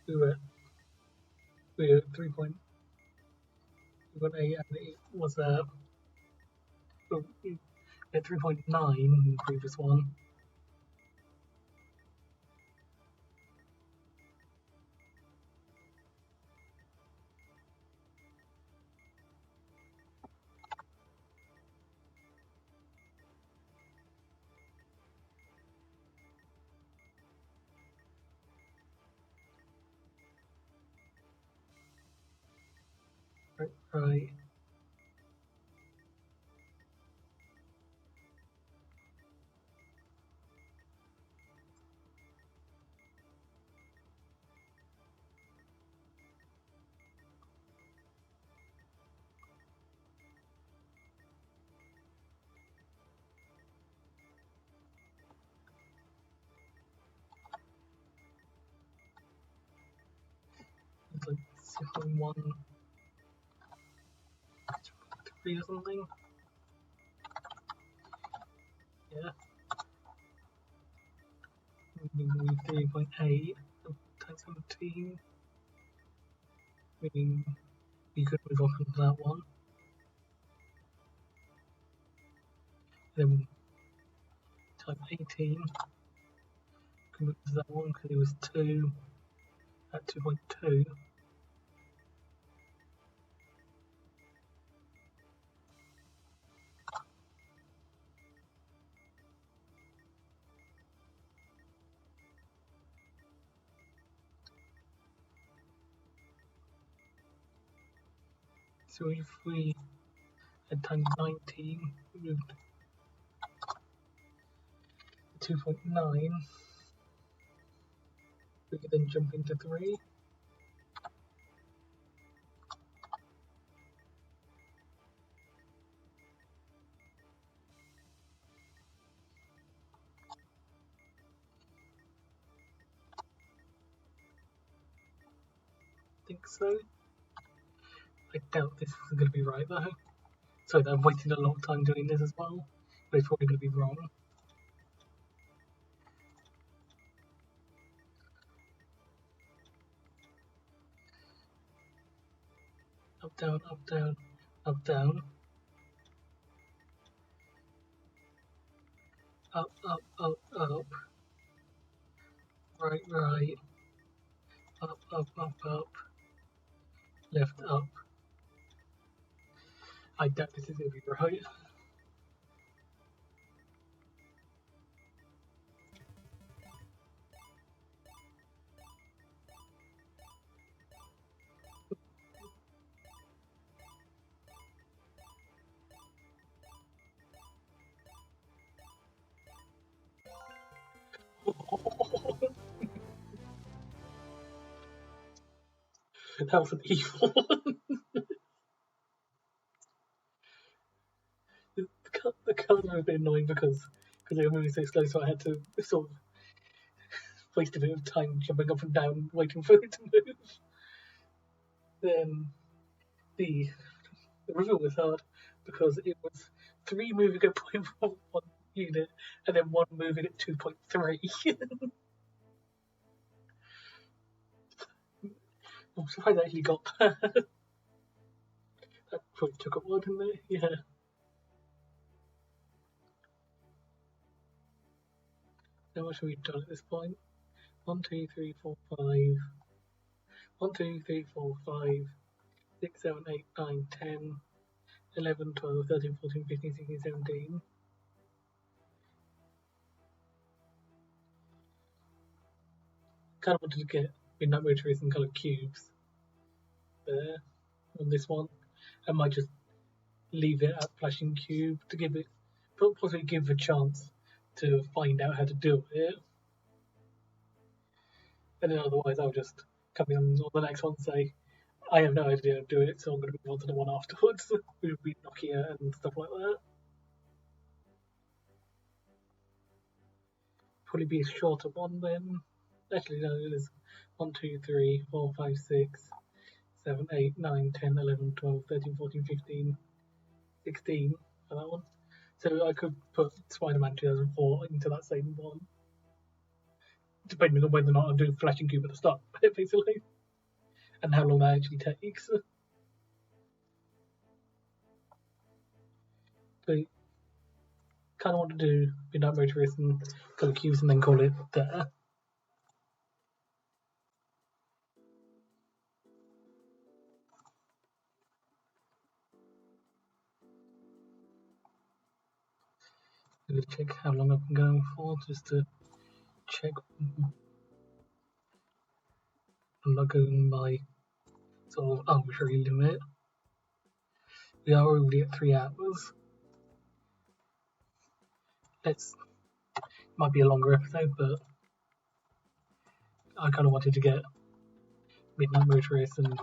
we were at 3.8 and it was at 3.9 in the previous one. Right. It's like 6.1, 3 or something. Yeah. 3.8 times 17. Meaning we could move on from that one. Then type 18. Can move to that one because it was 2 at 2.2. So if we had times 19, we moved 2.9, we could then jump into 3. I think so. I doubt this is going to be right though. So I've waited a long time doing this as well, but it's probably going to be wrong. Up, down, up, down, up, down. Up, up, up, up. Right, right. Up, up, up, up. Left, up. I doubt this is going to be right. That was an evil one. The cars were a bit annoying because they were moving so slow, so I had to sort of waste a bit of time jumping up and down, waiting for it to move. Then the reveal was hard because it was 3 moving at 0.1 unit and then 1 moving at 2.3. I'm surprised I actually got that. That probably took up one, didn't it? Yeah. Now what should we have done at this point? 1, 2, 3, 4, 5. 1, 2, 3, 4, 5, 6, 7, 8, 9, 10, 11, 12, 13, 14, 15, 16, 17. Kind of wanted to get midnight motorists and colored cubes there on this one. I might just leave it at flashing cube to give it, possibly give a chance to find out how to do it. And then otherwise I'll just come in on the next one and say, I have no idea how to do it, so I'm going to move on to the one afterwards. It would be Nokia and stuff like that. Probably be a shorter one then. Actually, no, it is 1, 2, 3, 4, 5, 6, 7, 8, 9, 10, 11, 12, 13, 14, 15, 16 for that one. So I could put Spider-Man 2004 into that same one, depending on whether or not I'm doing flashing cube at the start, basically, and how long that actually takes. So kind of want to do Midnight Motorist and color cubes and then call it there. I'm going to check how long I've been going for, just to check I'm not going by sort of arbitrary limit. We are already at 3 hours. Might be a longer episode, but I kind of wanted to get Midnight Motorist and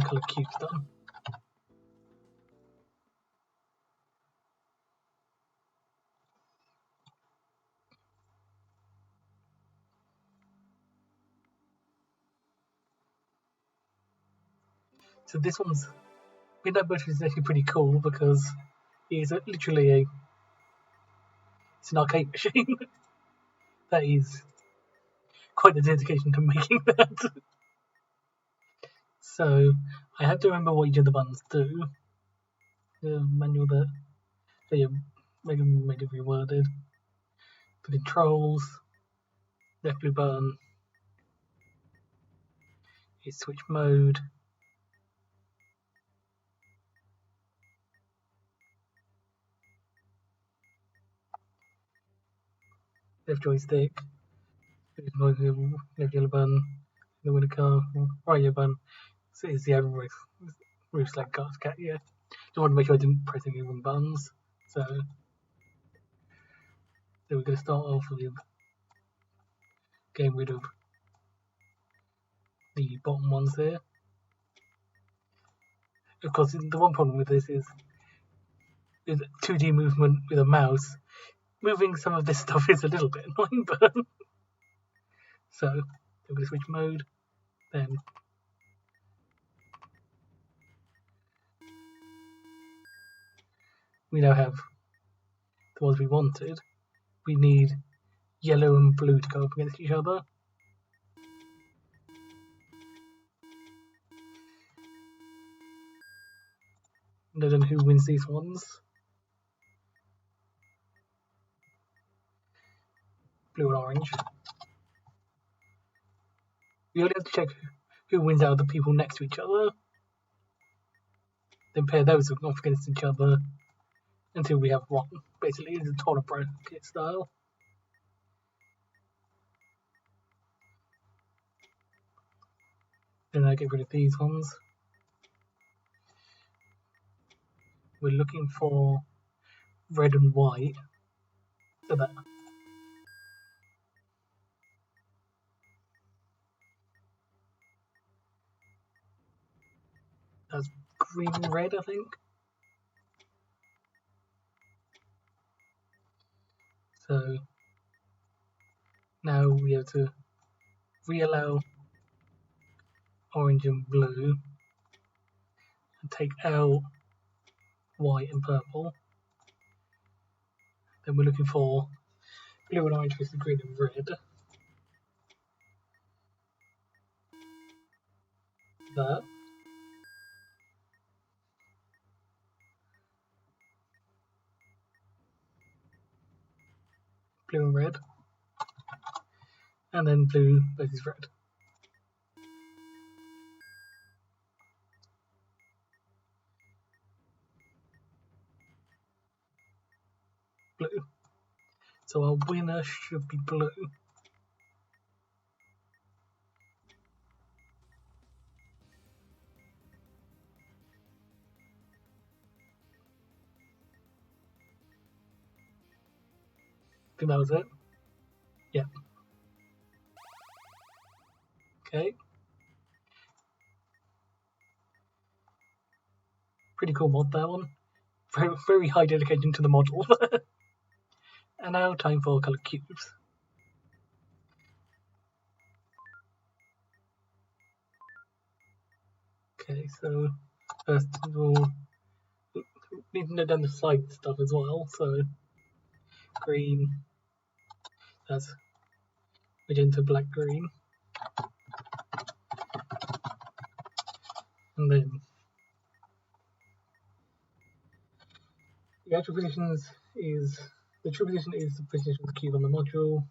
Color Cubes done. So this one's Midnight Motorist is actually pretty cool because it's literally it's an arcade machine. That is quite a dedication to making that. So I have to remember what each of the buttons do. The manual that they made it reworded. For controls, left blue button is switch mode. Left joystick, left yellow button, Then when the car, right, yeah, button. So it's the override roof like car cat, yeah. Just wanted to make sure I didn't press any wrong buttons. So we're going to start off with getting rid of the bottom ones there. Of course, the one problem with this is 2D movement with a mouse. Moving some of this stuff is a little bit annoying, but so we're going to switch mode. Then we now have the ones we wanted. We need yellow and blue to go up against each other. And I don't know who wins these ones. Blue and orange. We only have to check who wins out of the people next to each other. Then pair those off against each other until we have one. Basically, it's a toilet bracket style. Then I get rid of these ones. We're looking for red and white. So that's green and red, I think. So now we have to reallow orange and blue and take out white and purple. Then we're looking for blue and orange with green and red. That. Blue and red. And then blue versus red. Blue. So our winner should be blue. I think that was it. Yeah. Okay. Pretty cool mod, that one. Very, very high dedication to the model. And now time for colour cubes. Okay, so first of all, we need to note down the side stuff as well. So green, that's magenta, black, green. And then the actual positions is the true position is the position of the cube on the module.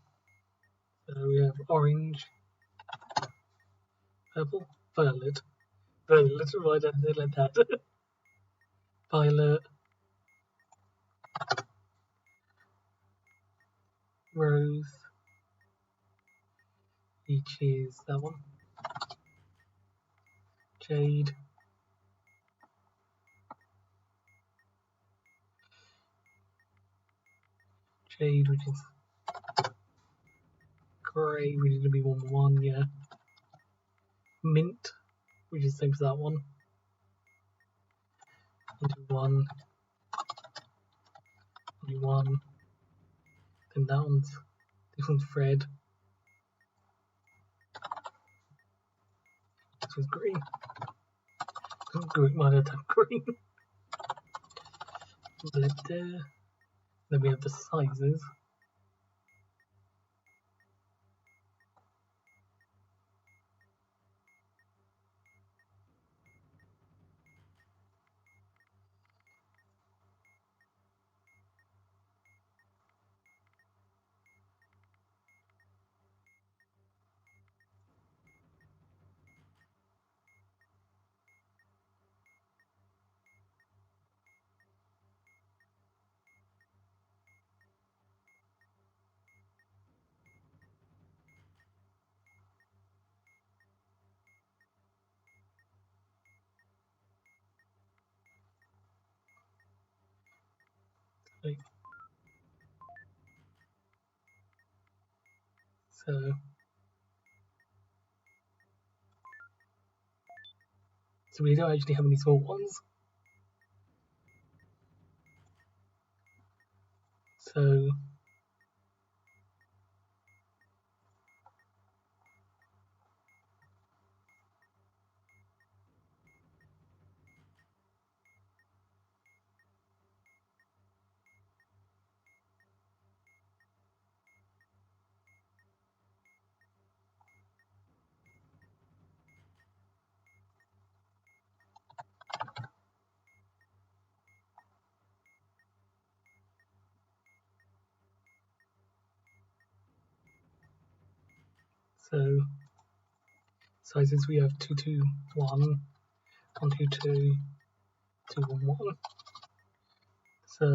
So we have orange, purple, violet, right? I said like that. Violet, rose, which is that one. Jade, which is grey, which is going to be 1-1, yeah. Mint, which is the same as that one. Into 1, only 1. Then this one's red. This one's green. Green, might have green. Left there. Then we have the sizes. Like, so we don't actually have any small ones. So sizes we have 2, 2, 1, 1, 2, 2, 2, 1, 1. So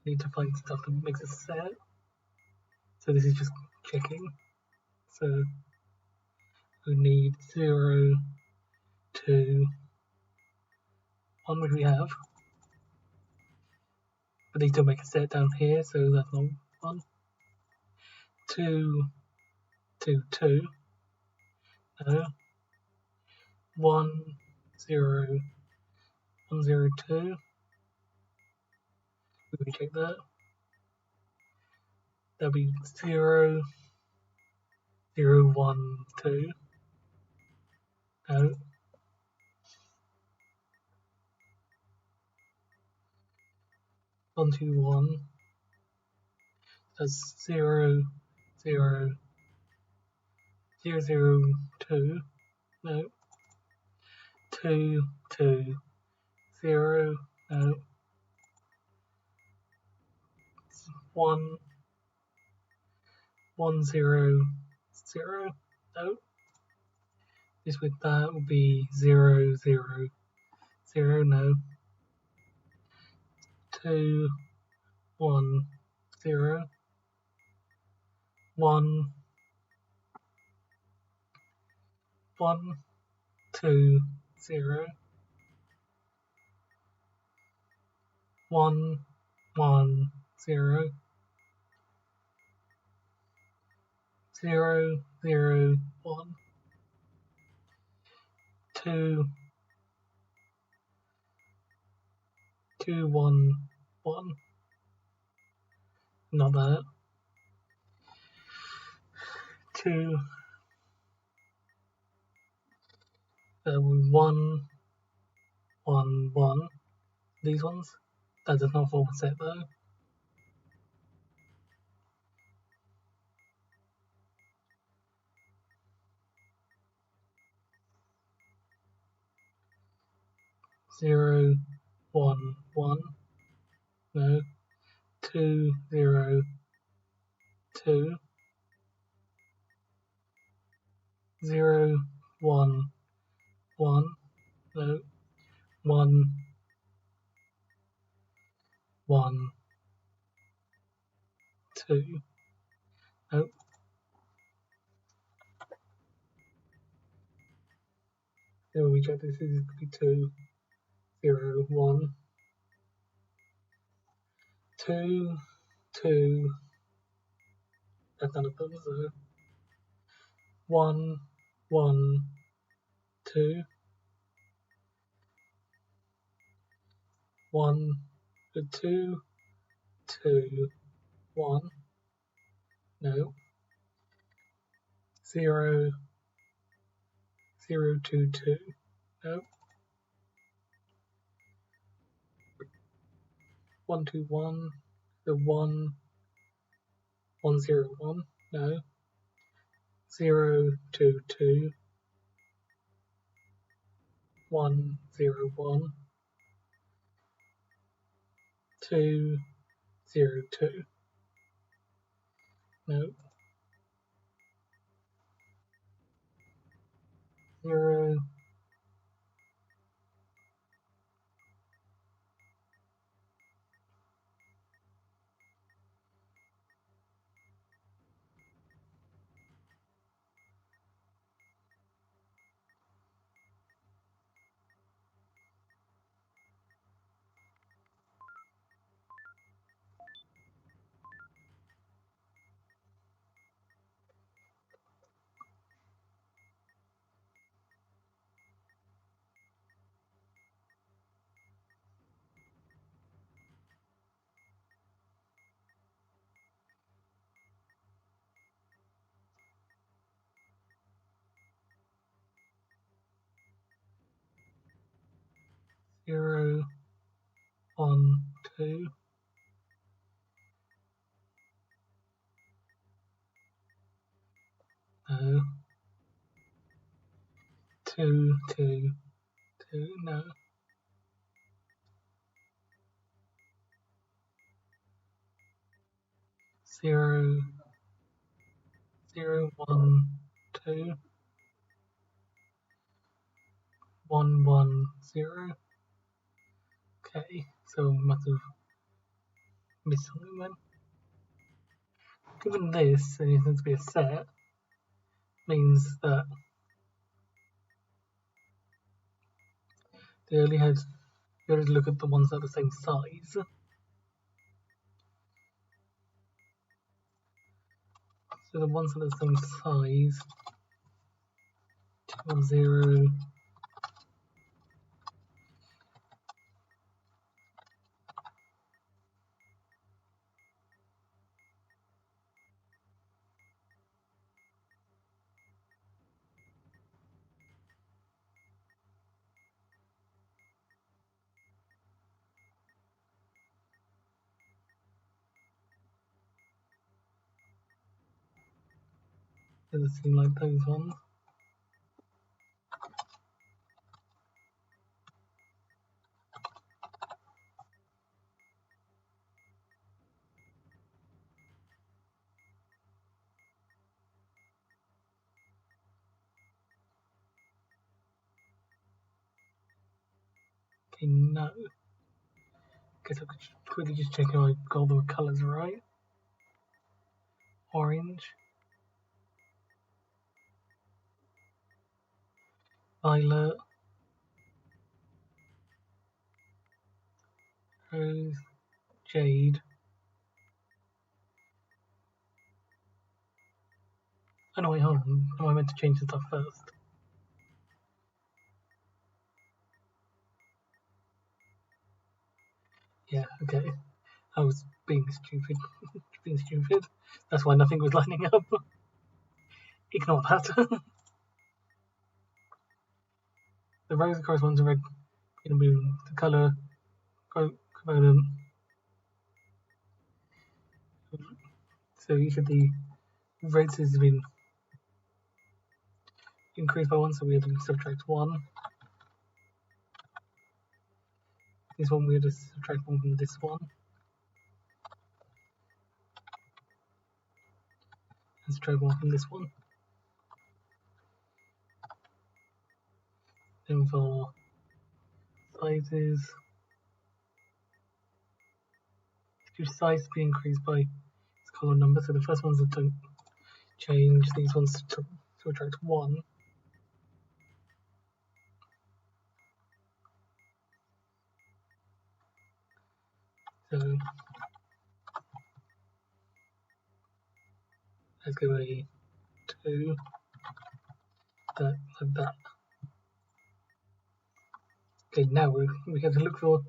we need to find stuff that makes a set. So this is just checking. So we need 0, 2, 1, which we have. But these don't make a set down here, so that's not 1. 2, 2, 2. No. 1, 0, 1, 0, 2. We can check that. That'll be 0, 0, 1, 2. No. 1, 2, 1. That's 0, 0, 0, 0, 2. No. 2, 2, 0. No. 1, 1, 0, 0. No. This with that would be 0, 0, 0. No. 2, 1, 0. 1, 1, 2, 0. 1, 1, 0. 0, 0, 1. 2, 2, 1, 1. Not that. 2, 1, 1, 1. These ones. That does not form a set though. 0, 1, 1. No. 2, 0, 2. 0, 1, 1. No. 1, 1, 2. Nope. Then we check this, is going to be 2, 0, 1. 2, 2. That's none of them, so 1, 1, 2. 1, 2, 2, 1. No. 0, 0, 2, 2. No. 1, 2, 1. The 1, 1, 0, 1. No. 0, 2, 2. 1, 0, 1. 2, 0, 2. No. 0, 0, 1, 2. No. 2, 2, 2. No. 0, 0, 1, 2. 1, 1, 0. Okay, so we must have missed something then. Given this, and it needs to be a set, means that they only had you only look at the ones that are the same size. So the ones that are the same size, 2, 1, 0. Doesn't seem like those ones. Okay, no. Guess I could quickly just check if I got all the colours right. Orange, violet, rose, jade. Oh no, wait, hold on. Oh, I meant to change the stuff first. Yeah, okay. I was being stupid. being stupid. That's why nothing was lining up. Ignore that. The rose corresponds to red, green, and blue. The colour component. So each of the reds has been increased by 1, so we have to subtract 1. This one we have to subtract 1 from this one. And subtract 1 from this one. Then for sizes, each size to be increased by its column number. So the first ones that don't change, these ones to subtract 1. So let's go a 2, that, like that. Okay, now we have to look for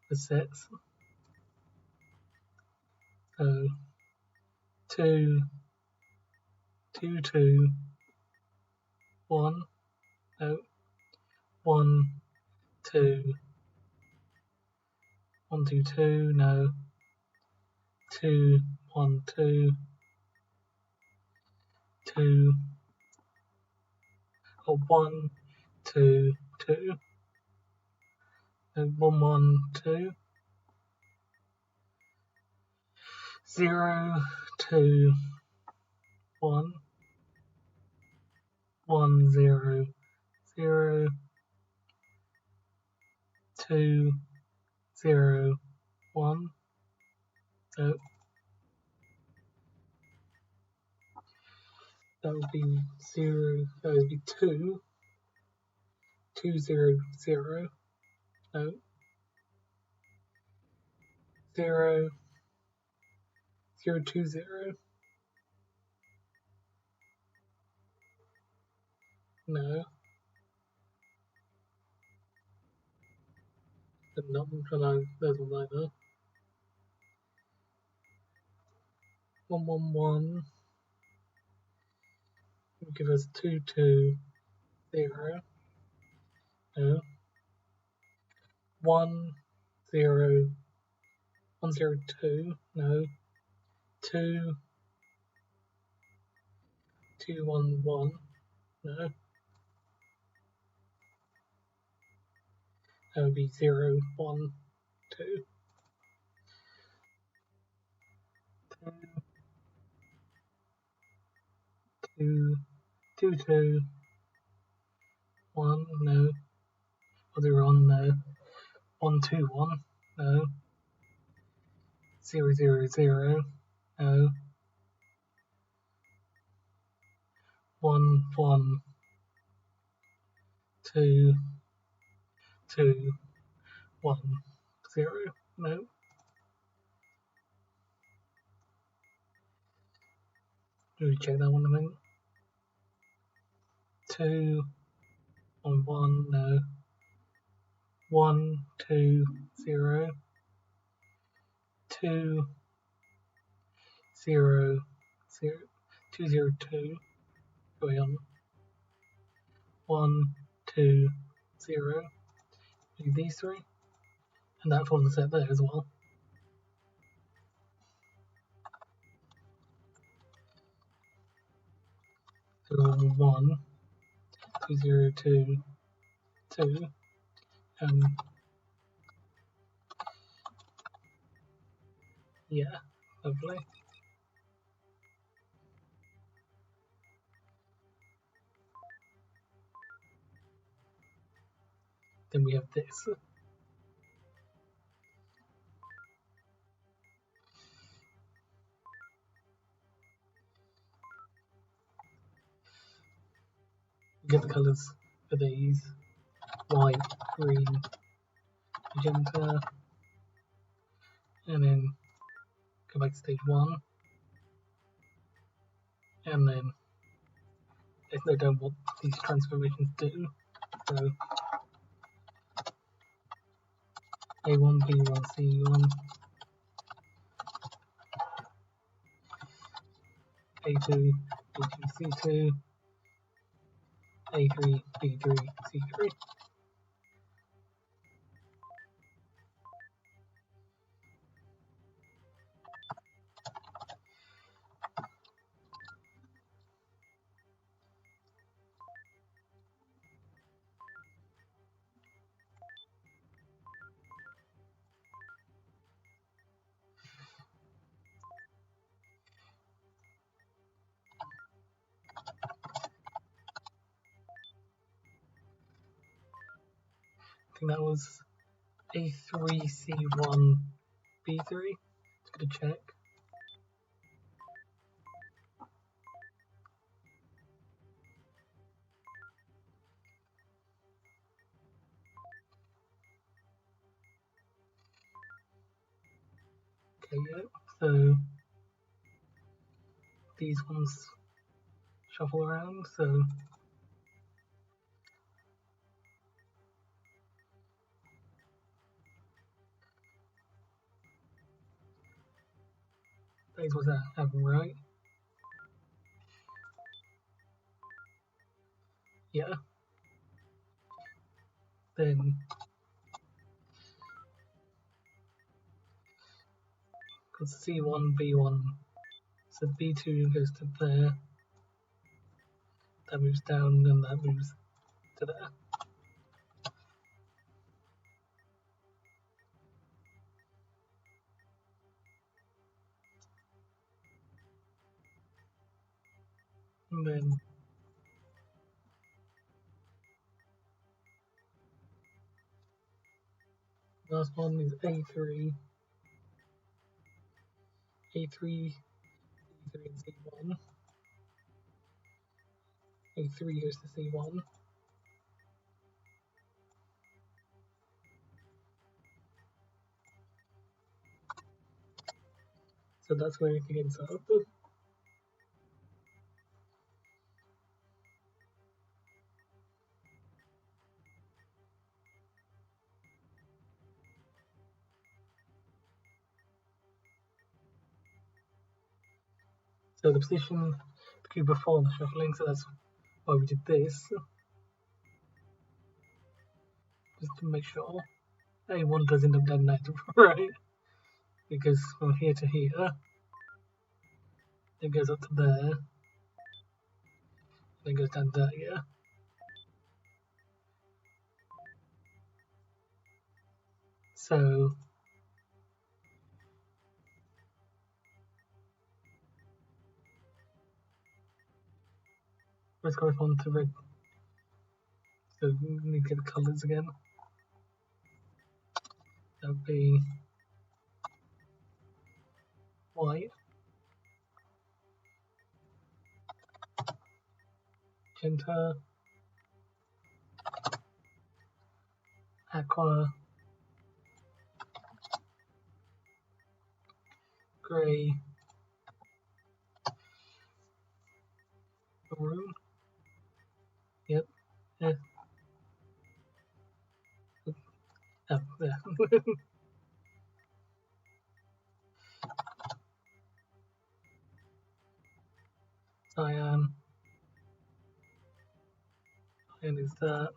the sets. So 2, 2, 2, 1, no, 1, 2, 1, 2, 2, no, 2, 1, 2, 2, or 1, 2, 2, no, 1, 1, 2, 0, 2, 1, 1, 0, 0, 2, 0, 1. So that would be 0, that would be 2, 2, 0, 0, no, 0, 0, 2, 0, no, and not those ones either. 1, 1, 1 will give us 2, 2, 0, No. 1 0 1 0 2. No. 2 2 1 1. No. That would be 0 1 2. 2 2 2 1. No. 0 1. No. 1 2 1. No. 0 0 0. No. 1 1 2 2 1 0. No. Do we check that one a minute? 2 1 1. No. 1 2 0 2 0 0 2 0 2. Going on. 1 2 0. Do these three, and that forms a set there as well. 0 1 2 0 2 2. Yeah, lovely. Then we have this. We get the colours for these: white, green, magenta, and then go back to stage 1, and then let's note down what these transformations do. So A1, B1, C1, A2, B2, C2, A3, B3, C3. I think that was A3, C1, B3. Just gonna check. Okay, yeah. So these ones shuffle around. So these ones have right. Yeah. Then because C1, B1. So B2 goes to there. That moves down, and that moves to there. And then last one is A3, A3, B3 and C1. A3 goes to C1. So that's where everything ends up. So the position the cube before the shuffling, so that's why we did this. just to make sure. A1 does end up down there, right? Because from here to here, it goes up to there, then goes down there, yeah. So let's correspond to red. So we need to get the colours again. That would be white, magenta, aqua, grey, maroon. Yep. Yeah. Oh, yeah. Cyan. Cyan is that.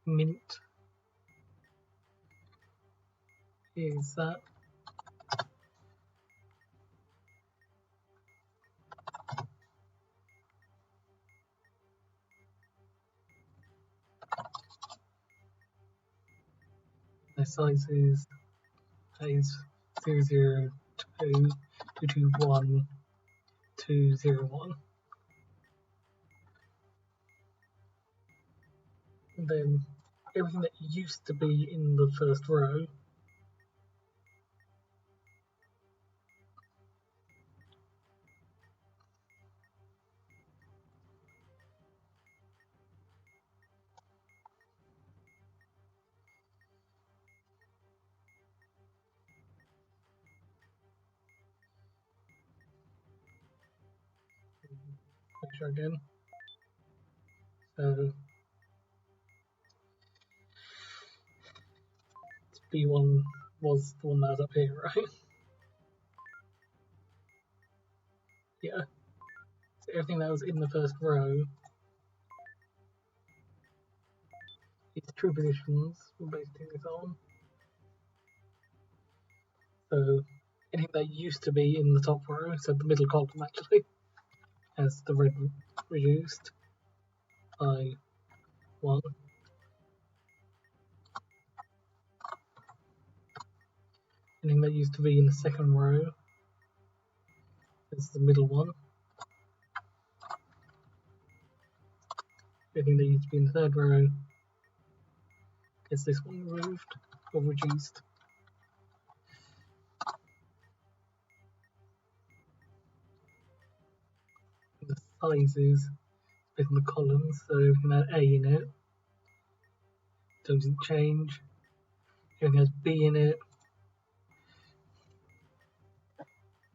Mint is that. The size is 002 221 201. And then everything that used to be in the first row make sure again. So B1 was the one that was up here, right? Yeah. So everything that was in the first row, its true positions, we're basing this on. So anything that used to be in the top row, so the middle column actually, has the red reduced by 1. Anything that used to be in the second row is the middle one. Anything that used to be in the third row gets this one removed or reduced. The sizes based on the columns, so everything that had A in it doesn't change. Everything has B in it.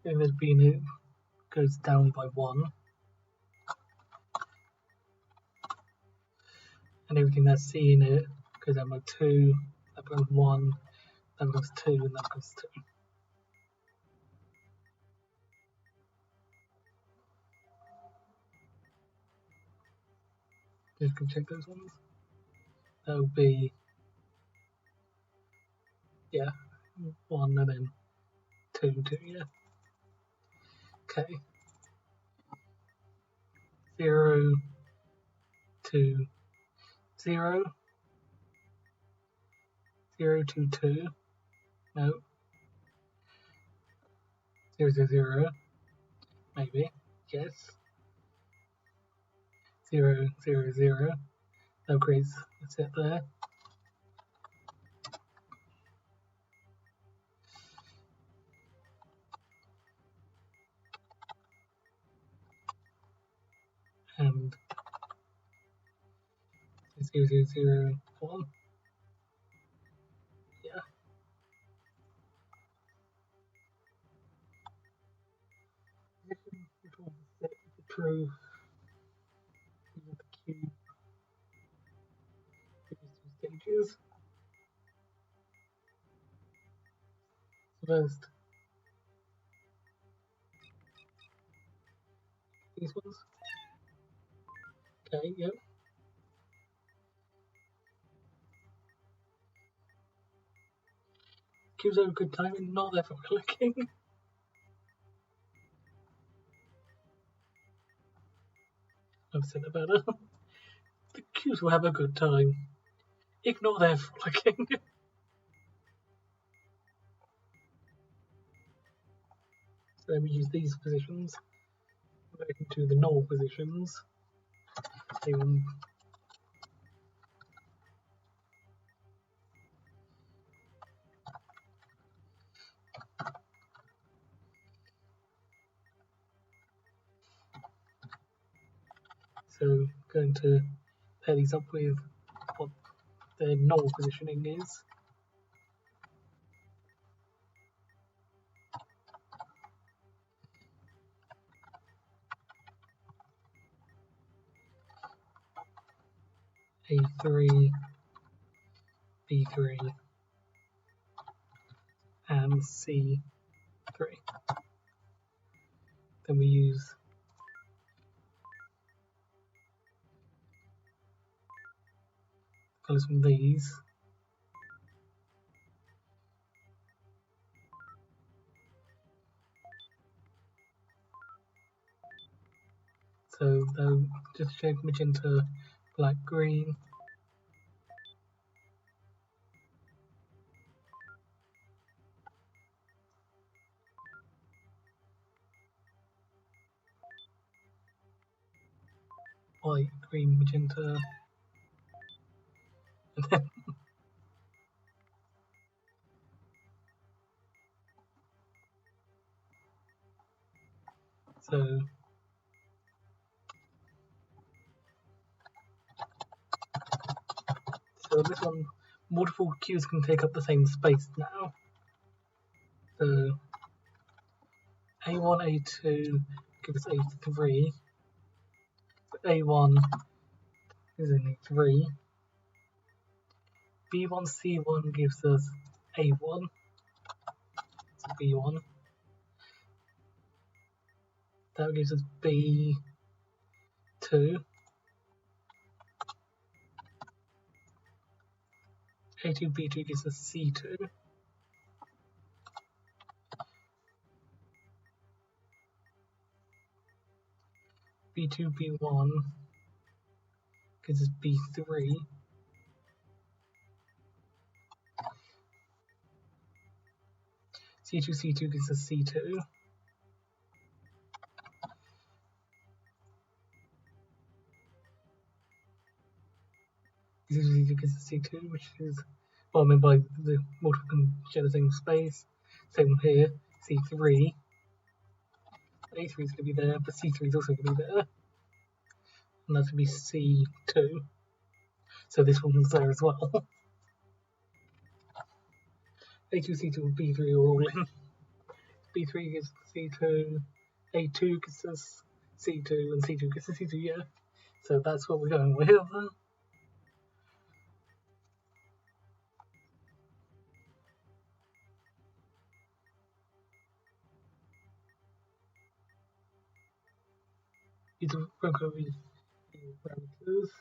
Everything that's B in it goes down by 1. And everything that's C in it goes down by 2, that becomes 1, that becomes 2, and that becomes 2. Just go check those ones. That would be, yeah, 1 and then 2, 2, yeah. Okay. 0 to 0, 0 to 2, no, 0 to 0, maybe, yes, 0, 0, 0, no crease, that's it there. And 0, 0, 0, 1, yeah. Which one is set the true, the cube, these 2 stages. First, these ones. Okay, yep. Cubes are a good time and not there for clicking. I've said it better. The cubes will have a good time. Ignore their frolicking. So then we use these positions. We're going to the null positions. So going to pair these up with what their null positioning is. A3, B3, and C3. Then we use colours from these. So they'll just change magenta, black, green. White, green, magenta, and then so this one, multiple cubes can take up the same space now. So A1, A2 give us A3. A1 is in A3. B1, C1 gives us A1. So B1. That gives us B2. A2, B2 gives us C2. B2, B1 gives us B3. C2, C2 gives us C2. C2, C2 gives us C2, which is, well, I mean, by the multiple can share the same space. Same here, C3. A3 is going to be there, but C3 is also going to be there. And that's going to be C2. So this one's there as well. A2, C2, and B3 are all in. B3 gives C2, A2 gives us C2, and C2 gives us C2, yeah. So that's what we're going with. These are programming parameters.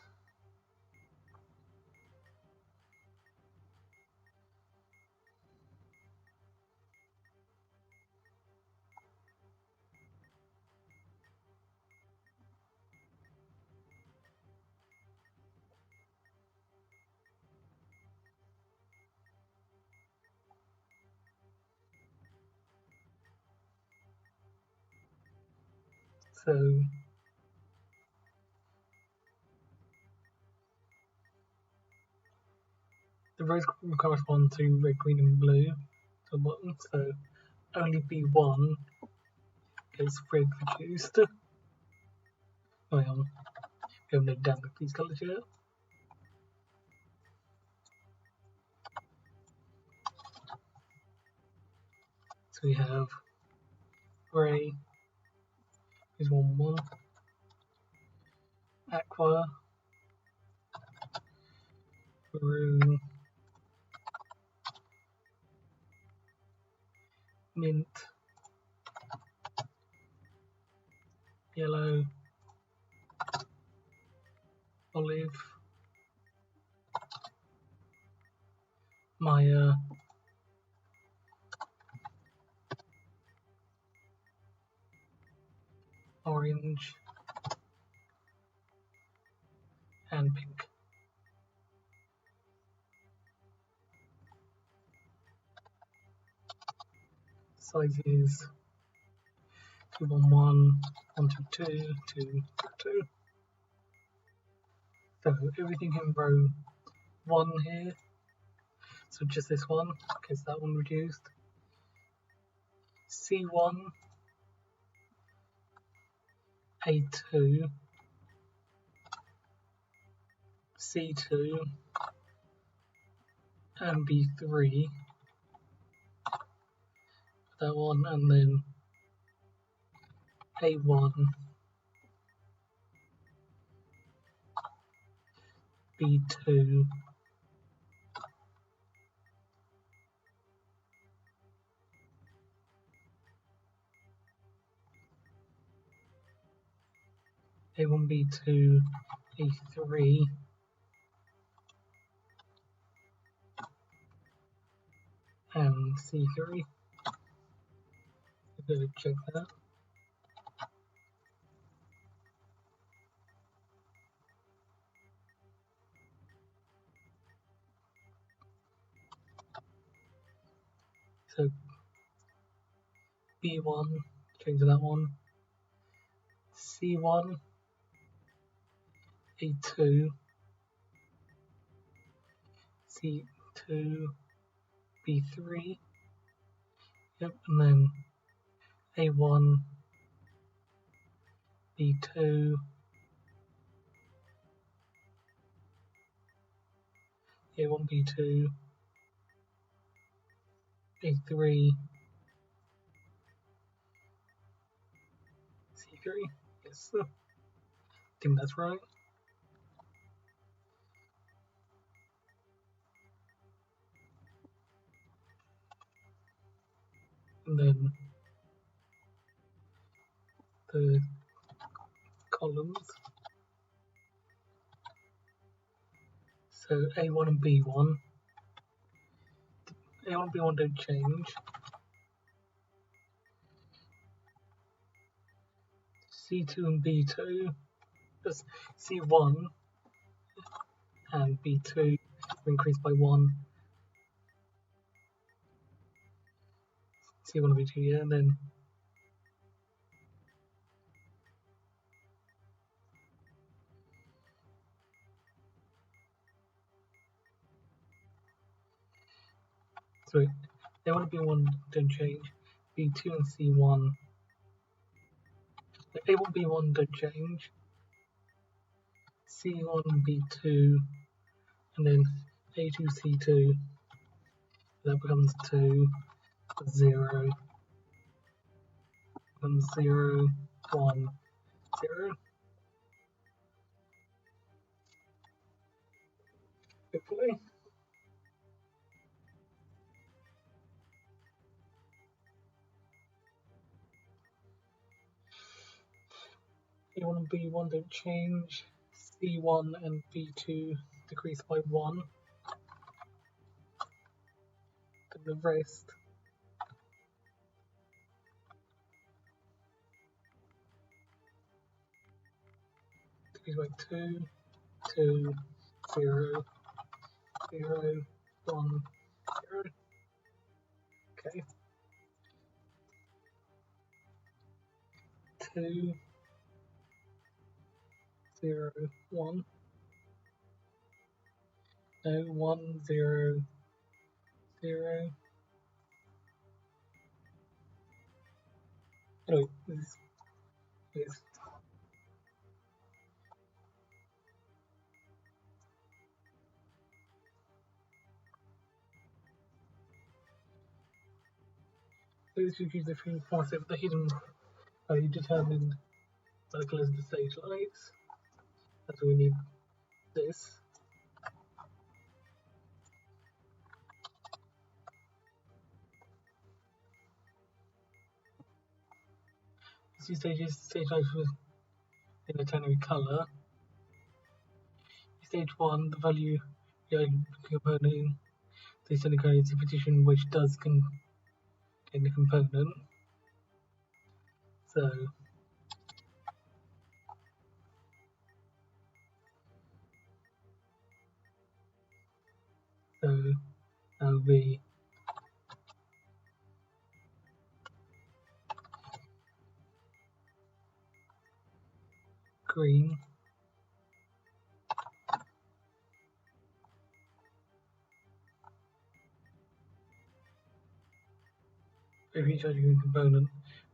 So the rows correspond to red, green, and blue. So bottom. So only B1 gets red reduced. Oh, yeah, we have no damage these colours yet. So we have grey is 1-1, aqua, maroon, mint, yellow, olive, Maya, orange, and pink. Sizes 211, 122, 202. So everything in row 1 here. So just this one, because that one reduced. C1, A2, C2, and B3. That one, and then A1, B2, A1, B2, A3, and C3. I'm going to check that. So B1, change that one. C1, A2, C2, B3. Yep, and then A1, B2, A1, B2, A3, C3. Yes, I think that's right. And then the columns. So A1 and B1. A1 and B1 don't change. C2 and B2. Just C1 and B2 increase by 1. C1 and B2, yeah, and then sorry, A1 and B1 don't change. B2 and C1. A1 B1 don't change. C1 B2 and then A2 C2. That becomes 2, 0, becomes 0, 1, 0. Hopefully. A1 and B1 don't change. C1 and B2 decrease by 1. Then the rest decrease by 2, 2, 0, 0, 1, 0. Okay. 2, 0, 1. No, 1, 0, 0. Anyway, this is those who use the free concept of the hidden value determined by the colours of the stage lights. That's why we need this. These stage lights in a ternary colour. Stage 1, the value component this indicates is a partition which does contain the component. So that will be green. If you charge a component,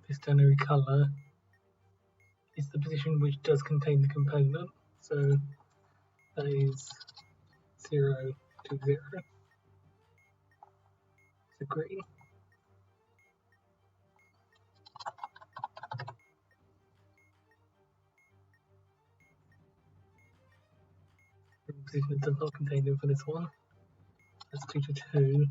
this ternary color is the position which does contain the component. So that is 0 to 0. So green. The position that does not contain it for this one. That's 2 to 2.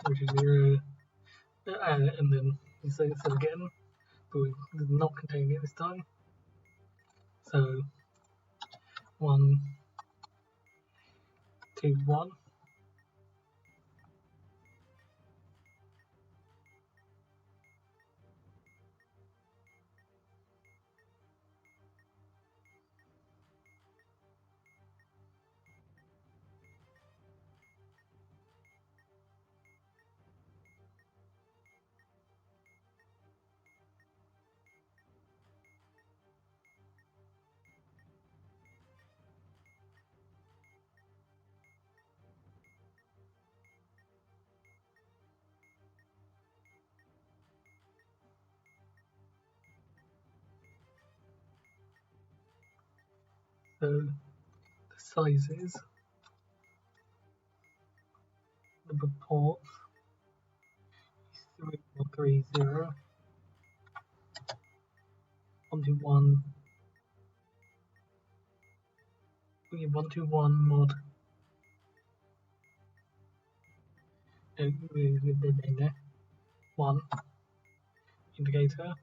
Which is 0. And then you say this again, but we did not contain it this time. So 1, 2, 1. So the sizes, number of ports is 3130, 121, 121 mod. With 1 indicator.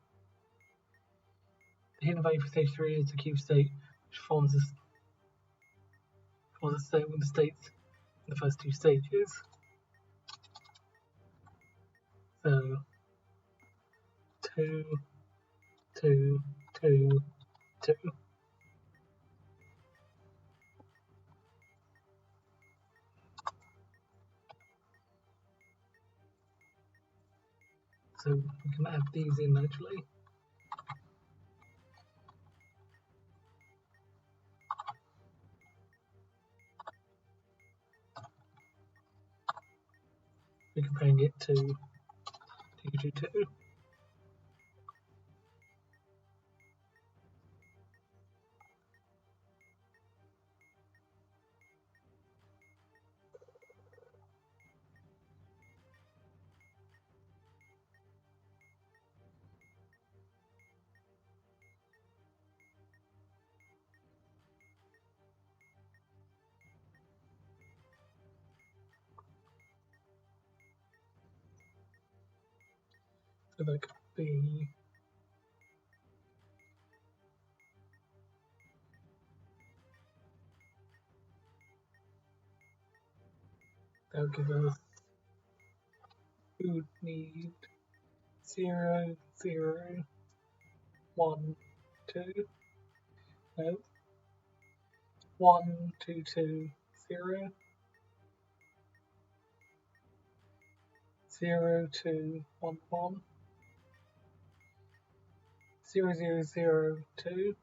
The hidden value for stage 3 is the cube state, which forms a state with the states in the first 2 stages. So 2, 2, 2, 2. So we can add these in actually. We're comparing it to 2, 2, 2. So that could be that would give us we would need 0, 0, 1, 2, no, 1, 2, 2, 0, 0, 2, 1, 1, 0, 0, 0, 2,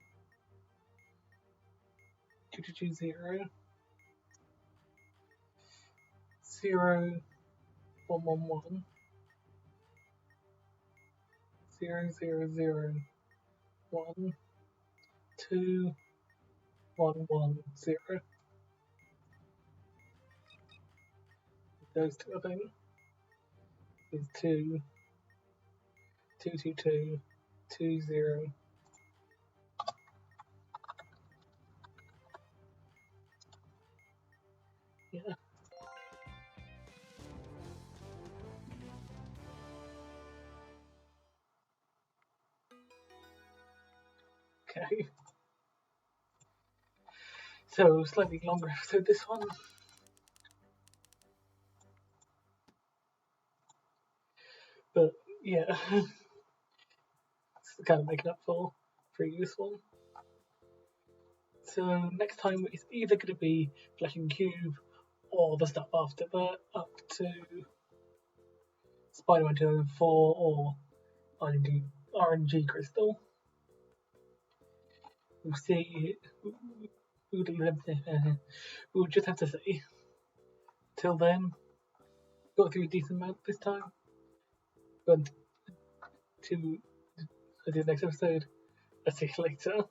2, 2, 2, 0, 0, 1, 1, 1, 0, 0, 0, 1, 2, 1, 1, 0. Those two, I think, is 2, 2, 2, 2, 2, 0. Yeah. Okay. So, slightly longer episode this one. But, yeah. It's kind of making up for previous one. So, next time it's either going to be Flesh and Cube or the stuff after that, up to Spider-Man 2004 or RNG Crystal. We'll see. We'll just have to see. Till then, got through a decent amount this time. But to the next episode, I'll see you later.